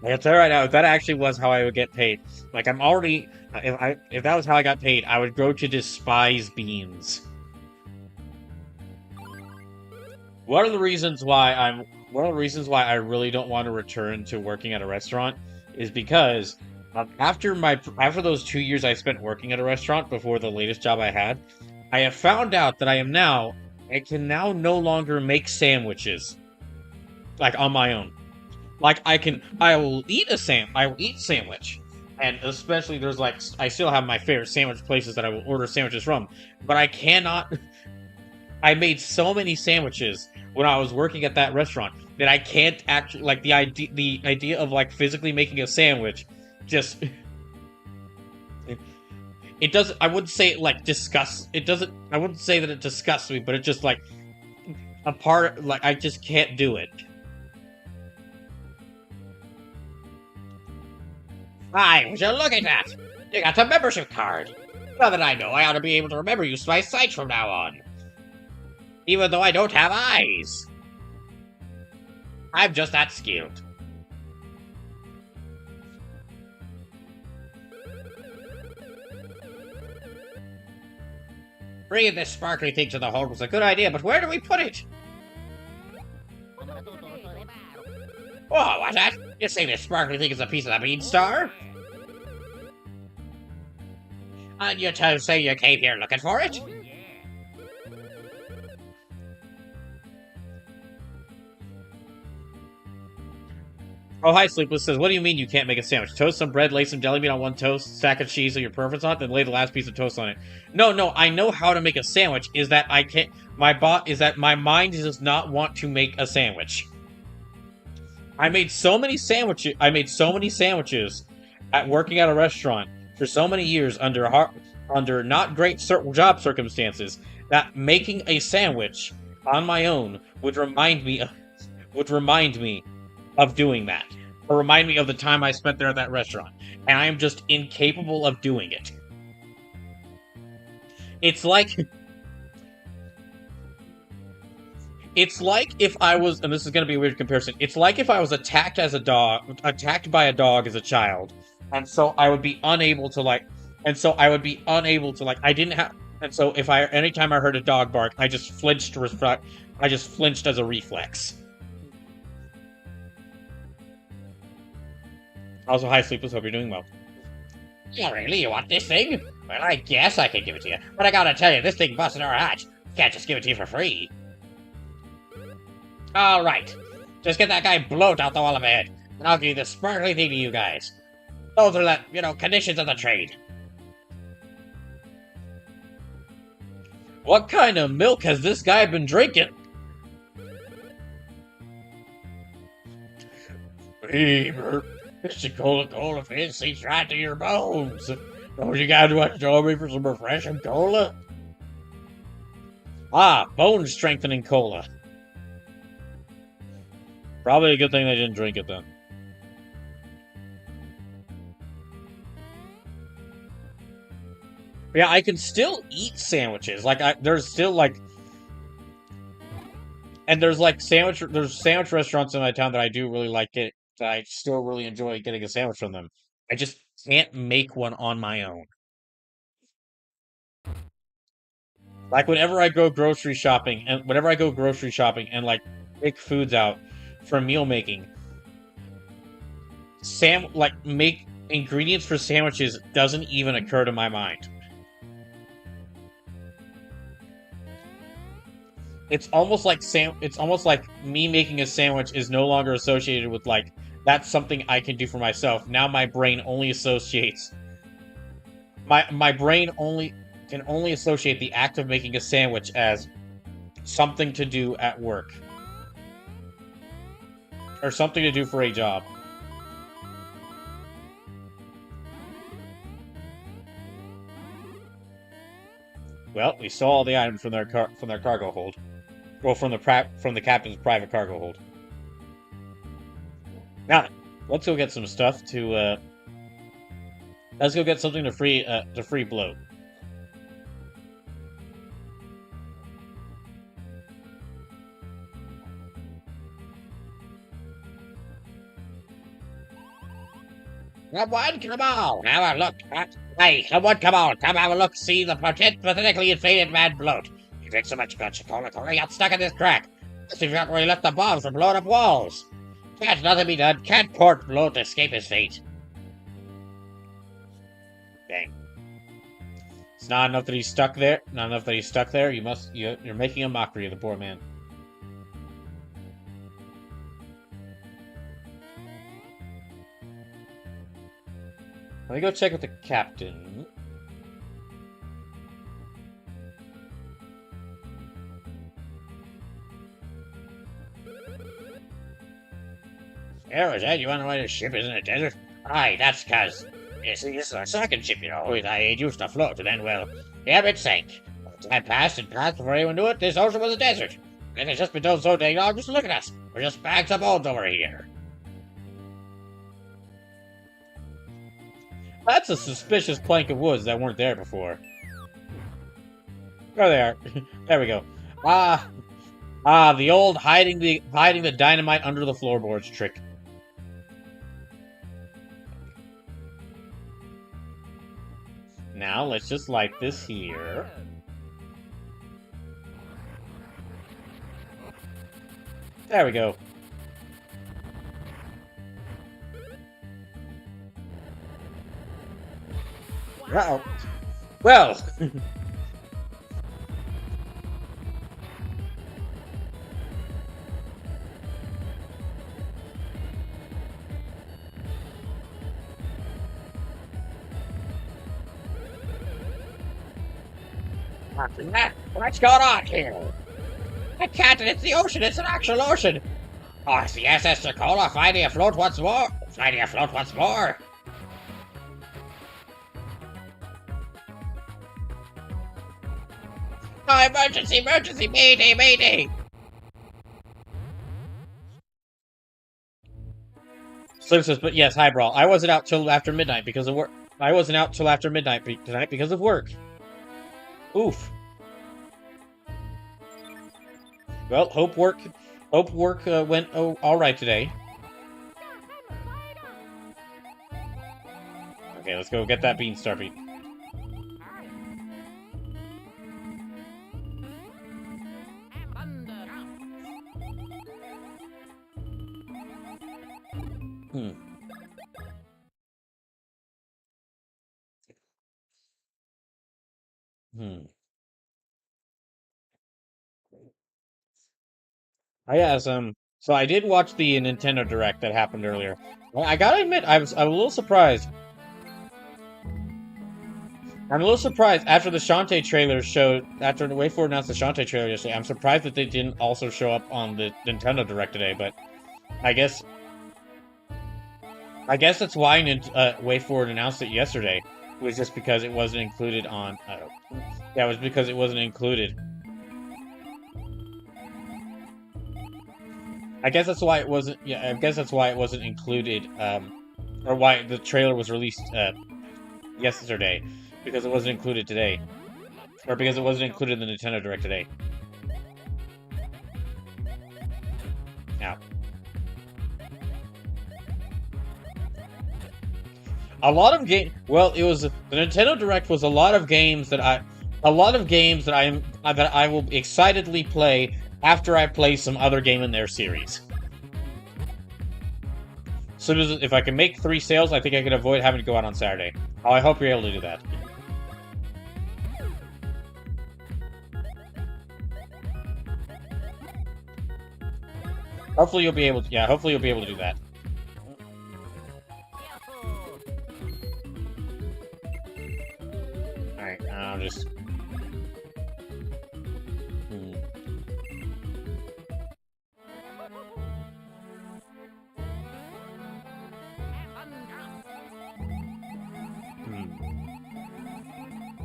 I'll tell you right now, if that actually was how I would get paid, like I'm already, if that was how I got paid, I would grow to despise beans. One of the reasons why I really don't want to return to working at a restaurant is because after those 2 years I spent working at a restaurant before the latest job I had, I have found out that I can now no longer make sandwiches, like on my own. Like I will eat sandwich, and especially there's like I still have my favorite sandwich places that I will order sandwiches from, but I cannot. I made so many sandwiches when I was working at that restaurant that I can't actually like the idea of like physically making a sandwich just. It doesn't. I wouldn't say it like disgusts. It doesn't. I wouldn't say that it disgusts me, but it just like a part. Like I just can't do it. Hi, would you look at that? You got the membership card. Now that I know, I ought to be able to remember you by sight from now on. Even though I don't have eyes. I'm just that skilled. Bringing this sparkly thing to the hold was a good idea, but where do we put it? Oh, what's that? You say this sparkly thing is a piece of the Beanstar? And you say you came here looking for it? Oh, hi, Sleepless says, what do you mean you can't make a sandwich? Toast some bread, lay some jelly bean on one toast, stack of cheese with your preference on it, then lay the last piece of toast on it. No, I know how to make a sandwich, is that I can't... My mind does not want to make a sandwich. I made so many sandwiches. I made so many sandwiches at working at a restaurant for so many years under not great job circumstances that making a sandwich on my own would remind me of doing that, or remind me of the time I spent there at that restaurant, and I am just incapable of doing it. It's like if I was, and this is going to be a weird comparison, it's like if I was attacked by a dog as a child, and so I would be unable to I didn't have, and so anytime I heard a dog bark, I just flinched as a reflex. Also, hi, Sleepless, hope you're doing well. Yeah, really? You want this thing? Well, I guess I can give it to you, but I gotta tell you, this thing busted our hatch. Can't just give it to you for free. Alright, just get that guy bloat out the wall of my head, and I'll give you this sparkly thing to you guys. Those are the, conditions of the trade. What kind of milk has this guy been drinking? Fever. It's a cola fizz seeps right to your bones. Don't you guys want to join me for some refreshing cola? Bone strengthening cola. Probably a good thing they didn't drink it then. Yeah, I can still eat sandwiches. There's sandwich restaurants in my town that I do really like it. That I still really enjoy getting a sandwich from them. I just can't make one on my own. Like whenever I go grocery shopping and pick foods out for meal making, make ingredients for sandwiches doesn't even occur to my mind. It's almost like me making a sandwich is no longer associated with that's something I can do for myself. Now my brain only associates my brain can only associate the act of making a sandwich as something to do at work. Or something to do for a job. Well, we stole all the items from their cargo hold. Well, from the captain's private cargo hold. Now, let's go get some stuff to. Let's go get something to free bloat. Someone, come on, have a look. Hey, someone, come on, come have a look. See the pathetically inflated man bloat. He drinks so much Coca-Cola, he got stuck in this crack. Must have forgotten where he left the bombs from blowing up walls. Can't nothing be done. Can't port bloat to escape his fate. Dang. It's not enough that he's stuck there. Not enough that he's stuck there. You're making a mockery of the poor man. Let me go check with the captain. Oh, is that you wonder why the ship is in the desert? Aye, that's cause this is our second ship, it used to float, and then, well, yeah, it sank. Time passed and passed before anyone knew it, this ocean was a desert. And it's just been done so dang long, just look at us. We're just bags of bones over here. That's a suspicious plank of woods that weren't there before. There they are. There we go. The old hiding the dynamite under the floorboards trick. Now let's just light this here. There we go. Uh-oh. Well. What's going on here? I can't, it's the ocean, it's an actual ocean. Oh, it's the SS Dakota finally afloat once more! Finally afloat once more! Oh, emergency, emergency, mayday, mayday! Slim says, but yes, hi, Brawl. I wasn't out till after midnight because of work. I wasn't out till after midnight tonight because of work. Oof. Well, hope work went all right today. Okay, let's go get that bean starby. So I did watch the Nintendo Direct that happened earlier. I gotta admit, I'm a little surprised. I'm a little surprised after the Shantae trailer showed, after the WayForward announced the Shantae trailer yesterday. I'm surprised that they didn't also show up on the Nintendo Direct today, but I guess that's why WayForward announced it yesterday. It was just because it wasn't included on. Yeah, it was because it wasn't included. I guess that's why it wasn't. Yeah, I guess that's why it wasn't included. Or why the trailer was released yesterday, because it wasn't included today, or because it wasn't included in the Nintendo Direct today. Now, a lot of game. Well, it was the Nintendo Direct was a lot of games that I will excitedly play after I play some other game in their series. So if I can make 3 sales, I think I can avoid having to go out on Saturday. Oh, I hope you're able to do that. Hopefully you'll be able to. Yeah, hopefully you'll be able to do that. All right, I'll just.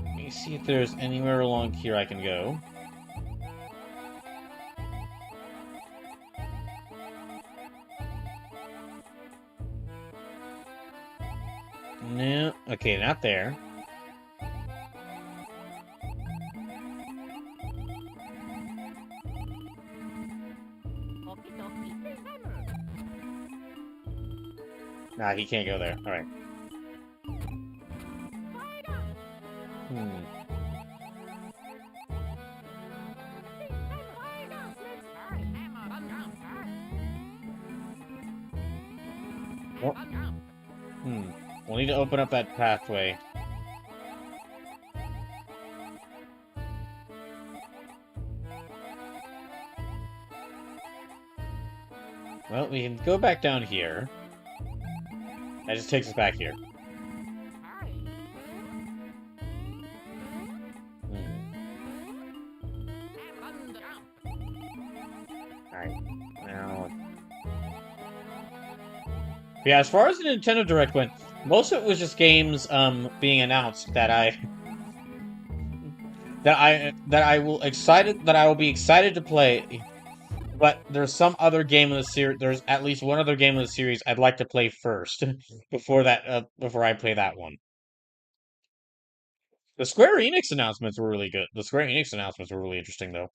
Let me see if there's anywhere along here I can go. No, okay, not there. Nah, he can't go there. All right. Well, we'll need to open up that pathway. Well, we can go back down here. That just takes us back here. Alright, now... Yeah, as far as the Nintendo Direct went, most of it was just games being announced that I will be excited to play. But there's some other game in the series. There's at least one other game in the series I'd like to play first before I play that one. The Square Enix announcements were really good. The Square Enix announcements were really interesting, though.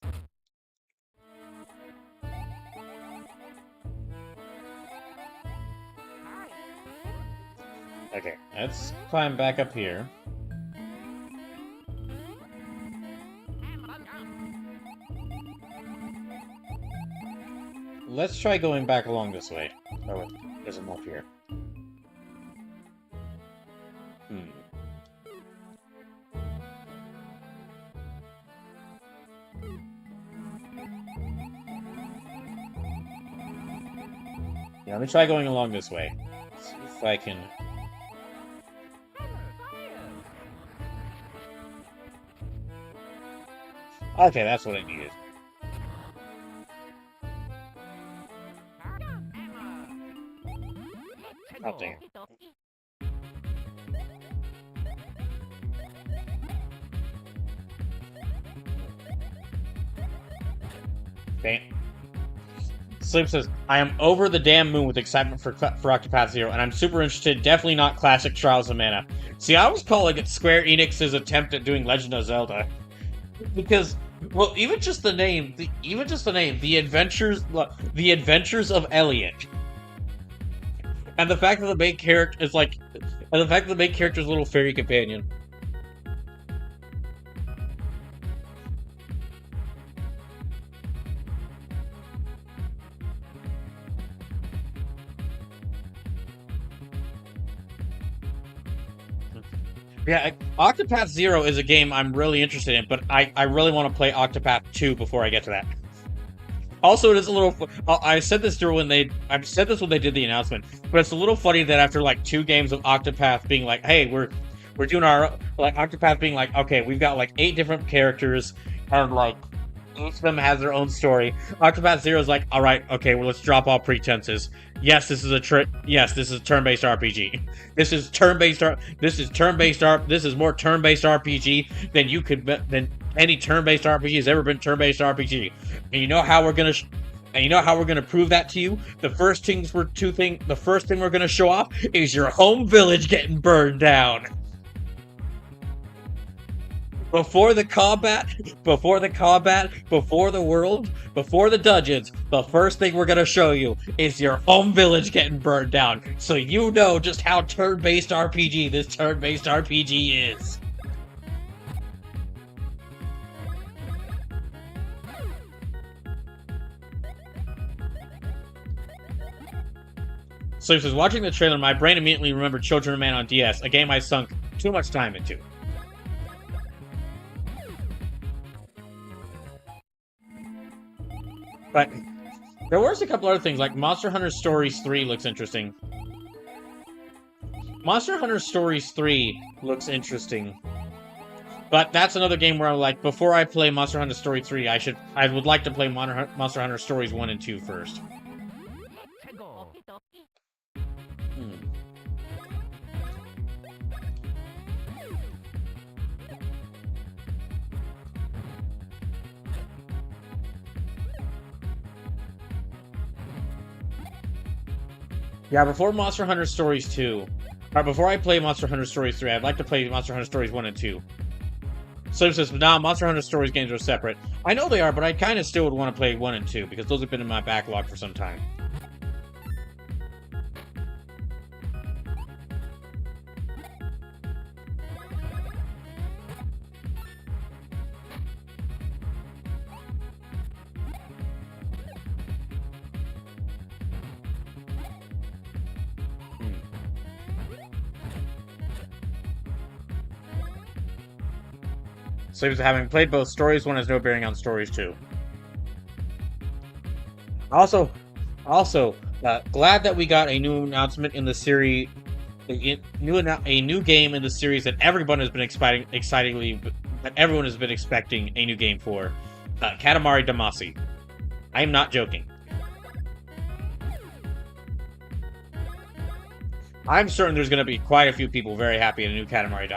Okay, let's climb back up here. Let's try going back along this way. Oh, wait, there's a map here. Yeah, let me try going along this way. See if I can... Okay, that's what I needed. Oh, dang it. Dang it. Sleep says, I am over the damn moon with excitement for Octopath Zero, and I'm super interested, definitely not classic Trials of Mana. See, I was calling it Square Enix's attempt at doing Legend of Zelda. Because, well, even just the name, The Adventures of Elliot. And the fact that the main character is like, and the fact that the main character is a little fairy companion. Yeah, Octopath Zero is a game I'm really interested in, but I really want to play Octopath 2 before I get to that. Also, it is a little. I said this when they did the announcement, but it's a little funny that after like 2 games of Octopath being like, "Hey, we're doing our like Octopath being like, okay, we've got like 8 different characters, and like each of them has their own story." Octopath Zero is like, all right, okay, well, let's drop all pretenses. Yes, this is a turn-based RPG. This is more turn-based RPG than any turn-based RPG has ever been turn-based RPG. And you know how we're gonna prove that to you? The first thing we're gonna show off is your home village getting burned down. Before the combat, before the world, before the dungeons, the first thing we're gonna show you is your home village getting burned down. So you know just how turn-based RPG this turn-based RPG is. So he says, watching the trailer, my brain immediately remembered Children of Man on DS, a game I sunk too much time into. But there was a couple other things, like Monster Hunter Stories 3 looks interesting. Monster Hunter Stories 3 looks interesting. But that's another game where I'm like, before I play Monster Hunter Story 3, I would like to play Monster Hunter Stories 1 and 2 first. Yeah, before Monster Hunter Stories 2, or before I play Monster Hunter Stories 3, I'd like to play Monster Hunter Stories 1 and 2. So it says, nah, Monster Hunter Stories games are separate. I know they are, but I kind of still would want to play 1 and 2, because those have been in my backlog for some time. So having played both Stories 1 has no bearing on Stories 2. Also, glad that we got a new announcement in the series, a new game in the series that everyone has been everyone has been expecting a new game for, Katamari Damacy. I am not joking. I'm certain there's going to be quite a few people very happy at a new Katamari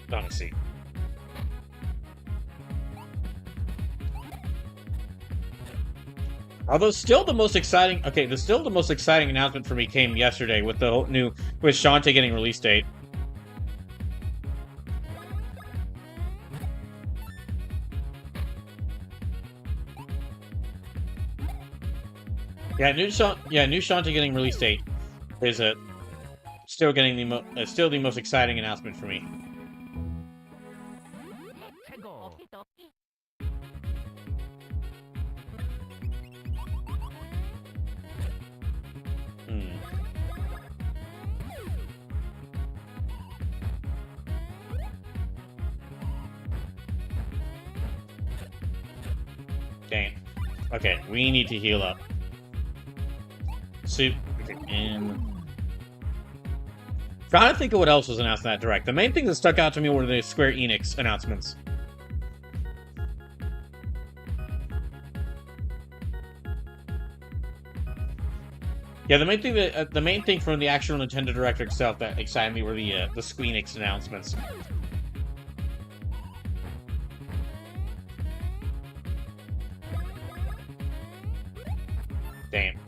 Damacy. Although still the most exciting announcement for me came yesterday with with Shantae getting release date. Yeah, new Shantae getting release date is still the most exciting announcement for me. Dang. Okay, we need to heal up. Trying to think of what else was announced in that direct. The main things that stuck out to me were the Square Enix announcements. Yeah, the main thing from the actual Nintendo Direct itself that excited me were the Squeenix announcements. Damn.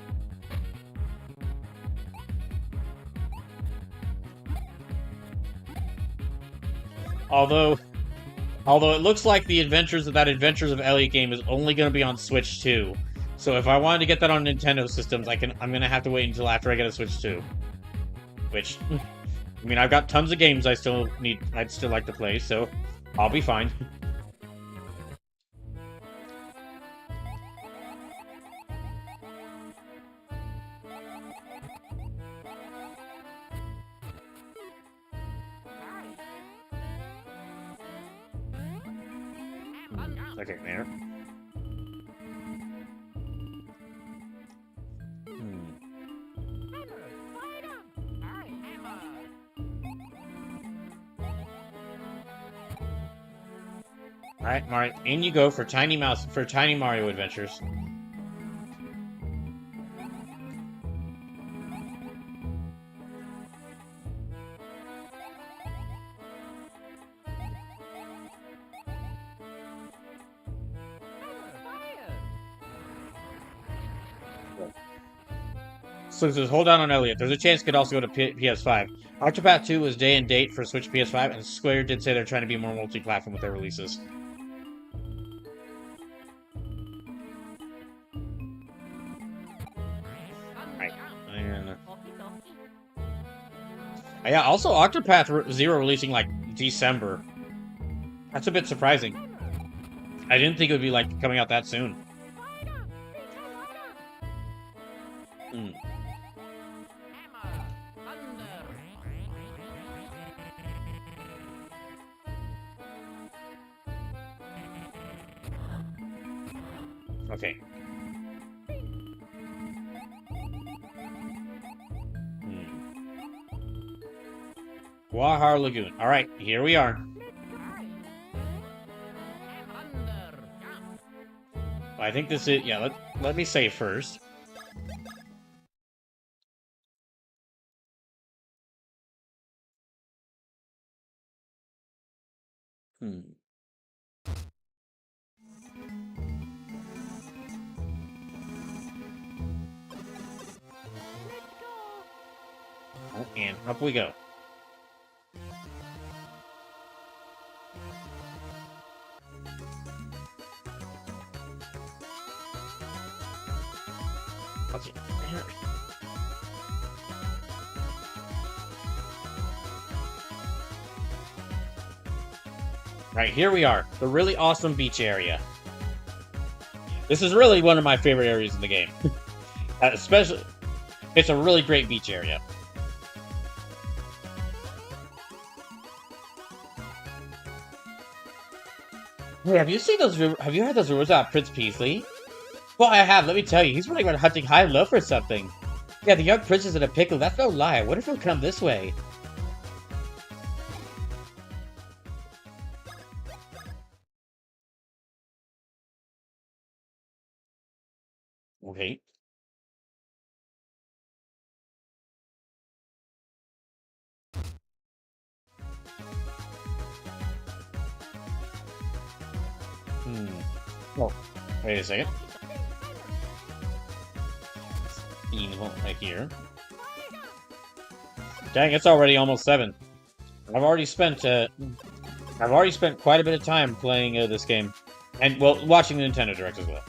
Although it looks like the Adventures of Elliot game is only going to be on Switch 2. So if I wanted to get that on Nintendo systems, I'm going to have to wait until after I get a Switch 2. Which, I mean, I've got tons of games I'd still like to play, so I'll be fine. Okay, there. Alright, Mario, in you go for Tiny Mario Adventures. So it says, hold down on Elliot. There's a chance it could also go to PS5. Octopath 2 was day and date for Switch PS5, and Square did say they're trying to be more multi-platform with their releases. Right. And... yeah, also Octopath Zero releasing, like, December. That's a bit surprising. I didn't think it would be, like, coming out that soon. Okay. Guahar Lagoon. Alright, here we are. I think this is... yeah, let me save first. And up we go. Okay. Right, here we are. The really awesome beach area. This is really one of my favorite areas in the game. Especially, it's a really great beach area. Hey, have you seen those? Have you heard those rumors about Prince Peasley? Well, I have. Let me tell you, he's running around hunting high love for something. Yeah, the young princess in a pickle. That's no lie. What if he'll come this way? Okay. Oh, wait a second. Right here. Dang, it's already almost 7. I've already spent quite a bit of time playing this game, and well, watching the Nintendo Direct as well.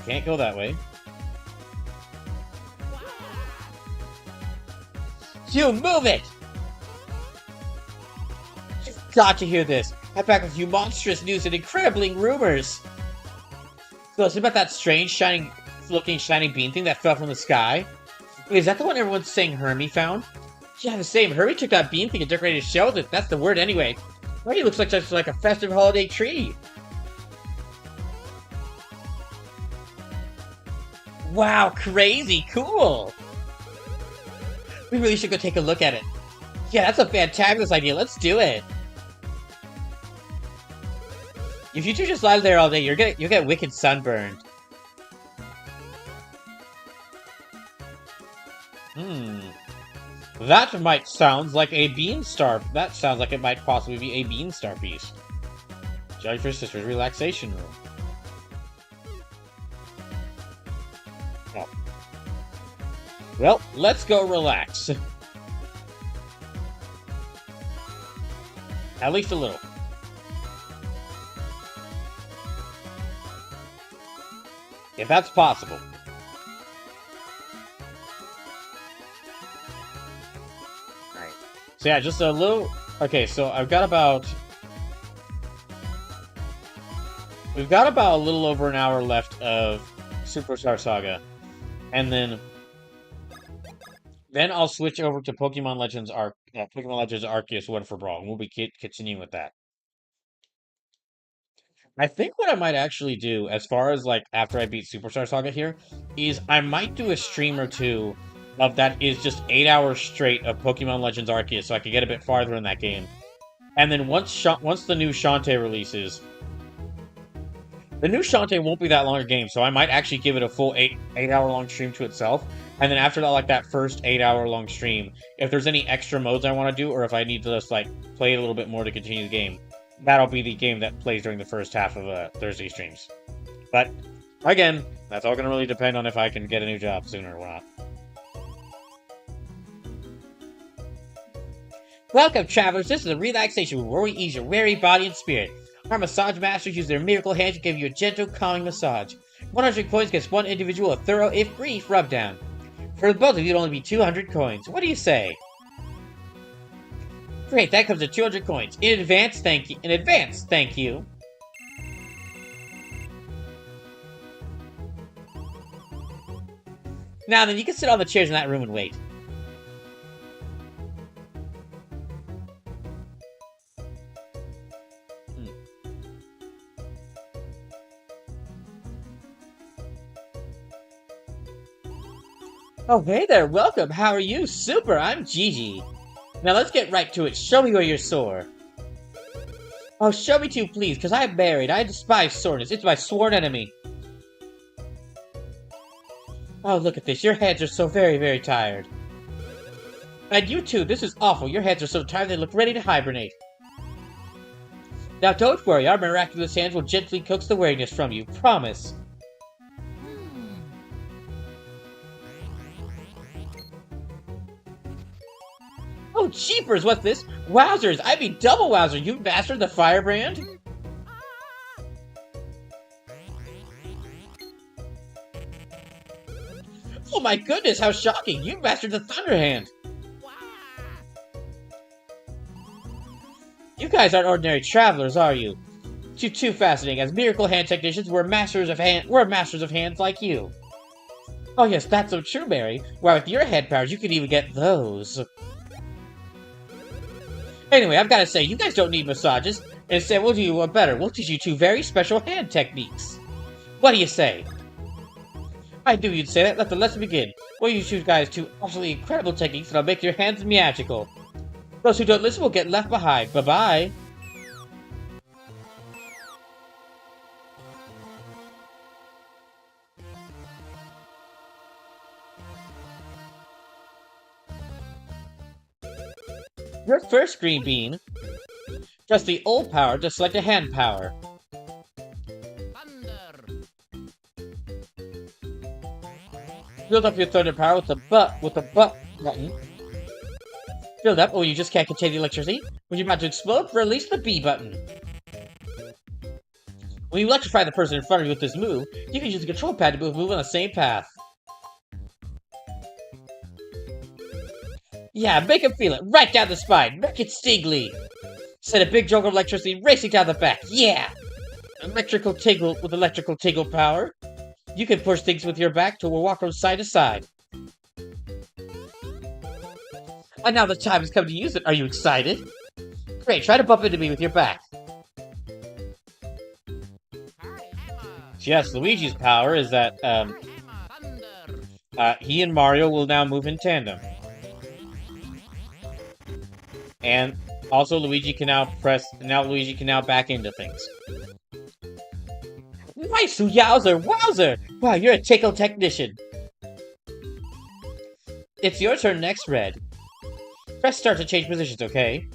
Can't go that way. You move it! You've got to hear this. I'm back with you monstrous news and incredibly rumors. So it's about that strange looking shiny bean thing that fell from the sky. Wait, is that the one everyone's saying Hermie found? Yeah, the same. Hermie took that bean thing and decorated his shell with it. That's the word anyway. Right, it looks like just like a festive holiday tree. Wow, crazy cool. We really should go take a look at it. Yeah, that's a fantabulous idea. Let's do it. If you two just lie there all day, you'll get wicked sunburned. That might sound like a Beanstar. That sounds like it might possibly be a Beanstar piece. Jellyfish Sisters Relaxation Room. Oh. Well, let's go relax. At least a little. If that's possible. Alright. So yeah, just a little... Okay, so I've got about... We've got about a little over an hour left of Superstar Saga. And then I'll switch over to Pokemon Legends Arceus One for Brawl. And we'll be continuing with that. I think what I might actually do, as far as, like, after I beat Superstar Saga here, is I might do a stream or two of that is just 8 hours straight of Pokemon Legends Arceus, so I can get a bit farther in that game. And then once the new Shantae releases, the new Shantae won't be that long a game, so I might actually give it a full 8-hour-long stream to itself. And then after that, like, that first 8-hour-long stream, if there's any extra modes I want to do, or if I need to just, like, play it a little bit more to continue the game, that'll be the game that plays during the first half of Thursday streams. But, again, that's all going to really depend on if I can get a new job sooner or not. Welcome, travelers. This is a relaxation room where we ease your weary body and spirit. Our massage masters use their miracle hands to give you a gentle, calming massage. 100 coins gets one individual a thorough, if brief, rubdown. For both of you, it'll only be 200 coins. What do you say? Great, that comes to 200 coins. In advance, thank you. In advance, thank you. Now then, you can sit on the chairs in that room and wait. Oh, hey there, welcome. How are you? Super, I'm Gigi. Now let's get right to it. Show me where you're sore. Oh, show me too, please, because I'm married. I despise soreness. It's my sworn enemy. Oh, look at this. Your hands are so very, very tired. And you too. This is awful. Your hands are so tired they look ready to hibernate. Now don't worry. Our miraculous hands will gently coax the weariness from you. Promise. Oh, jeepers, what's this? Wowzers, I mean double wowzer, you mastered the firebrand? Oh my goodness, how shocking, you mastered the thunderhand! You guys aren't ordinary travelers, are you? Too fascinating, as miracle hand technicians, we're masters of hands like you. Oh yes, that's so true, Mary. Why, with your head powers, you could even get those. Anyway, I've got to say, you guys don't need massages. Instead, we'll do you one better. We'll teach you two very special hand techniques. What do you say? I knew you'd say that. Let the lesson begin. We'll use you guys two absolutely incredible techniques that'll make your hands magical. Those who don't listen will get left behind. Bye-bye. Your first green bean. Press the old power to select a hand power. Build up your thunder power with the butt button. Build up, or you just can't contain the electricity. When you're about to explode, release the B button. When you electrify the person in front of you with this move, you can use the control pad to move on the same path. Yeah, make him feel it, right down the spine. Make it stingly. Send a big jolt of electricity racing down the back. Yeah! Electrical tingle with electrical tingle power. You can push things with your back till we'll walk from side to side. And now the time has come to use it. Are you excited? Great, try to bump into me with your back. Yes, Luigi's power is that, he and Mario will now move in tandem. And also Luigi can now back into things. Nice, yowzer, wowzer! Wow, you're a tickle technician. It's your turn next, Red. Press start to change positions, okay?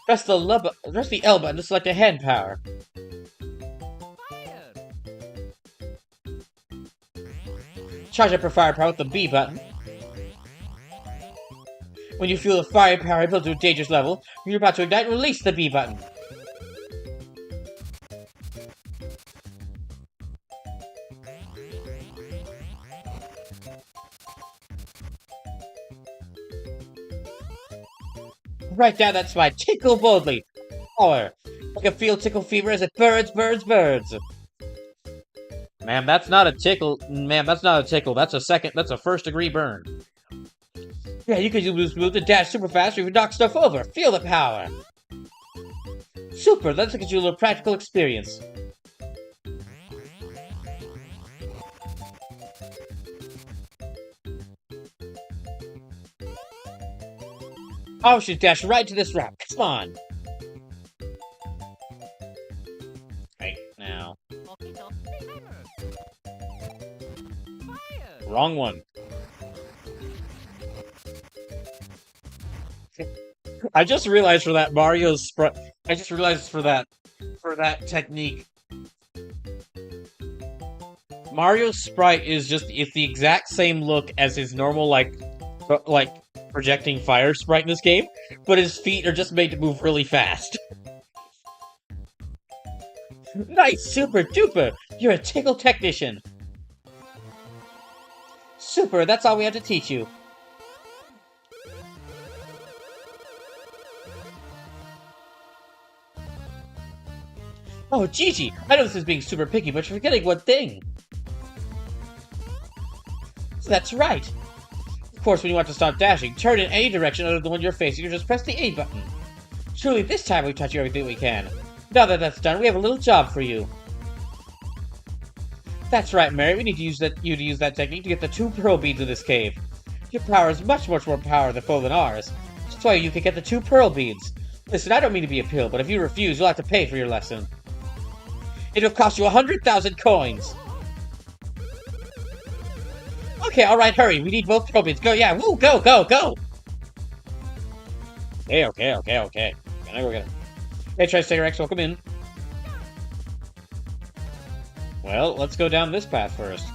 Press the L button to select a hand power. Charge up your firepower with the B button. When you feel the firepower build to a dangerous level, you're about to ignite, release the B button. Right down that spine, tickle boldly. Power. I can feel tickle fever as it burns. Ma'am, that's not a tickle. Ma'am, that's not a tickle. That's a first degree burn. Yeah, you can use move to dash super fast or even knock stuff over. Feel the power. Super, let's get you a little practical experience. Oh, she dashed right to this ramp. Come on. Right now. Wrong one. I just realized for that Mario's sprite. I just realized for that technique. Mario's sprite is it's the exact same look as his normal like projecting fire sprite in this game, but his feet are just made to move really fast. Nice, super duper! You're a tickle technician! Super, that's all we have to teach you. Oh, Gigi, I know this is being super picky, but you're forgetting one thing. That's right. Of course, when you want to stop dashing, turn in any direction other than the one you're facing, or just press the A button. Surely this time we've taught you everything we can. Now that that's done, we have a little job for you. That's right, Mary. We need you to use that technique to get the 2 pearl beads in this cave. Your power is much more powerful than ours. That's why you can get the 2 pearl beads. Listen, I don't mean to be a pill, but if you refuse, you'll have to pay for your lesson. It'll cost you 100,000 coins. Okay, alright, hurry. We need both pearl beads. Go, yeah, woo, go! Okay. Can I go get him? Hey, Tri-Stinger X, welcome in. Well, let's go down this path first.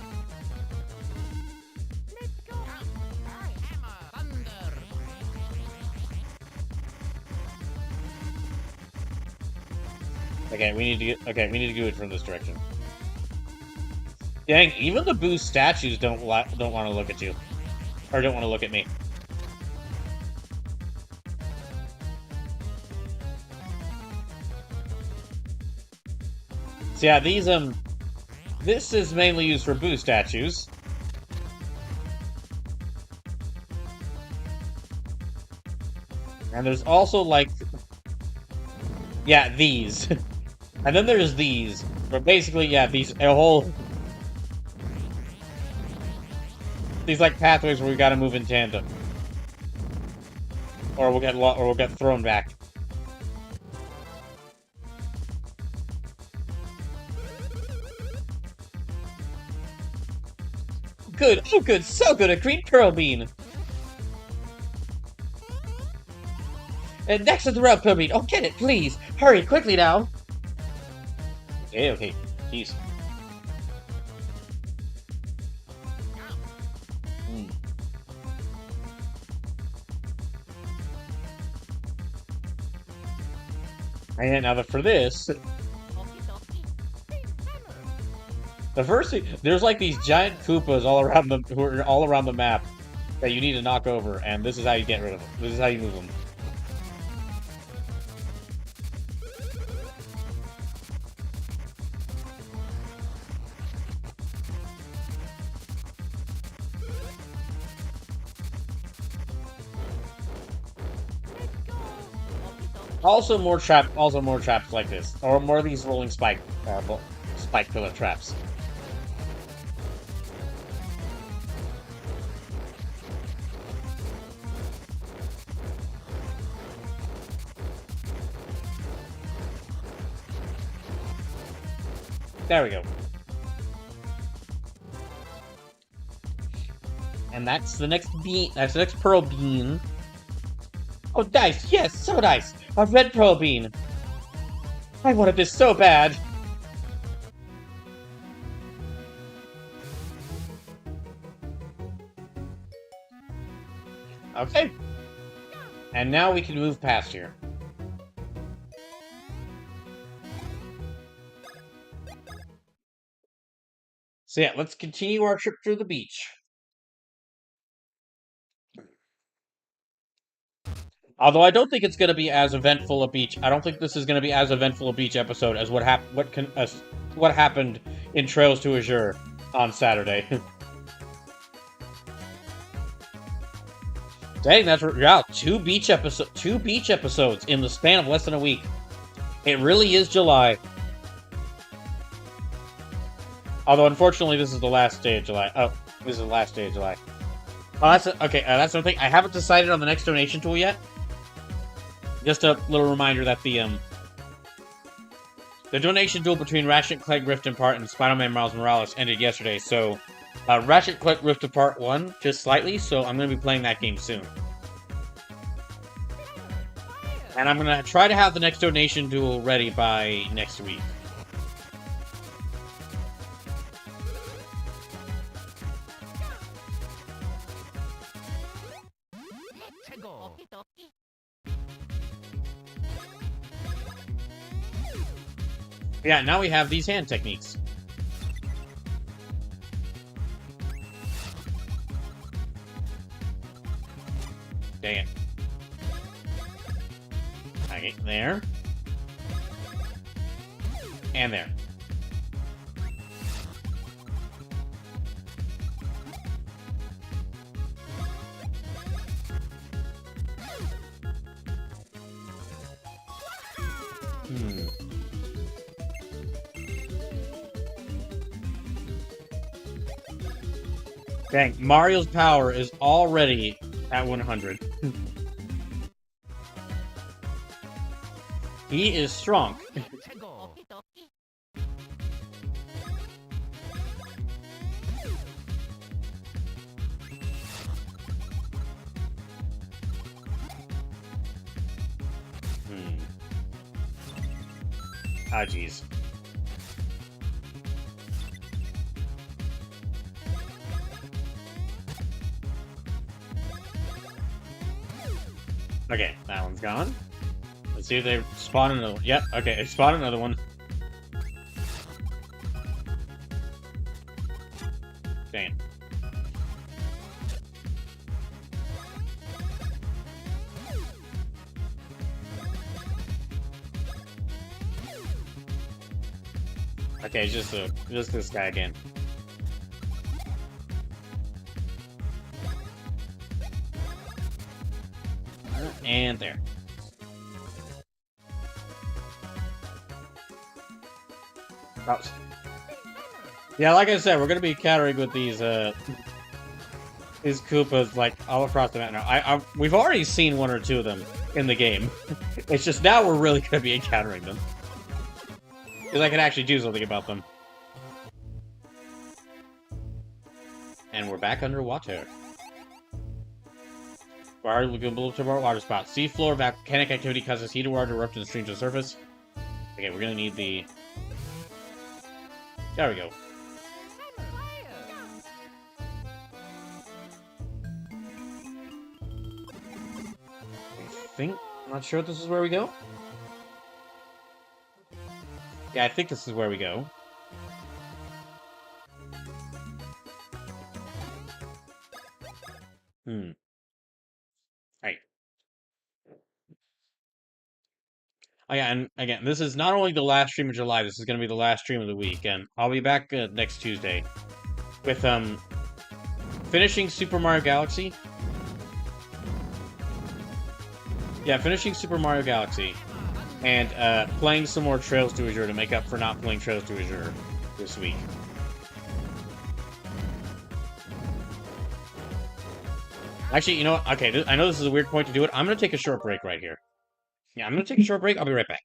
Okay, we need to do it from this direction. Dang, even the Boo statues don't want to look at you. Or don't want to look at me. So yeah, these, this is mainly used for Boo statues. And there's also, like... Yeah, these. And then there's these. But basically, yeah, these, a whole... These, like, pathways where we gotta move in tandem. Or we'll get thrown back. Good, oh good, so good, a green pearl bean! And next is the red pearl bean. Oh, get it, please! Hurry, quickly now! Okay, jeez. And now for this... The first thing, there's like these giant Koopas all around the map that you need to knock over, and this is how you get rid of them. This is how you move them. Also more traps like this, or more of these rolling spike pillar traps. There we go. And that's the next bean. That's the next pearl bean. Oh, dice! Yes, so nice! A red pearl bean! I wanted this so bad! Okay. And now we can move past here. So yeah, let's continue our trip through the beach. Although I don't think it's going to be as eventful a beach. I don't think this is going to be as eventful a beach episode as what happened in Trails to Azure on Saturday. Dang, that's yeah, two beach episodes in the span of less than a week. It really is July. Although unfortunately, this is the last day of July. Oh, this is the last day of July. Oh, that's okay. That's something I haven't decided on the next donation tool yet. Just a little reminder that the donation duel between Ratchet & Clank Rift Apart and Spider-Man Miles Morales ended yesterday, so Ratchet & Clank Rift Apart won just slightly, so I'm going to be playing that game soon. And I'm going to try to have the next donation duel ready by next week. Yeah, now we have these hand techniques. Dang it. Okay, there. And there. Dang, Mario's power is already at 100. He is strong. Ah, jeez. Okay, that one's gone. Let's see if they spawn another one. Yep, okay, they spawned another one. Dang. Okay, just this guy again. And there. Oh. Yeah, like I said, we're gonna be countering with these Koopas like all across the map now. We've already seen one or two of them in the game. It's just now we're really gonna be encountering them. Because I can actually do something about them. And we're back underwater. Lagoon below to our water spot. Sea floor volcanic activity causes heated water to erupt in the stream to the surface. Okay, we're gonna need the... There we go. I'm not sure if this is where we go. Yeah, I think this is where we go. Right. Oh yeah, and again, this is not only the last stream of July, this is going to be the last stream of the week, and I'll be back next Tuesday with, finishing Super Mario Galaxy. Yeah, finishing Super Mario Galaxy. And, playing some more Trails to Azure to make up for not playing Trails to Azure this week. Actually, you know what? Okay, I know this is a weird point to do it. I'm going to take a short break right here. Yeah, I'm going to take a short break. I'll be right back.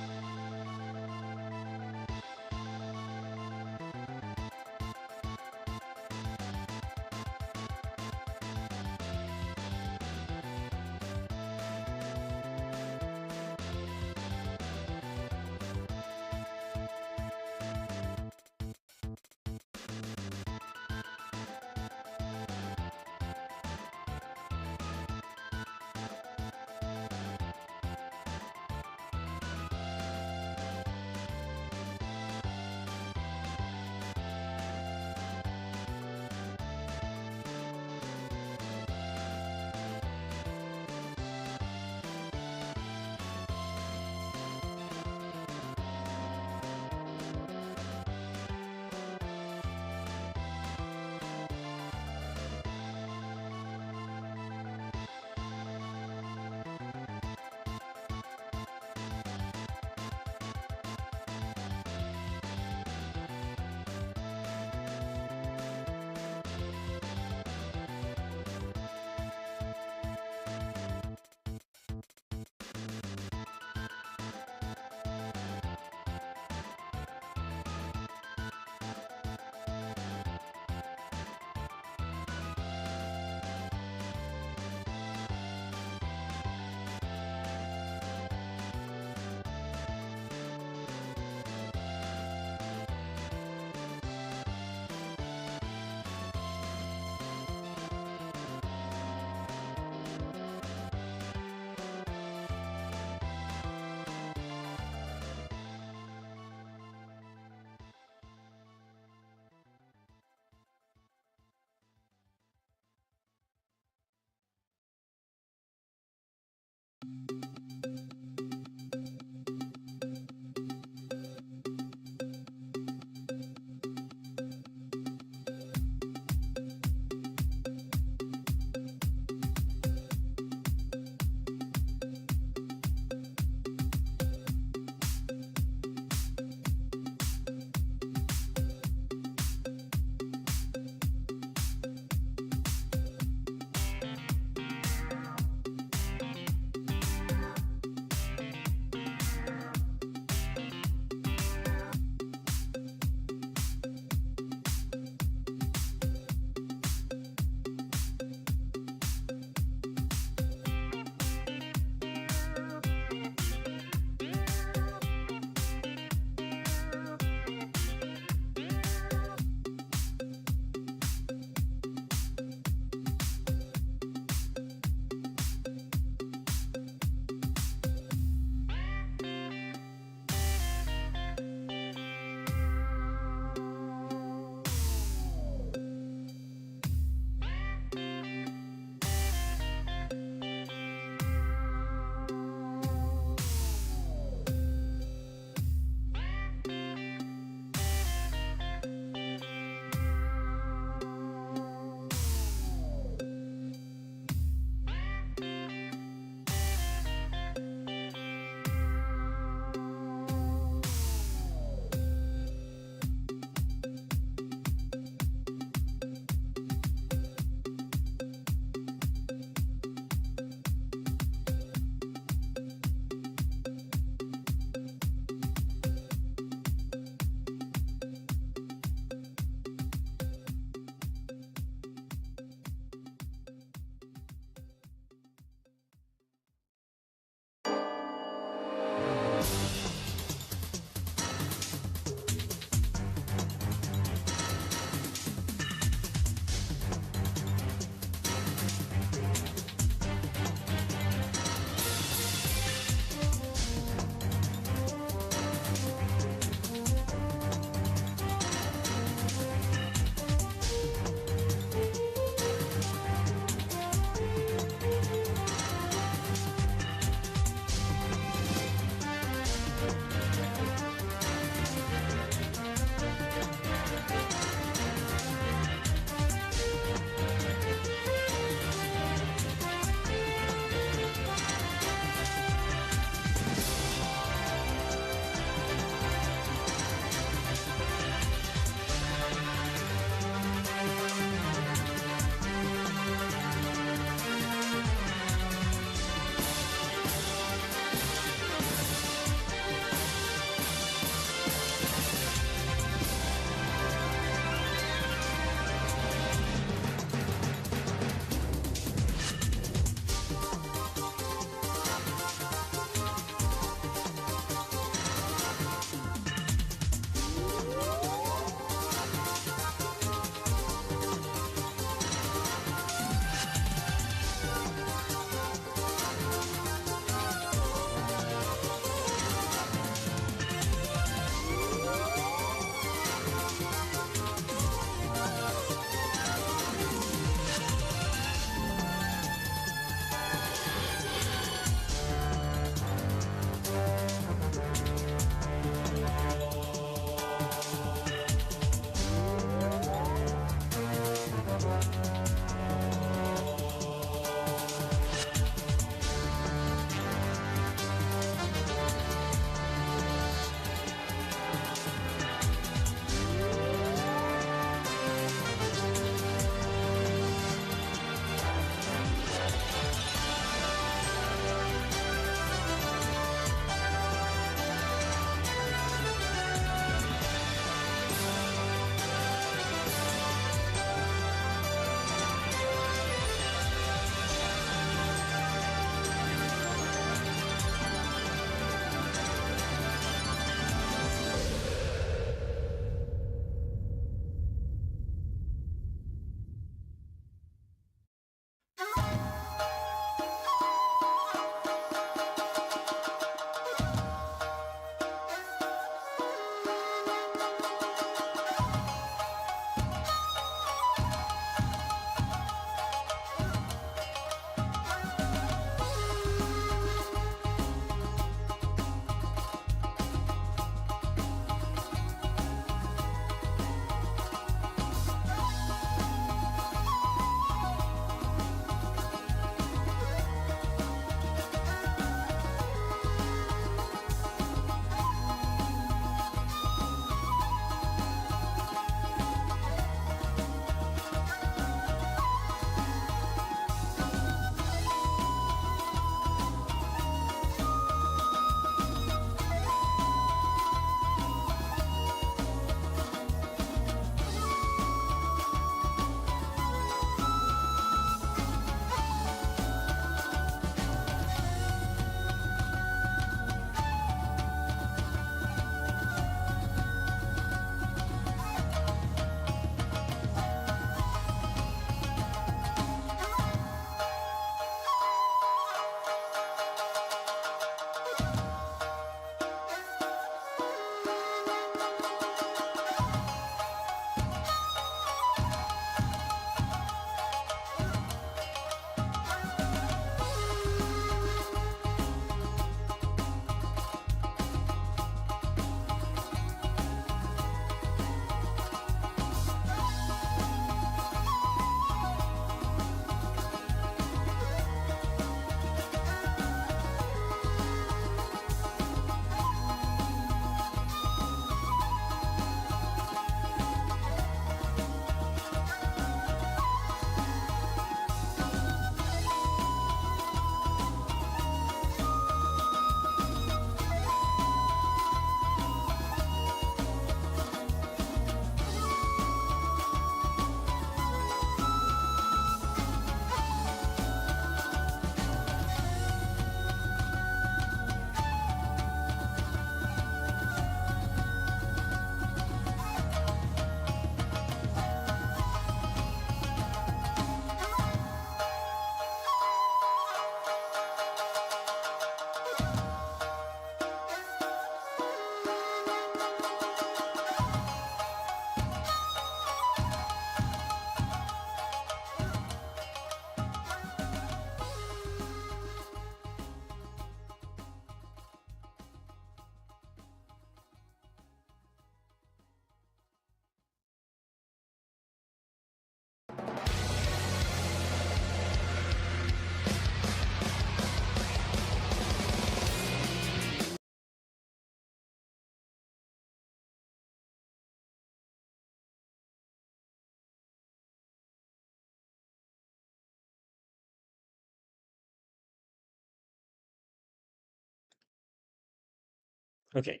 Okay.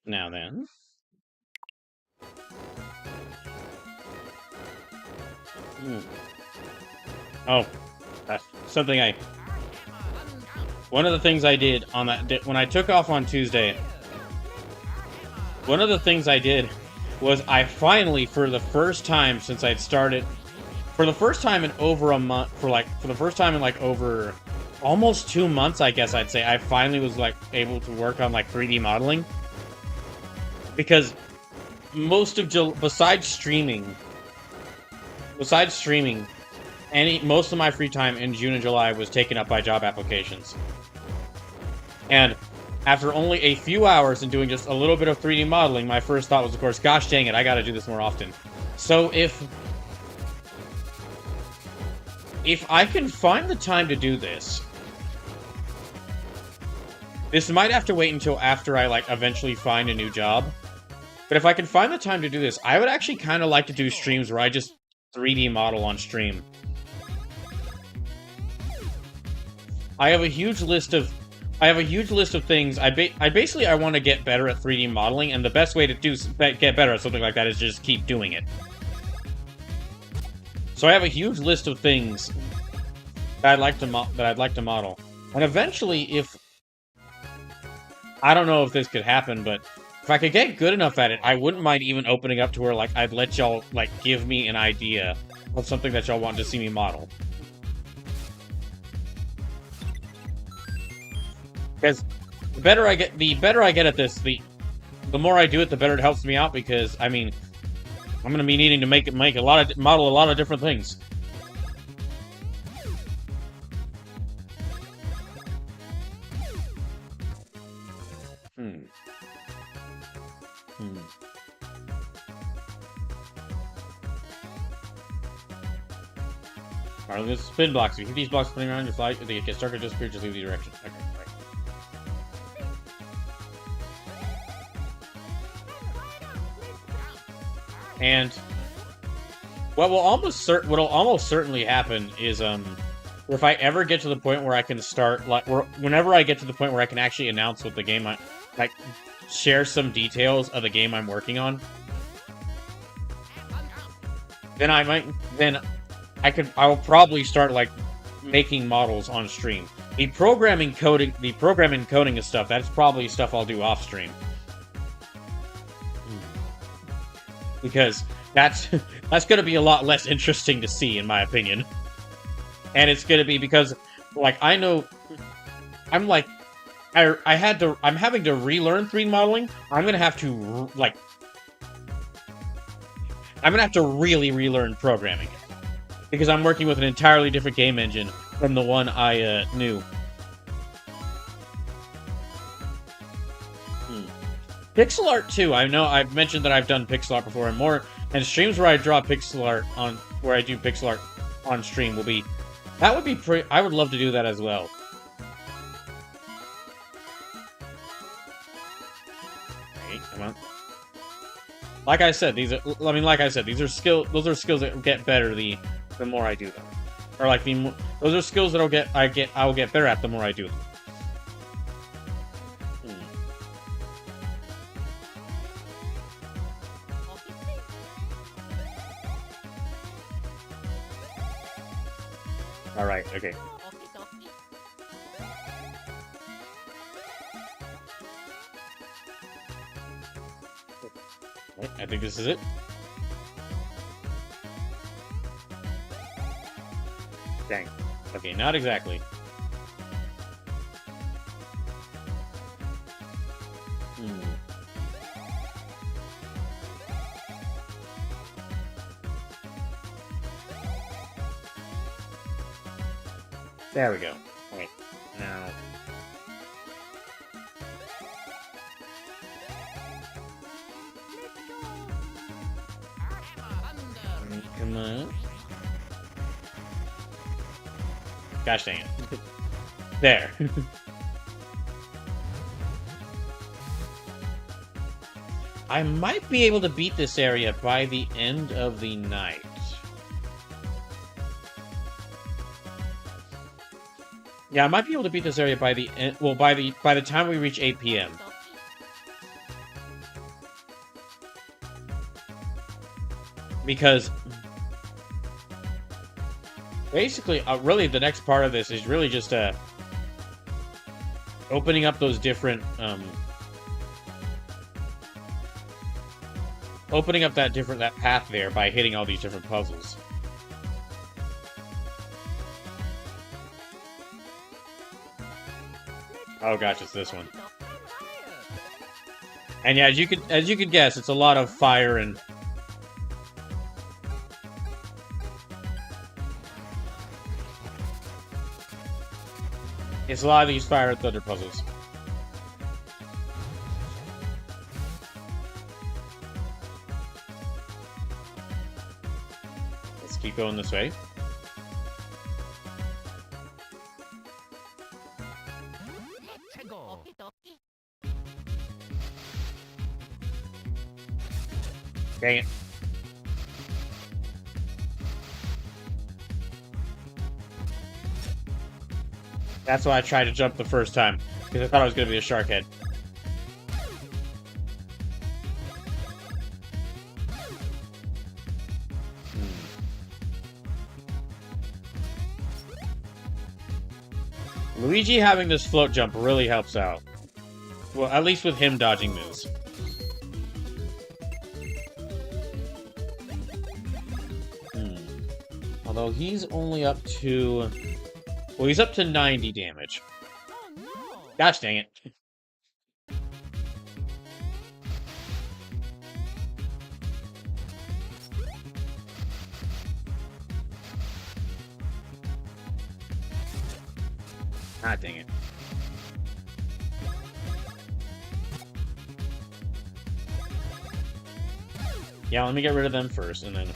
Now then. Oh, that's something one of the things I did on that, when I took off on Tuesday, one of the things I did was I finally, for the first time since I'd started, for the first time in over a month, for the first time in like over almost 2 months, I guess I'd say, I finally was like able to work on like 3D modeling. Because most of besides streaming, most of my free time in June and July was taken up by job applications. And after only a few hours and doing just a little bit of 3D modeling, my first thought was, of course, gosh dang it, I gotta do this more often. So if I can find the time to do this, this might have to wait until after I, like, eventually find a new job. But if I can find the time to do this, I would actually kind of like to do streams where I just 3D model on stream. I have a huge list of things. I basically want to get better at 3D modeling, and the best way to get better at something like that is just keep doing it. So I have a huge list of things that I'd like to model, and eventually, if I don't know if this could happen, but if I could get good enough at it, I wouldn't mind even opening up to where, like, I'd let y'all, like, give me an idea of something that y'all want to see me model. Because the better I get at this, the more I do it, the better it helps me out, because, I mean, I'm gonna be needing to model a lot of different things. Alright, this spin blocks. If you hit these blocks spinning around your fly, if they get stuck or disappear, just leave the direction. Okay, right. And what will almost certainly happen is if I ever get to the point where I can start, whenever I get to the point where I can actually announce what the game share some details of the game I'm working on, then I will probably start, like, making models on stream. The programming coding of stuff, that's probably stuff I'll do off stream. Because that's gonna be a lot less interesting to see, in my opinion. And it's gonna be because, like, I know, I'm having to relearn 3D modeling. I'm gonna have to really relearn programming. Because I'm working with an entirely different game engine from the one I knew. Pixel art too. I know I've mentioned that I've done pixel art before, and streams where I draw pixel art where I do pixel art on stream would be pretty. I would love to do that as well. Hey, come on. Like I said, these are skills. Those are skills that get better the more I do them, or like those are skills that I will get better at the more I do them. All right. Okay. I think this is it. Dang. Okay, not exactly. There we go. Wait, now... Come on. Gosh dang it. There. I might be able to beat this area by the end of the night. Yeah, I might be able to beat this area by the end, well, by the time we reach 8 p.m. because basically, really, the next part of this is really just opening up those different, opening up that path there by hitting all these different puzzles. Oh gosh, it's this one. And yeah, as you could guess, it's a lot of fire and it's a lot of these fire and thunder puzzles. Let's keep going this way. Dang it. That's why I tried to jump the first time, because I thought it was going to be a shark head. Luigi having this float jump really helps out. Well, at least with him dodging moves. Although he's only up to... Well, he's up to 90 damage. Gosh dang it. Ah, dang it. Yeah, let me get rid of them first, and then...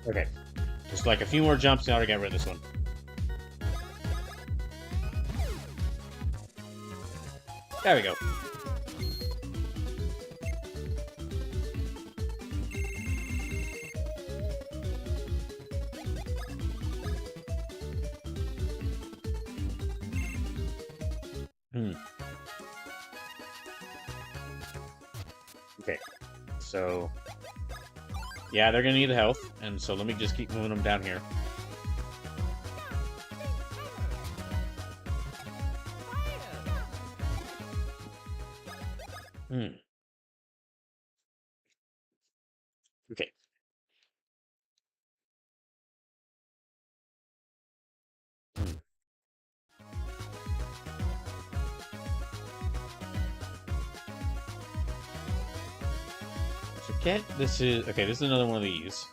Okay. Just like a few more jumps in order to get rid of this one. There we go. Okay. So... Yeah, they're gonna need the health, and so let me just keep moving them down here. Okay. Forget this is... Okay, this is another one of these.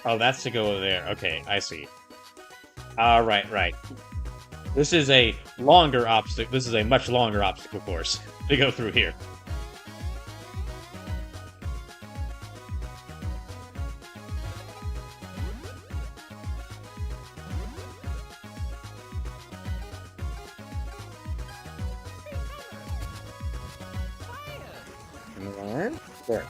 Oh, that's to go over there. Okay, I see. Right. This is a longer obstacle. This is a much longer obstacle course to go through here. And there.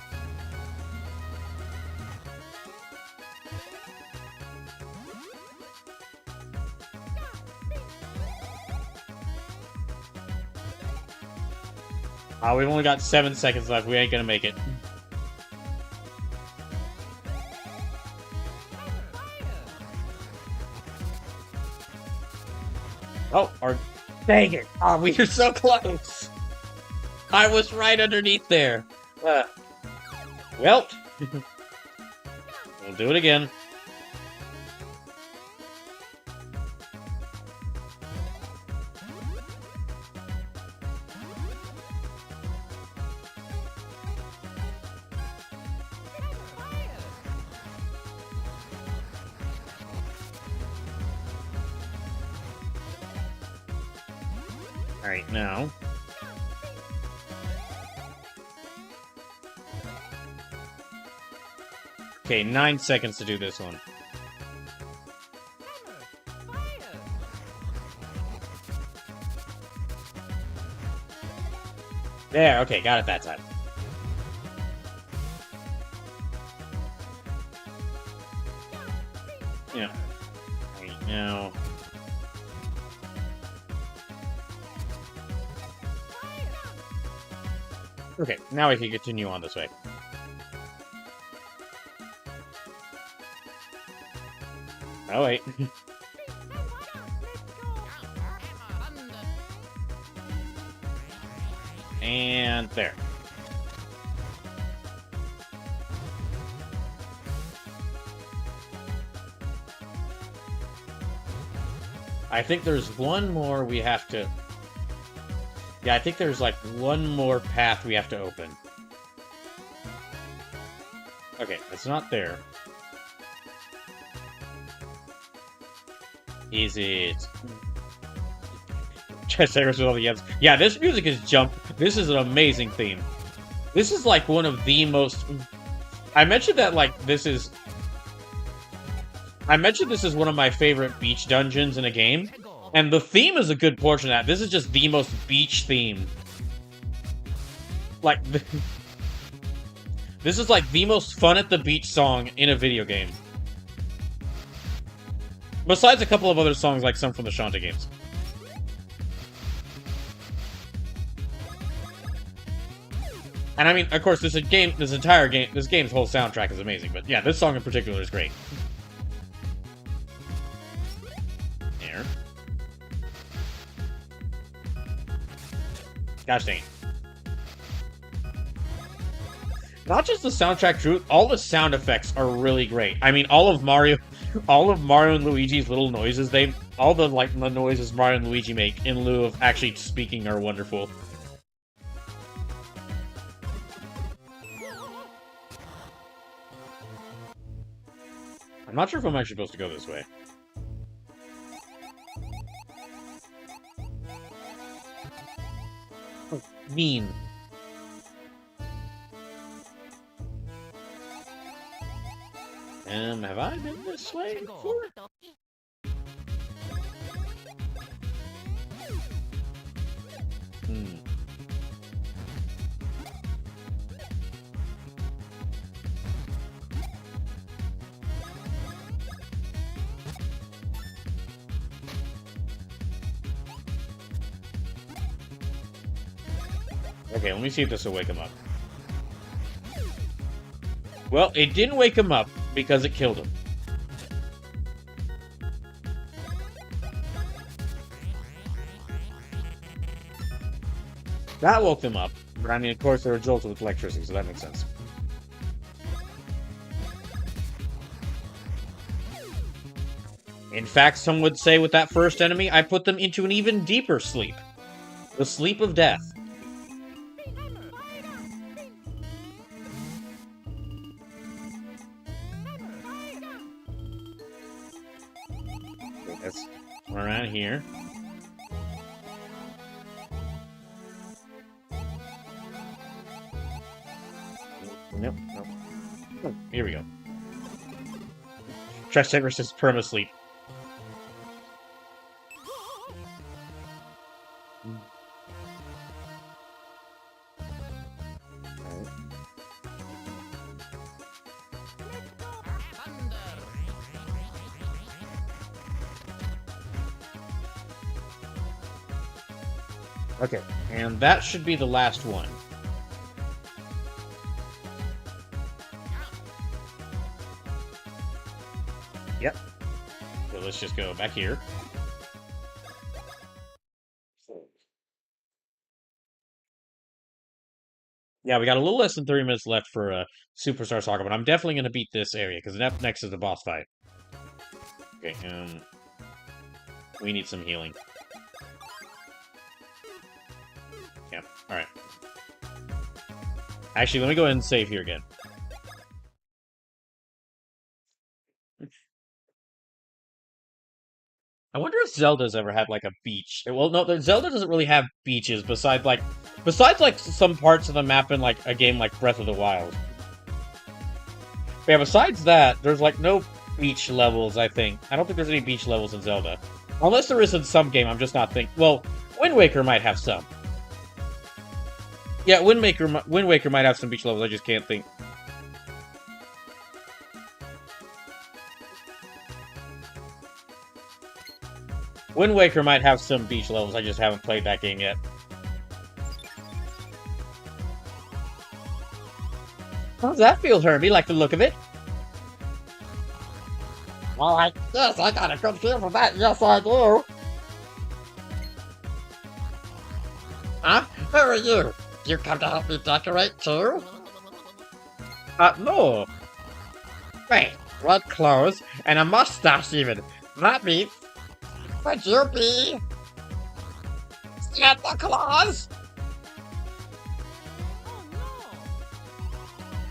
We've only got 7 seconds left. We ain't gonna make it. Oh, or dang it! Oh, we were so close. I was right underneath there. Well, we'll do it again. All right, now. Okay, 9 seconds to do this one. There, okay, got it that time. Yeah. Now... Okay, now we can continue on this way. Oh, wait. And there. I think there's one more we have to... Yeah, I think there's like one more path we have to open. Okay, it's not there. Is it... with all the ends. Yeah, this music is jump. This is an amazing theme. This is like one of the most... I mentioned that like this is... I mentioned this is one of my favorite beach dungeons in a game. And the theme is a good portion of that. This is just the most beach theme. Like... This is like the most fun at the beach song in a video game. Besides a couple of other songs like some from the Shantae games. And I mean, of course, this game's whole soundtrack is amazing, but yeah, this song in particular is great. There. Gosh dang. Not just the soundtrack, Drew, all the sound effects are really great. I mean, all of Mario and Luigi's little noises, all the noises Mario and Luigi make in lieu of actually speaking are wonderful. I'm not sure if I'm actually supposed to go this way. Oh, mean. Have I been this way before? Okay, let me see if this will wake him up. Well, it didn't wake him up because it killed him. That woke them up. But I mean, of course, they were jolted with electricity, so that makes sense. In fact, some would say with that first enemy, I put them into an even deeper sleep. The sleep of death. Let's run around here. Nope, nope. Oh, here we go. Trash Tiger says perma sleep. Okay, and that should be the last one. Yep. So let's just go back here. Yeah, we got a little less than 30 minutes left for Superstar Saga, but I'm definitely going to beat this area, because next is the boss fight. Okay, we need some healing. Yeah, alright. Actually, let me go ahead and save here again. I wonder if Zelda's ever had, like, a beach. Well, no, Zelda doesn't really have beaches besides, like, some parts of the map in, like, a game like Breath of the Wild. But yeah, besides that, there's, like, no beach levels, I think. I don't think there's any beach levels in Zelda. Unless there is in some game, I'm just not thinking. Well, Wind Waker might have some. Yeah, Wind Waker might have some beach levels, I just can't think. Wind Waker might have some beach levels. I just haven't played that game yet. How's that feel, Herbie? Like the look of it? Well, yes, I got a good feel for that. Yes, I do. Huh? Who are you? You come to help me decorate too? No. Wait, red clothes and a mustache even. That means... Would you be... Santa Claus?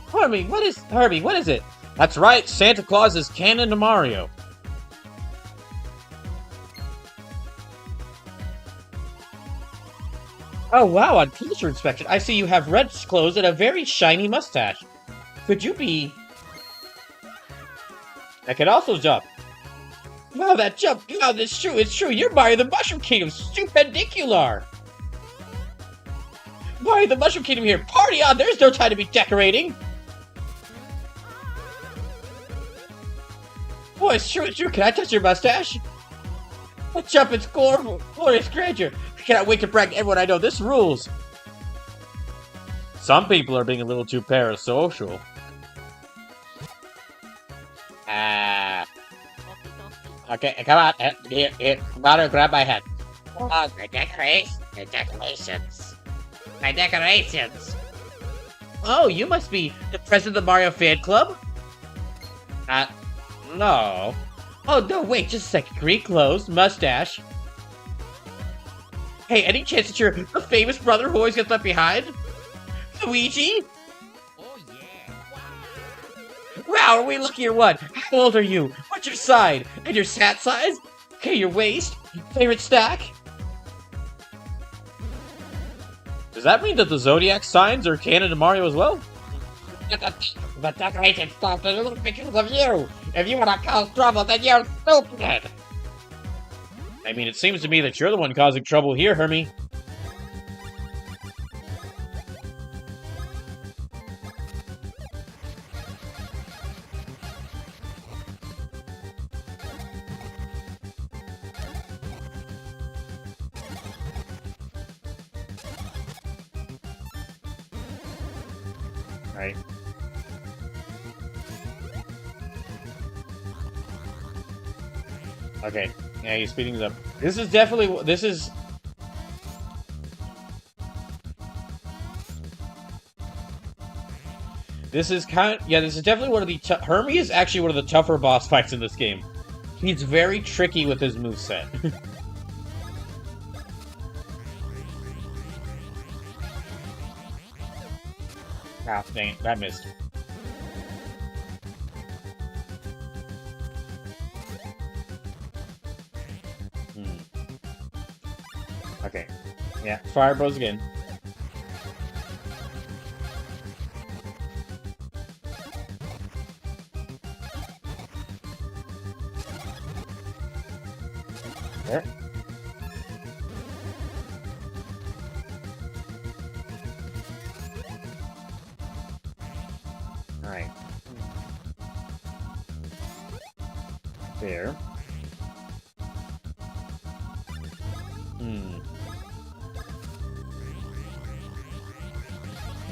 Herbie, what is it? That's right, Santa Claus is canon to Mario. Oh wow, on closer inspection, I see you have red clothes and a very shiny mustache. Could you be... I can also jump. Wow, that jump! Wow, that's true, it's true, you're Mario the Mushroom Kingdom, stupendicular! Mario the Mushroom Kingdom here, party on, there's no time to be decorating! Boy, it's true, can I touch your mustache? That jump is glorious grandeur! I cannot wait to brag to everyone I know, this rules! Some people are being a little too parasocial. Okay, come on. Here, Mario, grab my hand. Oh, my decorations. My decorations. Oh, you must be the president of the Mario fan club? No. Oh, no, wait, just a second. Green clothes, mustache. Hey, any chance that you're the famous brother who always gets left behind? Luigi? Oh yeah. Wow, are we lucky or what? How old are you? What's your side? And your sat size? Okay, your waist? Favorite stack? Does that mean that the Zodiac signs are canon to Mario as well? The decorated stuff is because of you! If you want to cause trouble, then you're stupid! I mean, it seems to me that you're the one causing trouble here, Hermie. Right. Okay. Yeah, he's speeding up. This is definitely... This is kind of... Yeah, this is definitely one of the... Hermie is actually one of the tougher boss fights in this game. He's very tricky with his moveset. Ah, dang it. That missed. Okay. Yeah, fire bros again. There. Alright. There.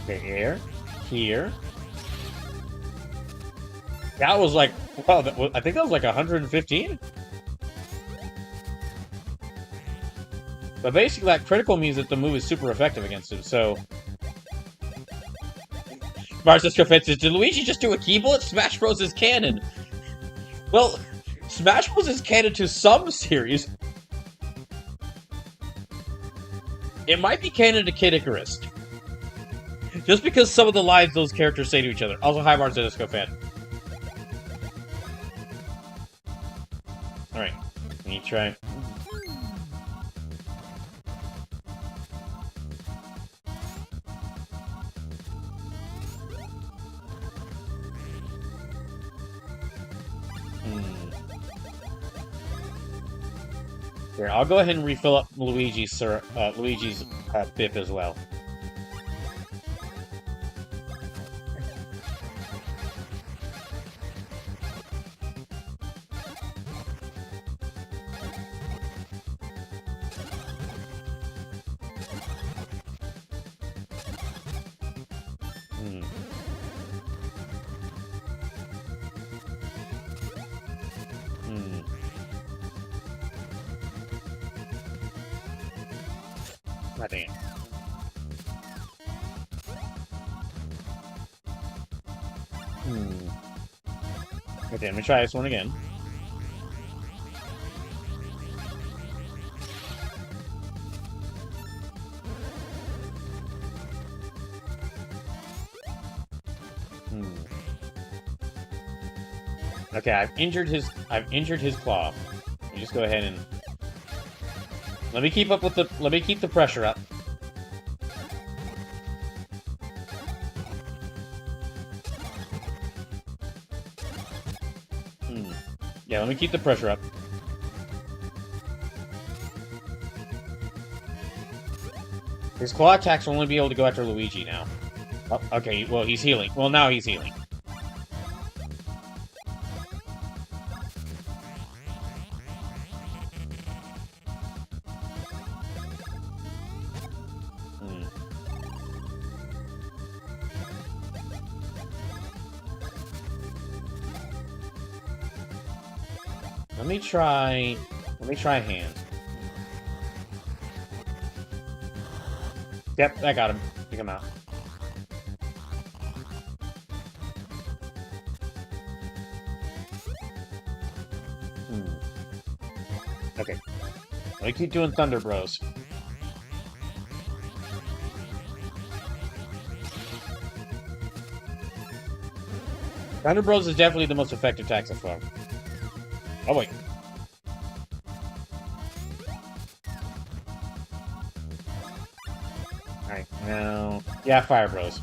Okay, air. Here. That was like... Wow, I think that was like 115? But basically, that critical means that the move is super effective against him, so... Marcus offenses. Did Luigi just do a key bullet? Smash Bros. Is canon. Well, Smash Bros. Is canon to some series. It might be canon to Kid Icarus. Just because some of the lines those characters say to each other. Also, hi, Mars Disco fan. Alright. Let me try. Here, I'll go ahead and refill up Luigi's bip as well. God damn. Okay, let me try this one again. Okay, I've injured his claw. Let me just go ahead and let me keep the pressure up. Yeah, let me keep the pressure up. His claw attacks will only be able to go after Luigi now. Oh, okay, well, he's healing. Well, now he's healing. Let me try hand. Yep, that got him. Take him out. Okay. Let me keep doing Thunder Bros. Thunder Bros is definitely the most effective attack so far. Oh, wait. Alright, now... Yeah, Fire Bros.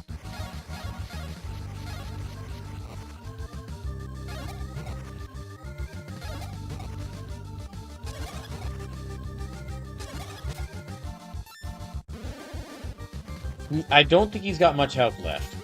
I don't think he's got much health left.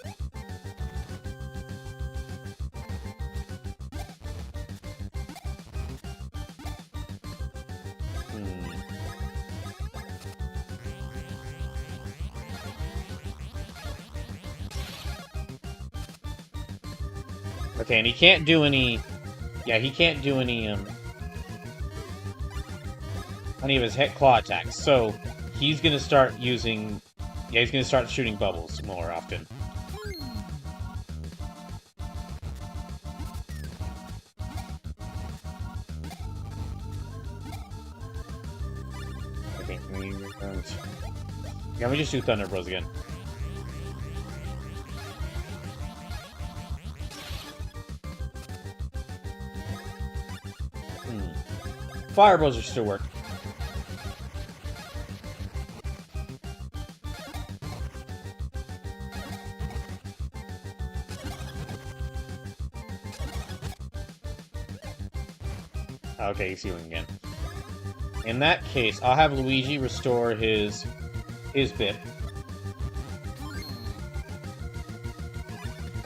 Okay, and he can't do any... Yeah, he can't do any of his claw attacks, so he's gonna start using... Yeah, he's gonna start shooting bubbles more often. Okay, yeah, let me just do Thunder Bros again. Fire Bros are still working. Okay, he's healing again. In that case, I'll have Luigi restore his bit.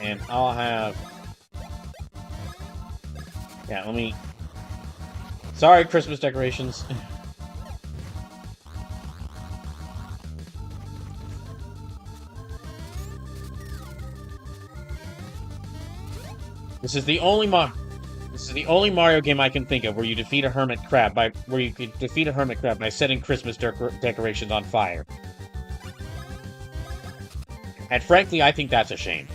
And I'll have... Yeah, let me... Sorry, Christmas decorations. This is the only Mario game I can think of where you defeat a hermit crab by setting Christmas decorations on fire. And frankly, I think that's a shame.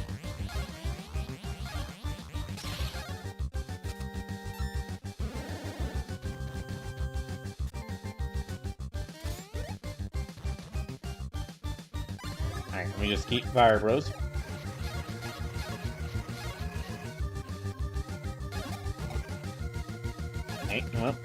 Alright, let me just keep Fire Bros. Hey, well.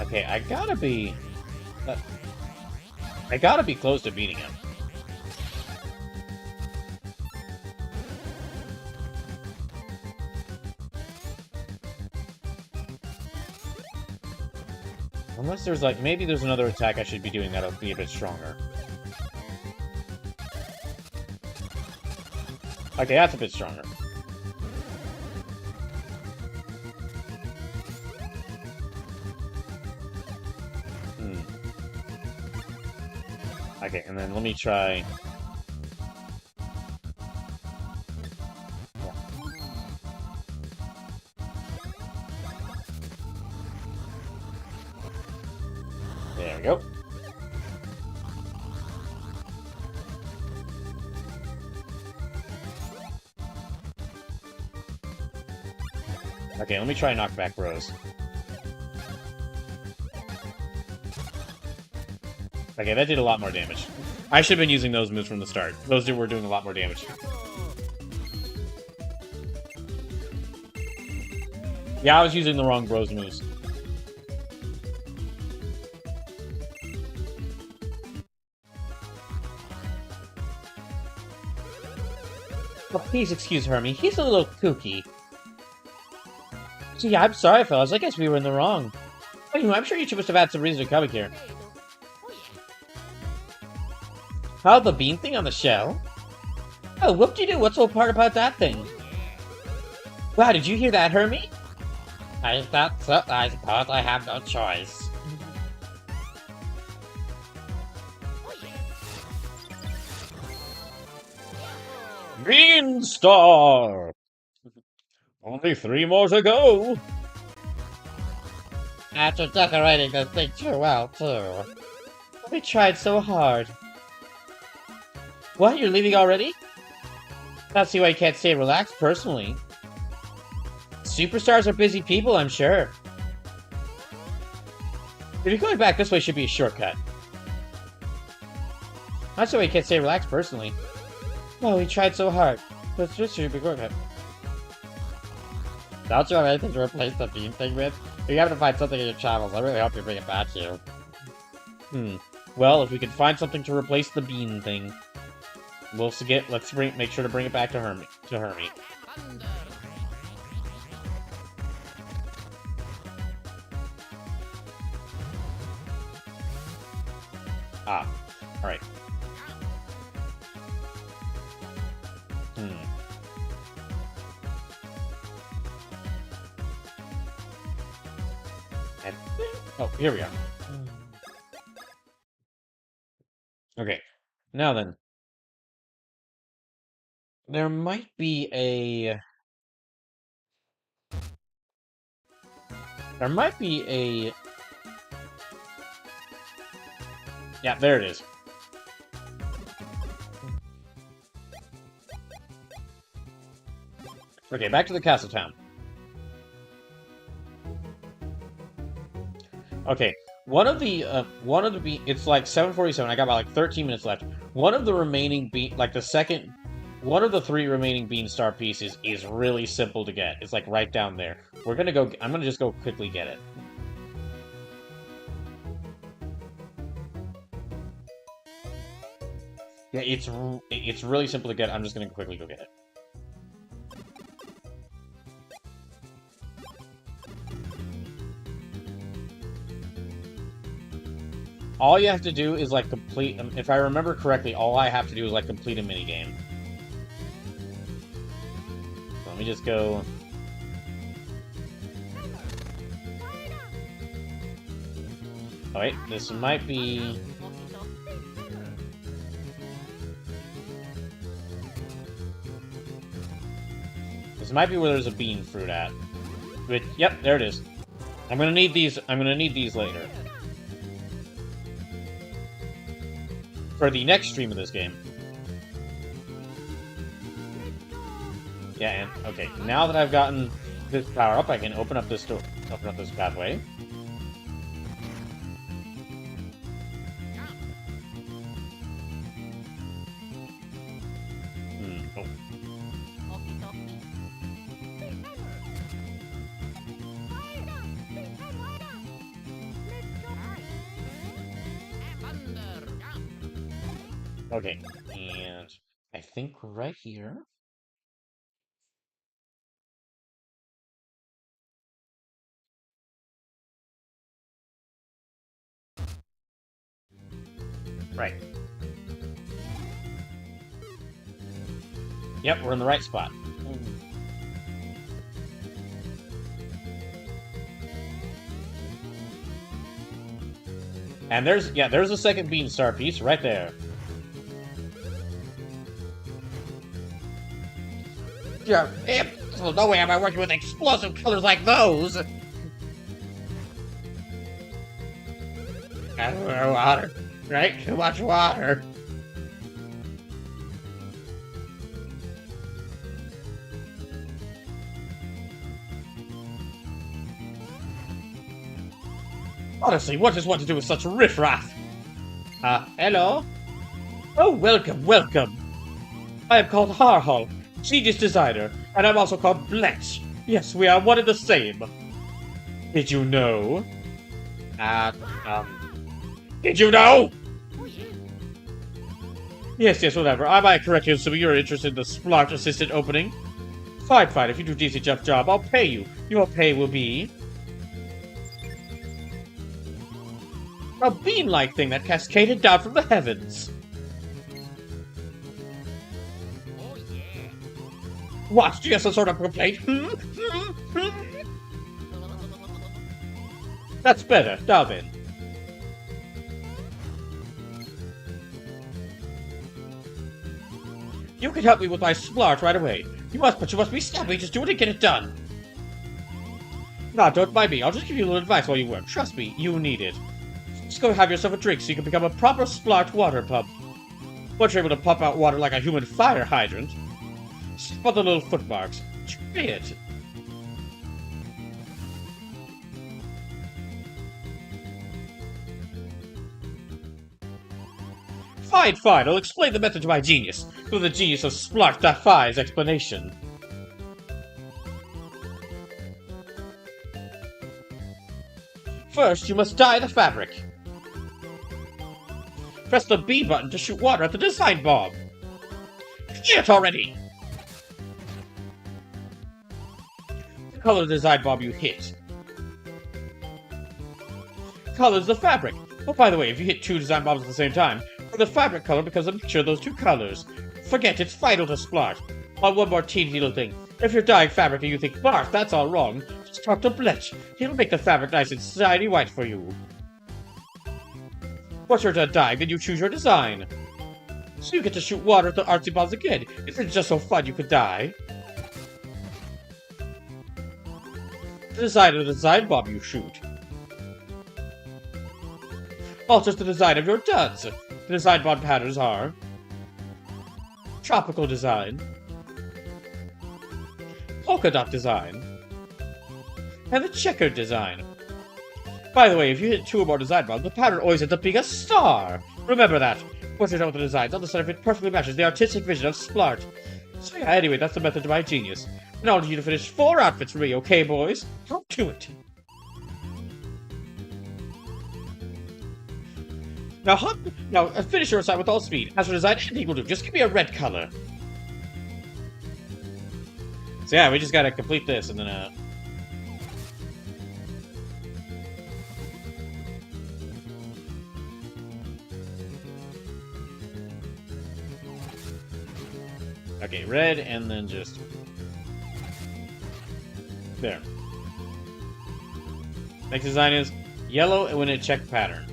Okay, I gotta be close to beating him. Unless there's like, maybe there's another attack I should be doing that'll be a bit stronger. Okay, that's a bit stronger. Okay, and then let me try... There we go. Okay, let me try knockback Rose. Okay, that did a lot more damage. I should have been using those moves from the start. Those were doing a lot more damage. Yeah, I was using the wrong Rose moves. Oh, please excuse Hermie. He's a little kooky. Gee, I'm sorry, fellas. I guess we were in the wrong. Anyway, I'm sure you two must have had some reason to come here. Oh, the bean thing on the shell? Oh, whoop-de-doo, what's so hard about that thing? Wow, did you hear that, Hermie? I suppose I have no choice. Beanstar! Only 3 more to go! After decorating the thing too well, too. We tried so hard. What? You're leaving already? Not see why you can't stay relaxed personally. Superstars are busy people, I'm sure. If you're going back this way, should be a shortcut. Not see why you can't stay relaxed personally. Well, we tried so hard. But this should be a shortcut. Don't you have anything to replace the bean thing with? You have to find something in your travels. I really hope you bring it back to you. Well, if we can find something to replace the bean thing, let's make sure to bring it back to Hermie. Ah, alright. Oh, here we are. Okay, now then. There might be a... Yeah, there it is. Okay, back to the castle town. Okay, it's like 7:47. I got about like 13 minutes left. One of the 3 remaining bean star pieces is really simple to get. It's like right down there. I'm gonna just go quickly get it. Yeah, it's really simple to get. I'm just gonna quickly go get it. All you have to do is, like, complete... if I remember correctly, all I have to do is, like, complete a minigame. So let me just go... Oh, wait. This might be... This might be where there's a bean fruit at. But, yep, there it is. I'm gonna need these later. For the next stream of this game. Yeah, and okay, now that I've gotten this power up, I can open up this door, open up this pathway. Oh. Okay, and I think right here. Right. Yep, we're in the right spot. And there's the second bean star piece right there. Yeah, well, no way am I working with explosive colors like those. Water, right? Too much water. Honestly, what does one to do with such riffraff? Hello? Oh, welcome, welcome. I am called Harhol, genius designer, and I'm also called Bletch. Yes, we are one and the same. Did you know? Did you know? Yes, whatever. I might correct you, assuming you're interested in the Splart assistant opening. Fine, if you do a decent enough job, I'll pay you. Your pay will be... a bean-like thing that cascaded down from the heavens. Oh yeah. What? Do you have some sort of complaint? That's better. Now then. You can help me with my splart right away. You must be snappy. Just do it and get it done. Nah, don't mind me. I'll just give you a little advice while you work. Trust me, you need it. Just go have yourself a drink so you can become a proper splart water pump. Once you're able to pump out water like a human fire hydrant, step on the little footmarks. Try it. Fine. I'll explain the method to my genius, though the genius of Splart defies explanation. First, you must dye the fabric. Press the B button to shoot water at the design bomb. Get already! Color the design bomb you hit. Colors the fabric. Oh, by the way, if you hit 2 design bombs at the same time, the fabric color becomes a mixture of those 2 colors. Forget, it's vital to Splart. One more teeny little thing. If you're dyeing fabric and you think, Barf, that's all wrong, just talk to Bletch. He'll make the fabric nice and shiny white for you. Once you're done dyeing, then you choose your design. So you get to shoot water at the artsy balls again. If it's just so fun you could dye. The design of the design bomb you shoot alters the design of your duds. The design bomb patterns are tropical design, polka dot design, and the checkered design. By the way, if you hit 2 or more design bombs, the pattern always ends up being a star. Remember that. Once you're done with the designs, on the side of it perfectly matches the artistic vision of Splart. So yeah, anyway, that's the method to my genius. Now I need you to finish 4 outfits for me, okay, boys? Don't do it. Now finish your assignment with all speed. As for design, anything will do. Just give me a red color. So yeah, we just gotta complete this and then okay, red and then just there. Next design is yellow and when it check pattern.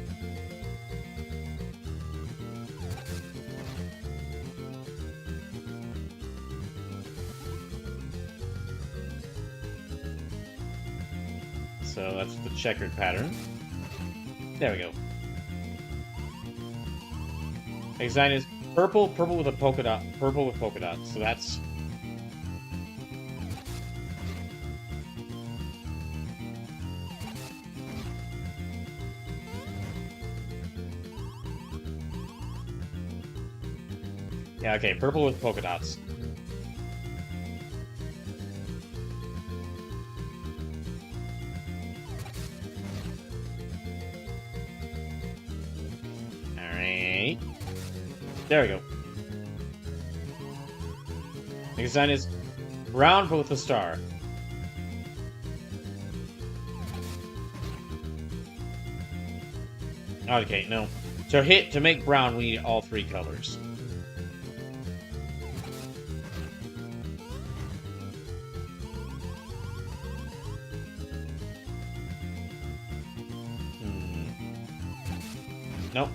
So that's the checkered pattern. There we go. Next design is purple with a polka dot. Purple with polka dots. So that's... yeah, okay, purple with polka dots. Alright. There we go. Next design is brown but with a star. Okay, no. To make brown, we need all 3 colors. Nope.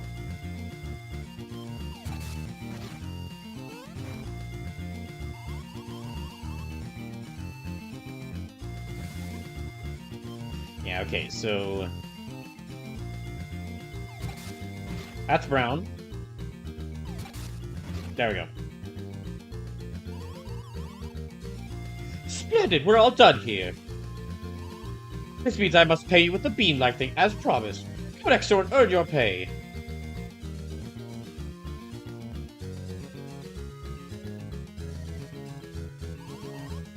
Yeah, okay, so... That's brown. There we go. Splendid, we're all done here. This means I must pay you with the bean-like thing, as promised. Come next door and earn your pay.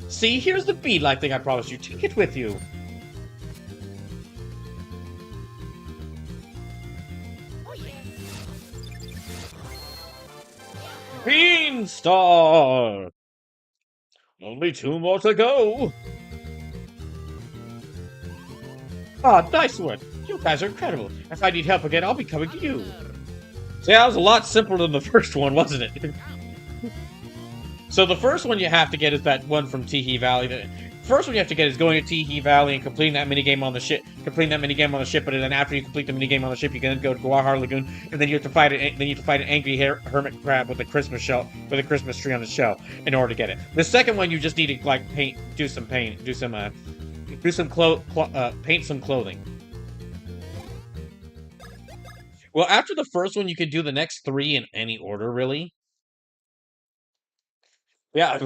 See, here's the bean-like thing I promised you. Take it with you. Bean Star! Only 2 more to go. Ah, nice one. You guys are incredible. If I need help again, I'll be coming to you. See, that was a lot simpler than the first one, wasn't it? So the first one you have to get is that one from Teehee Valley. The first one you have to get is going to Teehee Valley and completing that minigame on the ship. Completing that minigame on the ship, but then after you complete the minigame on the ship, you can go to Guahar Lagoon, and then you have to fight it. Then you have to fight an angry hermit crab with a Christmas shell, with a Christmas tree on the shell, in order to get it. The second one, you just need to like paint some clothing. Well, after the first one, you can do the next 3 in any order, really. Yeah.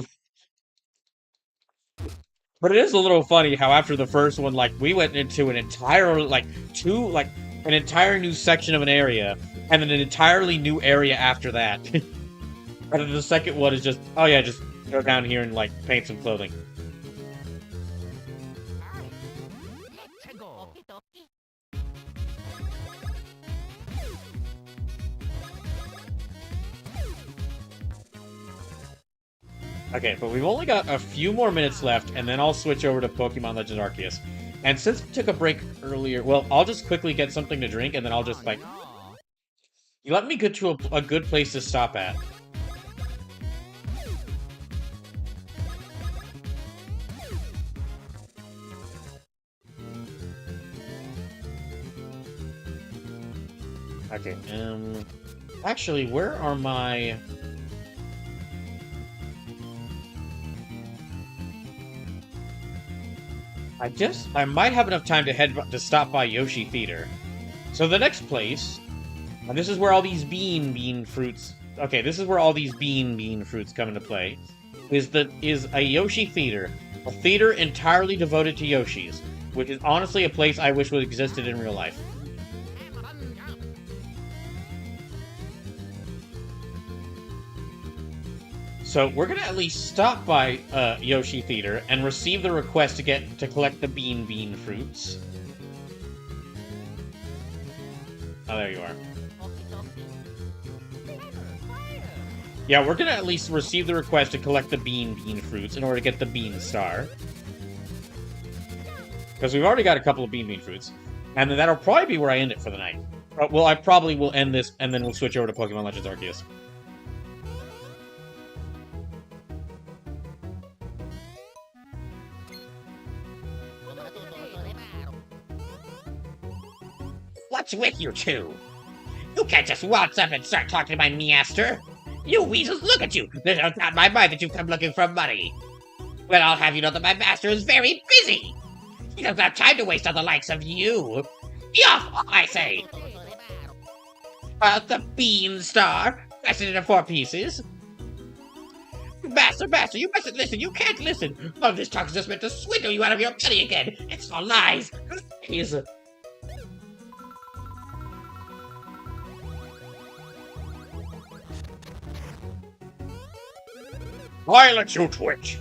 But it is a little funny how after the first one, like, we went into an entire, like, an entire new section of an area, and then an entirely new area after that. And then the second one is just, oh yeah, just go down here and, like, paint some clothing. Okay, but we've only got a few more minutes left, and then I'll switch over to Pokemon Legends Arceus. And since we took a break earlier, well, I'll just quickly get something to drink, and then I'll just, like... You let me get to a good place to stop at. Okay, actually, where are my... I might have enough time to stop by Yoshi Theater. So the next place, and this is where all these bean fruits, okay, this is where all these bean fruits come into play, is a Yoshi Theater. A theater entirely devoted to Yoshis, which is honestly a place I wish would existed in real life. So we're gonna at least stop by Yoshi Theater and receive the request to collect the bean fruits. Oh, there you are. Yeah, we're gonna at least receive the request to collect the bean fruits in order to get the bean star. Because we've already got a couple of bean fruits. And then that'll probably be where I end it for the night. Well, I probably will end this, and then we'll switch over to Pokemon Legends Arceus. What's with you two? You can't just waltz up and start talking to my master. You weasels, look at you! There's no doubt in my mind that you've come looking for money. Well, I'll have you know that my master is very busy. He doesn't have time to waste on the likes of you. Be off, I say! The bean star, press it into 4 pieces. Master, you mustn't listen. You can't listen. All this talk is just meant to swindle you out of your money again. It's all lies. Lies. Why let you twitch?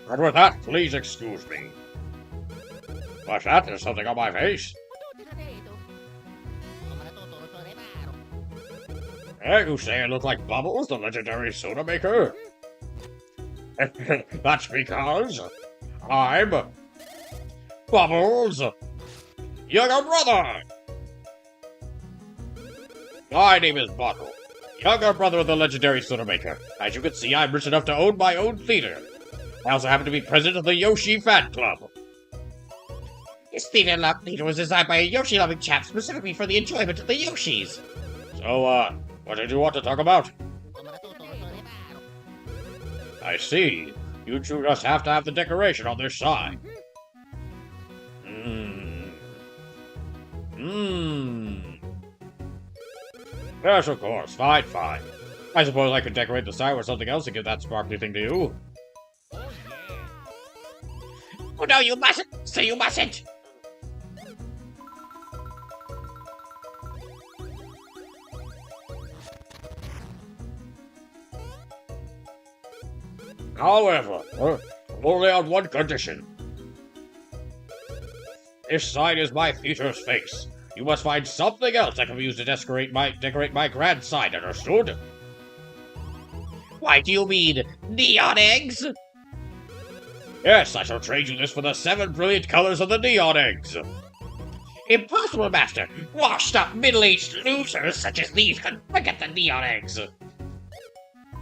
And with that, please excuse me. What's that? There's something on my face. Hey, you say I look like Bubbles, the legendary soda maker? That's because I'm Bubbles' younger brother. My name is Bottle, younger brother of the legendary soda maker. As you can see, I'm rich enough to own my own theater. I also happen to be president of the Yoshi Fan Club. This theater was designed by a Yoshi-loving chap specifically for the enjoyment of the Yoshis. So, what did you want to talk about? I see. You two just have to have the decoration on this side. Yes, of course. Fine, fine. I suppose I could decorate the side with something else to give that sparkly thing to you. Oh no, you mustn't! So you mustn't! However, only on one condition. This side is my theater's face. You must find something else that can be used to decorate my grand side, understood? Why do you mean neon eggs? Yes, I shall trade you this for the 7 brilliant colors of the neon eggs. Impossible, Master! Washed-up, middle-aged losers such as these could forget the neon eggs!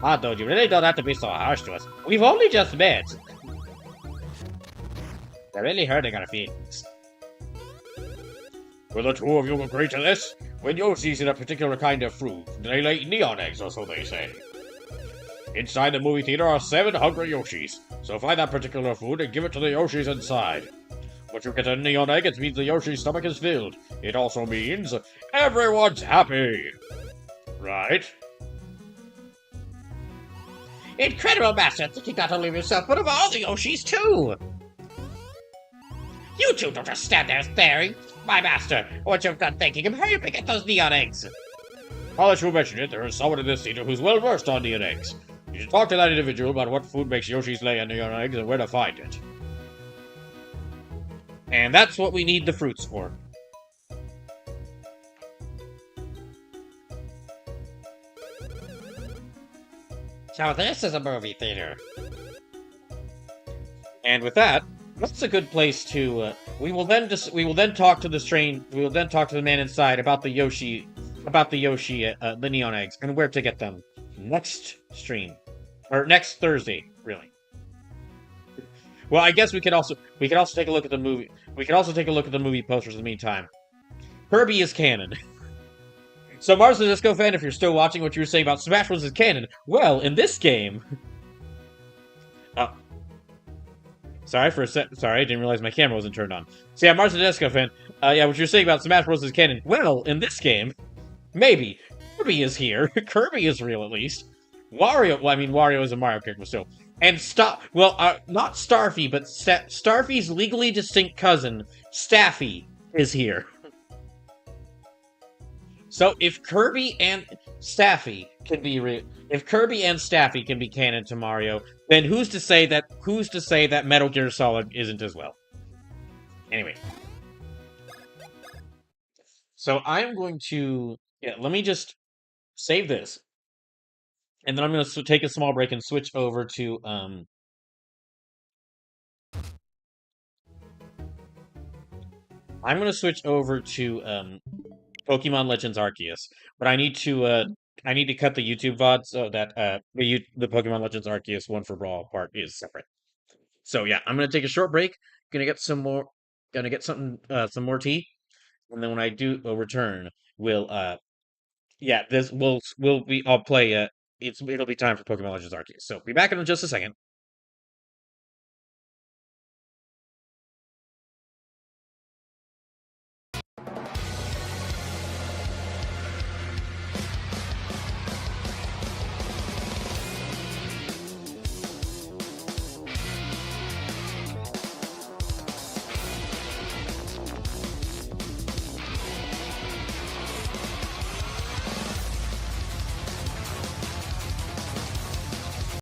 Ah, dude, you really don't have to be so harsh to us. We've only just met. They're really hurting our feelings. Will the two of you agree to this? When Yoshi's in a particular kind of fruit, they lay neon eggs, or so they say. Inside the movie theater are 7 hungry Yoshis, so find that particular food and give it to the Yoshis inside. Once you get a neon egg, it means the Yoshi's stomach is filled. It also means everyone's happy. Right? Incredible, Master! Thinking not only of yourself, but of all the Yoshis, too! You two don't just stand there staring! My Master, once you've done thanking him, hurry up and get those neon eggs! Now that you mention it, there is someone in this theater who's well versed on neon eggs. You should talk to that individual about what food makes Yoshi's lay neon eggs and where to find it. And that's what we need the fruits for. So this is a movie theater. And with that, that's a good place to. We will then talk to the man inside about the Yoshi, the neon eggs, and where to get them next stream, or next Thursday, really. Well, I guess we could also take a look at the movie. We could also take a look at the movie posters in the meantime. Kirby is canon. So, Mars the Disco fan, if you're still watching what you were saying about Smash Bros. Is canon, well, in this game... Oh. Sorry, I didn't realize my camera wasn't turned on. So yeah, Mars the Disco fan, yeah, what you're saying about Smash Bros. Is canon, well, in this game, maybe. Kirby is here. Kirby is real, at least. Wario is a Mario character, but still. And not Starfy, but Starfy's legally distinct cousin, Staffy, is here. So if Kirby and Staffy can be canon to Mario, then who's to say that Metal Gear Solid isn't as well? Anyway. So I'm going to let me just save this. And then I'm going to take a small break and switch over to Pokemon Legends Arceus, but I need to cut the YouTube VOD so that the Pokemon Legends Arceus one for Brawl part is separate. So yeah, I'm gonna take a short break. Gonna get some more tea, and then when I do return, I'll play. It'll be time for Pokemon Legends Arceus. So be back in just a second.